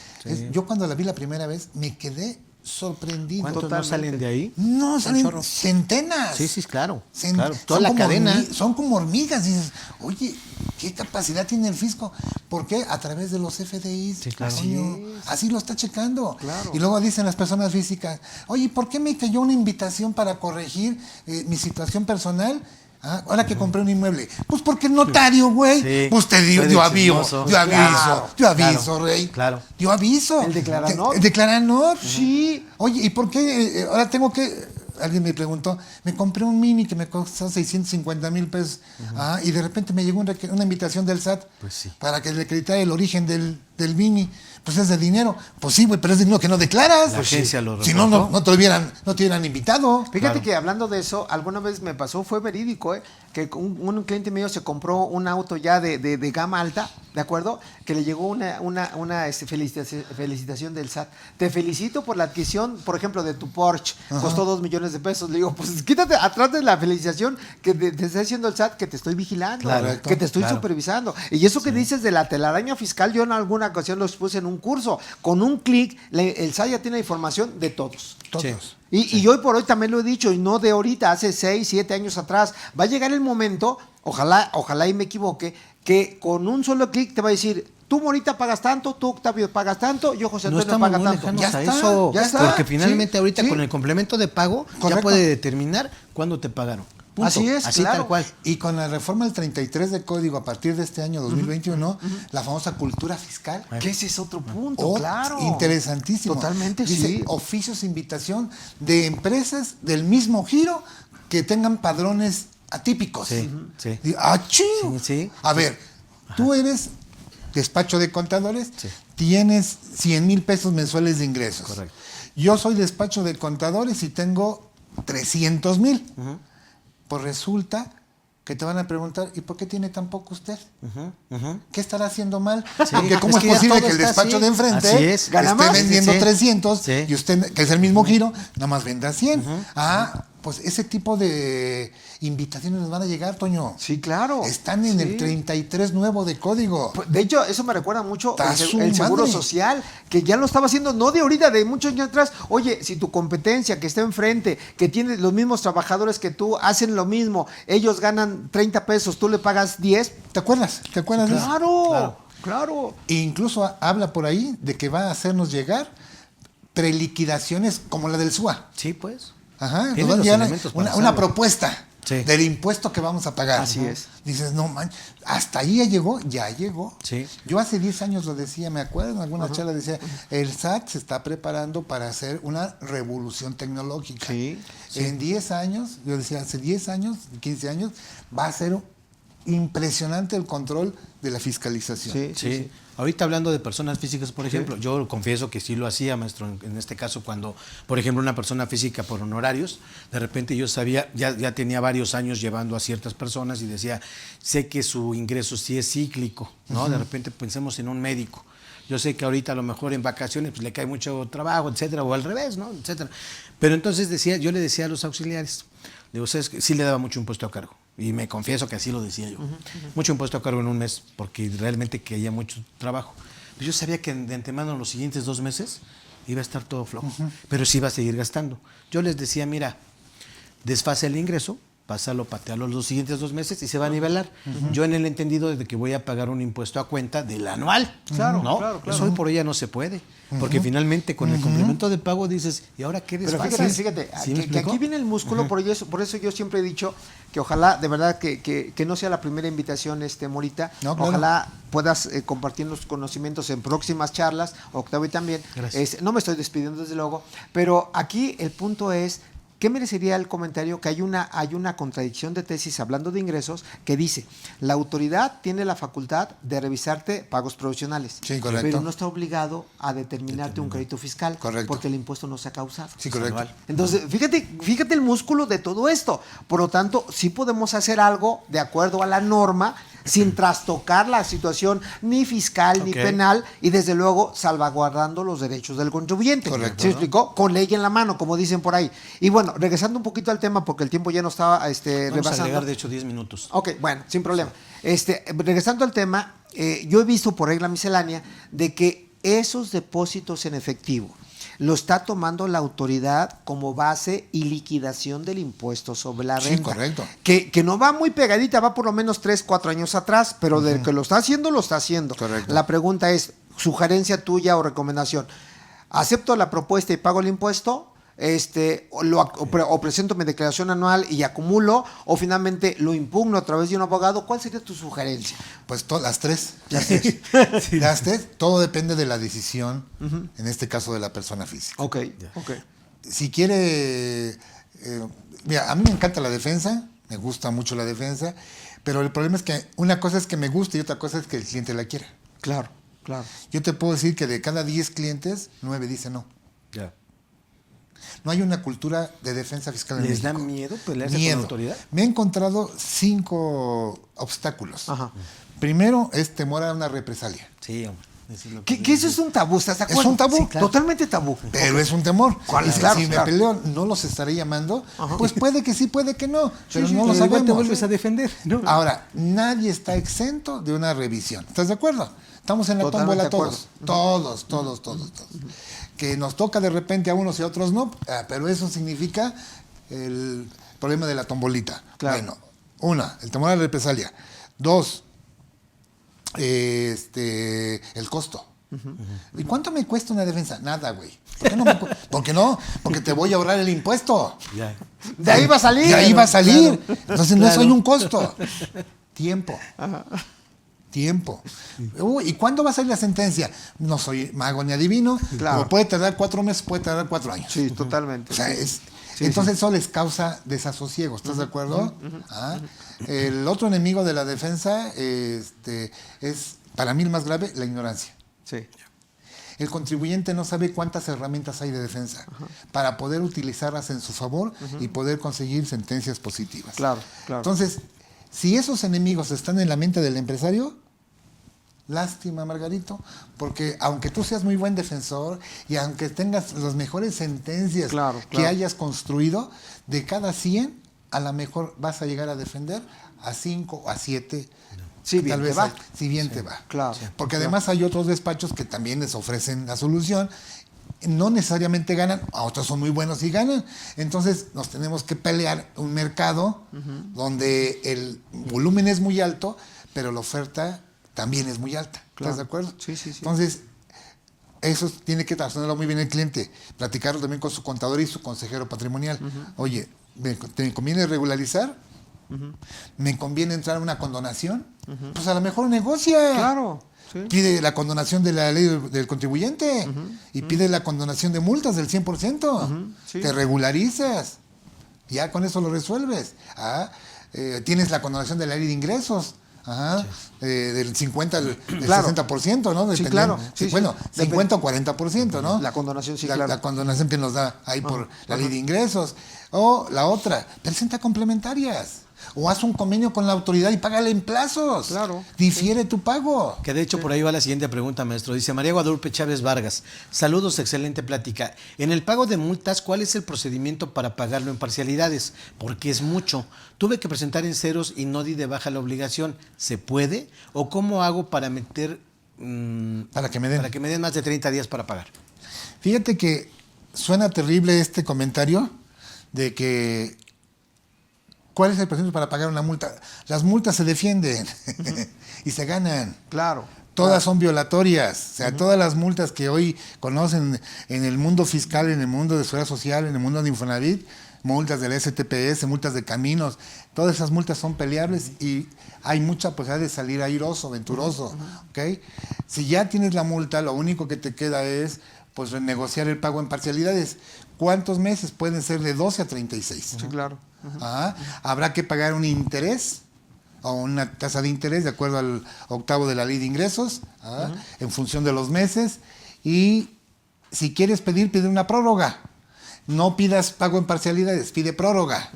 Yo cuando la vi la primera vez, me quedé sorprendido.
¿Cuántos no
Totalmente.
salen de ahí?
No,
Un
salen
chorro.
centenas.
Sí, claro.
Cen-
Claro. Toda
son
la
como
cadena.
son como hormigas. Dices, oye, ¿qué capacidad tiene el fisco? ¿Por qué? A través de los FDIs.
Sí, claro.
Coño, así lo está checando.
Claro.
Y luego dicen las personas físicas, oye, ¿por qué me cayó una invitación para corregir mi situación personal? Ah, ahora que compré un inmueble. Pues porque el notario, güey.
Sí.
Pues te dio,
Fue de
dio aviso,
chismoso.
dio aviso,
Claro,
dio aviso,
claro,
rey.
claro.
Dio aviso.
¿El declaranor?
El declaranor.
Sí.
Oye, ¿y por qué ahora tengo que...? Alguien me preguntó, me compré un Mini que me costó 650,000 pesos. Y de repente me llegó una invitación del SAT
Pues sí.
para que le acreditara el origen del Mini. Pues es de dinero. Pues sí, güey, pero es dinero que no declaras.
La agencia lo
Si no,
reportó.
no te hubieran invitado.
Fíjate
Claro.
que hablando de eso, alguna vez me pasó, fue verídico, que un cliente mío se compró un auto ya de gama alta ¿de acuerdo? Que le llegó una felicitación del SAT. Te felicito por la adquisición, por ejemplo, de tu Porsche. Ajá. Costó 2 millones de pesos. Le digo, pues quítate atrás de la felicitación que te está diciendo el SAT, que te estoy vigilando, claro, que te estoy supervisando. Y eso que dices de la telaraña fiscal, yo en alguna ocasión lo expuse en un curso. Con un clic, el SAT ya tiene información de todos.
Todos.
Y hoy por hoy también lo he dicho, y no de ahorita, hace 6, 7 años atrás. Va a llegar el momento, ojalá y me equivoque, que con un solo clic te va a decir, tú, Morita, pagas tanto, tú, Octavio, pagas tanto, yo, José Antonio, paga tanto.
Ya está, eso, ya está. Porque finalmente ahorita con el complemento de pago ya puede determinar cuándo te pagaron. Punto.
Así es,
así
claro.
Tal cual.
Y con la reforma del 33 de código a partir de este año 2021, la famosa cultura fiscal.
Que ese es otro punto, claro.
Interesantísimo.
Totalmente,
dice,
sí.
Oficios, invitación de empresas del mismo giro que tengan padrones atípicos.
Sí, sí.
Sí. A ver, tú eres despacho de contadores, tienes 100,000 pesos mensuales de ingresos.
Correcto.
Yo soy despacho de contadores y tengo 300,000. Pues resulta que te van a preguntar, ¿y por qué tiene tan poco usted? ¿Qué estará haciendo mal? Porque ¿cómo es posible que el despacho de enfrente esté vendiendo 300 y usted, que es el mismo giro, nada más venda 100? Pues ese tipo de invitaciones nos van a llegar, Toño.
Sí, claro.
Están en el 33 nuevo de código.
De hecho, eso me recuerda mucho el Seguro Social, que ya lo estaba haciendo, no de ahorita, de muchos años atrás. Oye, si tu competencia que está enfrente, que tiene los mismos trabajadores que tú, hacen lo mismo, ellos ganan 30 pesos, tú le pagas 10.
¿Te acuerdas?
Sí, claro.
E incluso habla por ahí de que va a hacernos llegar preliquidaciones como la del SUA.
Sí, pues.
Ajá, nos van a llegar una propuesta del impuesto que vamos a pagar.
Así es.
Dices, no, man, hasta ahí ya llegó.
Sí.
Yo hace 10 años lo decía, me acuerdo, en alguna charla decía, el SAT se está preparando para hacer una revolución tecnológica.
Sí.
En 10 años, yo decía, hace 10 años, 15 años, va a ser impresionante el control de la fiscalización.
Sí. Ahorita hablando de personas físicas, por ejemplo, yo confieso que sí lo hacía, maestro, en este caso cuando, por ejemplo, una persona física por honorarios, de repente yo sabía, ya tenía varios años llevando a ciertas personas y decía, sé que su ingreso sí es cíclico, ¿no? De repente pensemos en un médico. Yo sé que ahorita a lo mejor en vacaciones pues le cae mucho trabajo, etcétera, o al revés, ¿no? Etcétera. Pero entonces yo le decía a los auxiliares, digo, ¿sabes qué? Sí le daba mucho impuesto a cargo. Y me confieso que así lo decía yo. Mucho impuesto a cargo en un mes, porque realmente caía mucho trabajo. Pero yo sabía que de antemano en los siguientes 2 meses iba a estar todo flojo, pero sí iba a seguir gastando. Yo les decía, mira, desfase el ingreso, patearlo los siguientes 2 meses y se va a nivelar. Yo en el entendido de que voy a pagar un impuesto a cuenta del anual.
Claro,
¿no?
claro.
Eso hoy por hoy ya no se puede. Porque finalmente con el complemento de pago dices, ¿y ahora qué desfase?
Pero fíjate, que aquí viene el músculo, por eso yo siempre he dicho que ojalá, de verdad, que no sea la primera invitación, Morita.
No, claro.
Ojalá puedas compartir los conocimientos en próximas charlas, Octavio también. No me estoy despidiendo desde luego, pero aquí el punto es, ¿qué merecería el comentario? Que hay una contradicción de tesis hablando de ingresos que dice, la autoridad tiene la facultad de revisarte pagos provisionales,
sí, correcto,
pero no está obligado a determinarte un crédito fiscal,
correcto,
porque el impuesto no se ha causado.
Sí, correcto.
Entonces, fíjate el músculo de todo esto. Por lo tanto, sí podemos hacer algo de acuerdo a la norma, sin trastocar la situación ni fiscal ni penal y desde luego salvaguardando los derechos del contribuyente.
Correcto.
¿Se explicó? Con ley en la mano, como dicen por ahí. Y bueno, regresando un poquito al tema porque el tiempo ya no estaba rebasando.
Vamos a agregar de hecho 10 minutos.
Ok, bueno, sin problema. Regresando al tema, yo he visto por regla miscelánea de que esos depósitos en efectivo lo está tomando la autoridad como base y liquidación del impuesto sobre la renta.
Sí, correcto.
Que no va muy pegadita, va por lo menos 3, 4 años atrás, pero del que lo está haciendo, lo está haciendo.
Correcto.
La pregunta es, sugerencia tuya o recomendación, ¿acepto la propuesta y pago el impuesto? O presento mi declaración anual y acumulo, o finalmente lo impugno a través de un abogado. ¿Cuál sería tu sugerencia?
Pues las tres. Las tres, todo depende de la decisión, en este caso de la persona física.
Ok.
Si quiere, mira, a mí me encanta la defensa, me gusta mucho la defensa, pero el problema es que una cosa es que me guste y otra cosa es que el cliente la quiera.
Claro.
Yo te puedo decir que de cada 10 clientes, 9 dicen no.
Ya.
No hay una cultura de defensa fiscal en México.
¿Les da miedo pelearse con la autoridad?
Me he encontrado 5 obstáculos.
Ajá.
Primero es temor a una represalia.
Sí, hombre.
¿Qué eso es un tabú? ¿Estás de acuerdo?
Es un tabú.
Sí, claro. Totalmente tabú.
Pero es un temor.
¿Cuál?
Y si,
Claro,
si
claro.
me peleo, no los estaré llamando. Pues puede que sí, puede que no. Pero no lo
igual
sabemos.
te vuelves a defender, ¿no?
Ahora, nadie está exento de una revisión. ¿Estás de acuerdo? Estamos en la
Totalmente
tómbola
de
todos. Todos. Que nos toca de repente a unos y a otros no, pero eso significa el problema de la tombolita.
Claro.
Bueno, una, el temor a la represalia. Dos, el costo. ¿Y cuánto me cuesta una defensa? Nada, güey. ¿Por qué no? ¿Por qué no? Porque te voy a ahorrar el impuesto.
Ya.
De ahí va a salir.
De ahí va a salir.
Claro.
Entonces no
Claro.
soy un costo. Tiempo. Tiempo. ¿Y cuándo va a salir la sentencia? No soy mago ni adivino.
Claro.
Como puede tardar 4 meses, puede tardar 4 años.
Sí, totalmente.
O sea,
Sí,
entonces eso les causa desasosiego, ¿estás de acuerdo? El otro enemigo de la defensa es, para mí el más grave, la ignorancia.
Sí.
El contribuyente no sabe cuántas herramientas hay de defensa para poder utilizarlas en su favor y poder conseguir sentencias positivas.
Claro.
Entonces, si esos enemigos están en la mente del empresario, lástima, Margarito, porque aunque tú seas muy buen defensor y aunque tengas las mejores sentencias que hayas construido, de cada 100, a lo mejor vas a llegar a defender a 5 o a 7.
Sí, bien
tal vez
te va.
si bien te va.
Claro.
Porque además hay otros despachos que también les ofrecen la solución. No necesariamente ganan, a otros son muy buenos y ganan. Entonces nos tenemos que pelear un mercado donde el volumen es muy alto, pero la oferta también es muy alta.
Claro.
¿Estás de acuerdo?
Sí.
Entonces, eso tiene que razonarlo muy bien el cliente, platicarlo también con su contador y su consejero patrimonial. Oye, ¿te conviene regularizar? ¿Me conviene entrar a una condonación? Pues a lo mejor negocia.
Claro. Sí.
Pide la condonación de la ley del contribuyente y pide la condonación de multas del 100%.
Sí.
Te regularizas. Ya con eso lo resuelves. Tienes la condonación de la ley de ingresos. Del 50 al 60%, ¿no?
Sí, claro. Sí,
bueno,
sí.
50 o 40%, ¿no?
La condonación, sí,
la, la condonación que nos da ahí por la ley de ingresos. O la otra, presenta complementarias. O haz un convenio con la autoridad y págale en plazos.
Claro.
Difiere tu pago.
Que de hecho por ahí va la siguiente pregunta, maestro. Dice María Guadalupe Chávez Vargas. Saludos, excelente plática. En el pago de multas, ¿cuál es el procedimiento para pagarlo en parcialidades? Porque es mucho. Tuve que presentar en ceros y no di de baja la obligación. ¿Se puede? ¿O cómo hago para meter...
para que me den.
Para que me den más de 30 días para pagar?
Fíjate que suena terrible este comentario de que ¿cuál es el procedimiento para pagar una multa? Las multas se defienden y se ganan.
Claro.
Todas son violatorias. O sea, todas las multas que hoy conocen en el mundo fiscal, en el mundo de seguridad social, en el mundo de Infonavit, multas del STPS, multas de caminos, todas esas multas son peleables y hay mucha posibilidad de salir airoso, venturoso. ¿Okay? Si ya tienes la multa, lo único que te queda es pues renegociar el pago en parcialidades. ¿Cuántos meses? Pueden ser de 12 a 36.
Sí, claro.
Habrá que pagar un interés o una tasa de interés de acuerdo al octavo de la ley de ingresos, en función de los meses. Y si quieres pide una prórroga. No pidas pago en parcialidades, pide prórroga.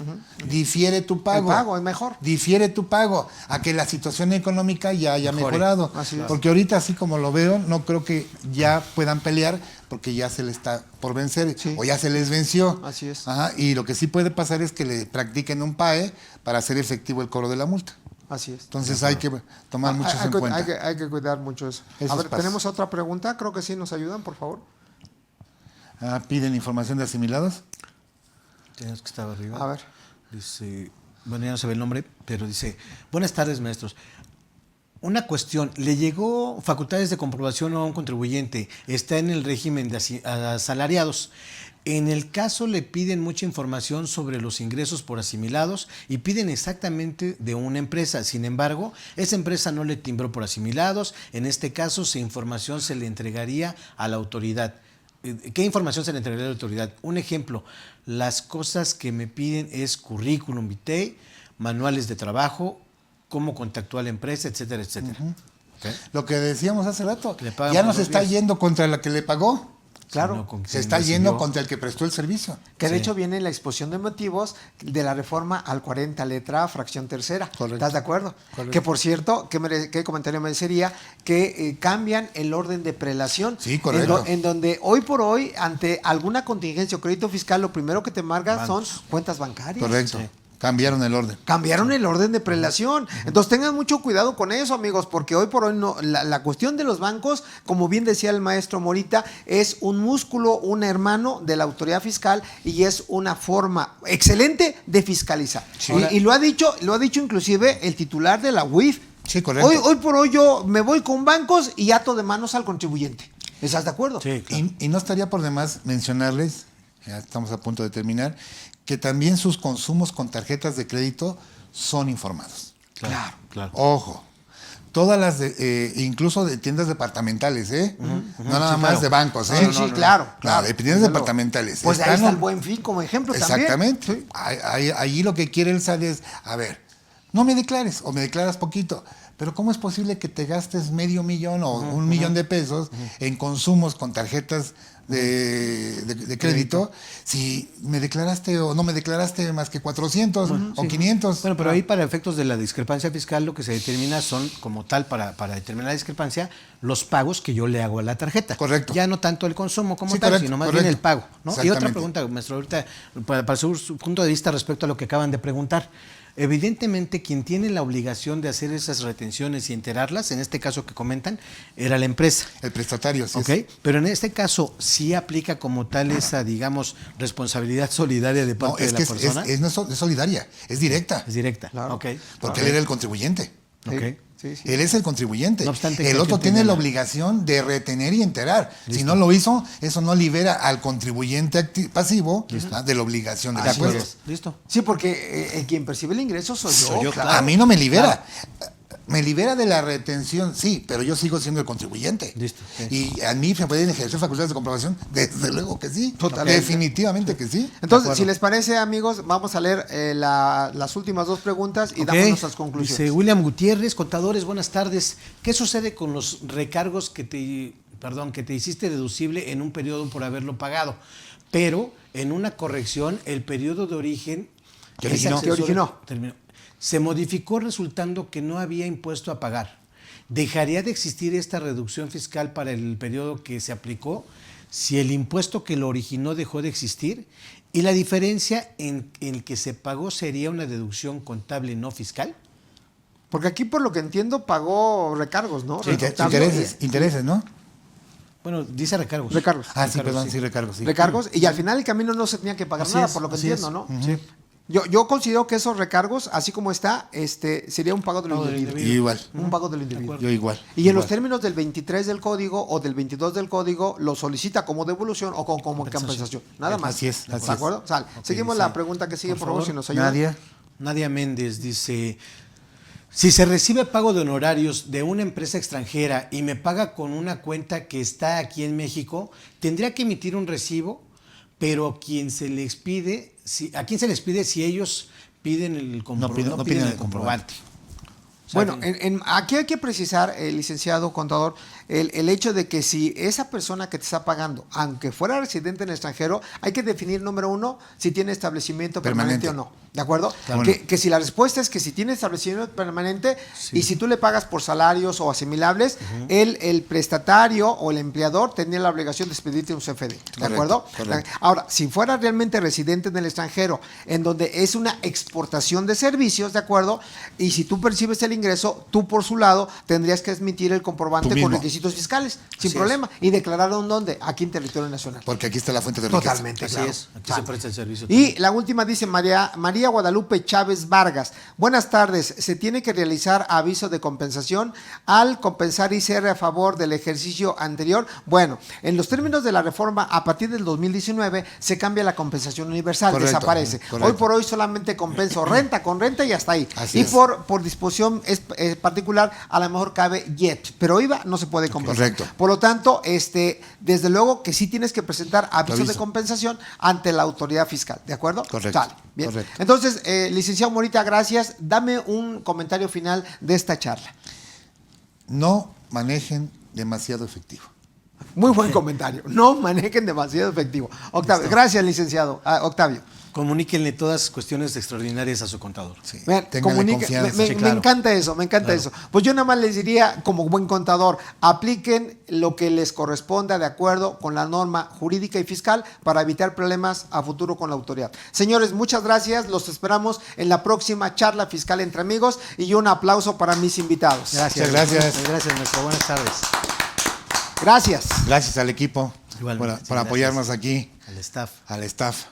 Difiere tu pago.
El pago es mejor.
Difiere tu pago a que la situación económica ya haya mejorado.
Así es.
Porque ahorita, así como lo veo, no creo que ya puedan pelear porque ya se les está por vencer o ya se les venció.
Así es.
Y lo que sí puede pasar es que le practiquen un PAE para hacer efectivo el cobro de la multa.
Así es.
Entonces hay que tomar mucho eso en cuenta.
Hay que cuidar mucho eso.
Esos
A ver,
pasos.
tenemos otra pregunta. Creo que sí nos ayudan, por favor.
Piden información de asimilados.
Tienes que estar arriba.
A ver.
Dice, bueno, ya no se ve el nombre, pero dice, buenas tardes, maestros. Una cuestión, le llegó facultades de comprobación a un contribuyente, está en el régimen de asalariados. En el caso le piden mucha información sobre los ingresos por asimilados y piden exactamente de una empresa. Sin embargo, esa empresa no le timbró por asimilados. En este caso, esa información se le entregaría a la autoridad. ¿Qué información se le entregaría a la autoridad? Un ejemplo, las cosas que me piden es currículum vitae, manuales de trabajo, cómo contactó a la empresa, etcétera, etcétera. ¿Okay?
Lo que decíamos hace rato,
Le pagan
ya
por
nos
2
está
días.
yendo contra la que le pagó.
Claro.
sino con
Se
quien
está
recibió.
yendo contra el que prestó el servicio.
Que de
Sí.
hecho viene en la exposición de motivos de la reforma al 40, letra A, fracción tercera.
Correcto.
¿Estás de acuerdo?
Correcto.
Que por cierto, ¿qué comentario me sería? Que cambian el orden de prelación.
Sí, correcto.
En donde hoy por hoy, ante alguna contingencia o crédito fiscal, lo primero que te marca son cuentas bancarias.
Correcto.
Sí.
Cambiaron el orden.
Cambiaron el orden de prelación. Entonces tengan mucho cuidado con eso, amigos, porque hoy por hoy no, la cuestión de los bancos, como bien decía el maestro Morita, es un músculo, un hermano de la autoridad fiscal y es una forma excelente de fiscalizar.
Sí.
Y lo ha dicho inclusive el titular de la UIF.
Sí, correcto.
Hoy por hoy yo me voy con bancos y ato de manos al contribuyente. ¿Estás de acuerdo?
Sí, claro.
Y no estaría por demás mencionarles, ya estamos a punto de terminar, que también sus consumos con tarjetas de crédito son informados.
Claro.
Claro.
Ojo, todas las, incluso de tiendas departamentales, no nada
Sí,
más
claro.
de bancos,
Sí, claro.
Claro, de tiendas
Desde luego.
departamentales.
Pues ahí
Están-
está el Buen Fin como ejemplo también.
Exactamente.
Sí.
Allí lo que quiere el SAT es, a ver, no me declares o me declaras poquito, pero ¿cómo es posible que te gastes $500,000 o $1,000,000 en consumos con tarjetas de crédito si me declaraste o no me declaraste más que 400 o 500?
Bueno, pero ahí para efectos de la discrepancia fiscal lo que se determina son, como tal, para determinar la discrepancia, los pagos que yo le hago a la tarjeta.
Correcto.
Ya no tanto el consumo como
Sí,
tal,
correcto,
sino más
correcto.
bien el pago, ¿no? Y otra
Exactamente.
pregunta, maestro, ahorita, para su punto de vista respecto a lo que acaban de preguntar. Evidentemente, quien tiene la obligación de hacer esas retenciones y enterarlas, en este caso que comentan, era la empresa.
El prestatario, sí.
¿Ok? Pero en este caso, ¿sí aplica como tal esa, digamos, responsabilidad solidaria de
No,
parte
es
de
que
la persona?
no es solidaria, es directa,
Es directa.
Claro.
Ok.
porque
Ok.
él era el contribuyente.
Sí,
Ok.
sí, sí.
Él es el contribuyente.
No obstante que
el
aquí
otro tiene
tiene
la
la-
obligación de retener y enterar. Si no lo hizo, eso no libera al contribuyente pasivo de la obligación de
Así
acuerdo.
es.
Listo.
Sí, porque quien percibe el ingreso soy yo.
Soy yo,
claro.
A mí no me libera. Me libera de la retención, sí, pero yo sigo siendo el contribuyente.
Listo, sí.
Y a mí se pueden ejercer facultades de comprobación, desde luego que sí.
Totalmente.
Definitivamente que sí.
Entonces, si les parece, amigos, vamos a leer las últimas dos preguntas y
Ok.
damos nuestras conclusiones.
Dice William Gutiérrez, contadores, buenas tardes. ¿Qué sucede con los recargos que te hiciste deducible en un periodo por haberlo pagado? Pero en una corrección, el periodo de origen
¿Qué
ese
originó?
accesorio-
¿Qué originó?
terminó. Se modificó resultando que no había impuesto a pagar. ¿Dejaría de existir esta reducción fiscal para el periodo que se aplicó si el impuesto que lo originó dejó de existir? ¿Y la diferencia en el que se pagó sería una deducción contable no fiscal?
Porque aquí, por lo que entiendo, pagó recargos, ¿no?
Intereses, ¿no?
Bueno, dice recargos.
Recargos.
Ah, sí, perdón, sí, recargos, sí.
Recargos, y al final el camino no se tenía que pagar
Así
nada,
es,
por lo que
así
entiendo,
es.
¿no?
Sí.
Yo considero que esos recargos, así como está, sería un pago de lo
Pago de lo
indebido.
Y igual.
Un pago de lo indebido.
Yo igual.
Y en los términos del 23 del código o del 22 del código, lo solicita como devolución o como compensación. Nada más.
Así es, así
¿De acuerdo? Sale. Seguimos
dice,
la pregunta que sigue,
por
por favor,
favor.
si nos ayuda.
Nadia.
Nadia Méndez dice, si se recibe pago de honorarios de una empresa extranjera y me paga con una cuenta que está aquí en México, ¿tendría que emitir un recibo? Pero ¿a quién se les pide si ellos piden el comprobante?
No piden el comprobante.
O sea,
Bueno, aquí hay que precisar, licenciado contador, el hecho de que si esa persona que te está pagando, aunque fuera residente en el extranjero, hay que definir, número uno, si tiene establecimiento permanente o no. ¿De acuerdo?
Claro.
Que si la respuesta es que si tiene establecimiento permanente
Sí.
y si tú le pagas por salarios o asimilables, el prestatario o el empleador tenía la obligación de expedirte un CFD. ¿De
Correcto,
acuerdo?
correcto.
Ahora, si fuera realmente residente en el extranjero, en donde es una exportación de servicios, ¿de acuerdo? Y si tú percibes el ingreso, tú por su lado tendrías que emitir el comprobante
Tú
con
mismo.
requisitos fiscales, sin
Así
problema, y declararlo en dónde, aquí en territorio nacional.
Porque aquí está la fuente de riqueza.
Totalmente,
así
claro.
es, aquí
Sale.
se presta el servicio.
Y la última dice María Guadalupe Chávez Vargas. Buenas tardes. Se tiene que realizar aviso de compensación al compensar ICR a favor del ejercicio anterior. Bueno, en los términos de la reforma, a partir del 2019 se cambia la compensación universal,
Correcto,
desaparece.
correcto.
Hoy por hoy solamente compenso renta con renta y hasta ahí.
Así
y
es.
por disposición particular, a lo mejor cabe YET, pero IVA no se puede compensar.
Correcto.
Por lo tanto, desde luego que sí tienes que presentar aviso de
Aviso.
compensación ante la autoridad fiscal, ¿de acuerdo?
Correcto,
Sale, bien.
correcto.
Entonces, licenciado Morita, gracias. Dame un comentario final de esta charla.
No manejen demasiado efectivo.
Muy buen comentario. No manejen demasiado efectivo. Octavio, gracias, licenciado. Octavio.
Comuníquenle todas cuestiones extraordinarias a su contador.
Sí,
Vean,
ténganle confianza.
Me
Sí, claro.
encanta eso, me encanta eso. Pues yo nada más les diría, como buen contador, apliquen lo que les corresponda de acuerdo con la norma jurídica y fiscal para evitar problemas a futuro con la autoridad. Señores, muchas gracias. Los esperamos en la próxima charla fiscal entre amigos y un aplauso para mis invitados.
Gracias.
Muchas gracias.
Gracias, maestro. Buenas tardes.
Gracias.
Gracias al equipo
Igualmente,
por
gracias.
apoyarnos aquí,
Al staff.
al staff.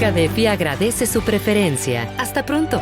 Cadefi agradece su preferencia. Hasta pronto.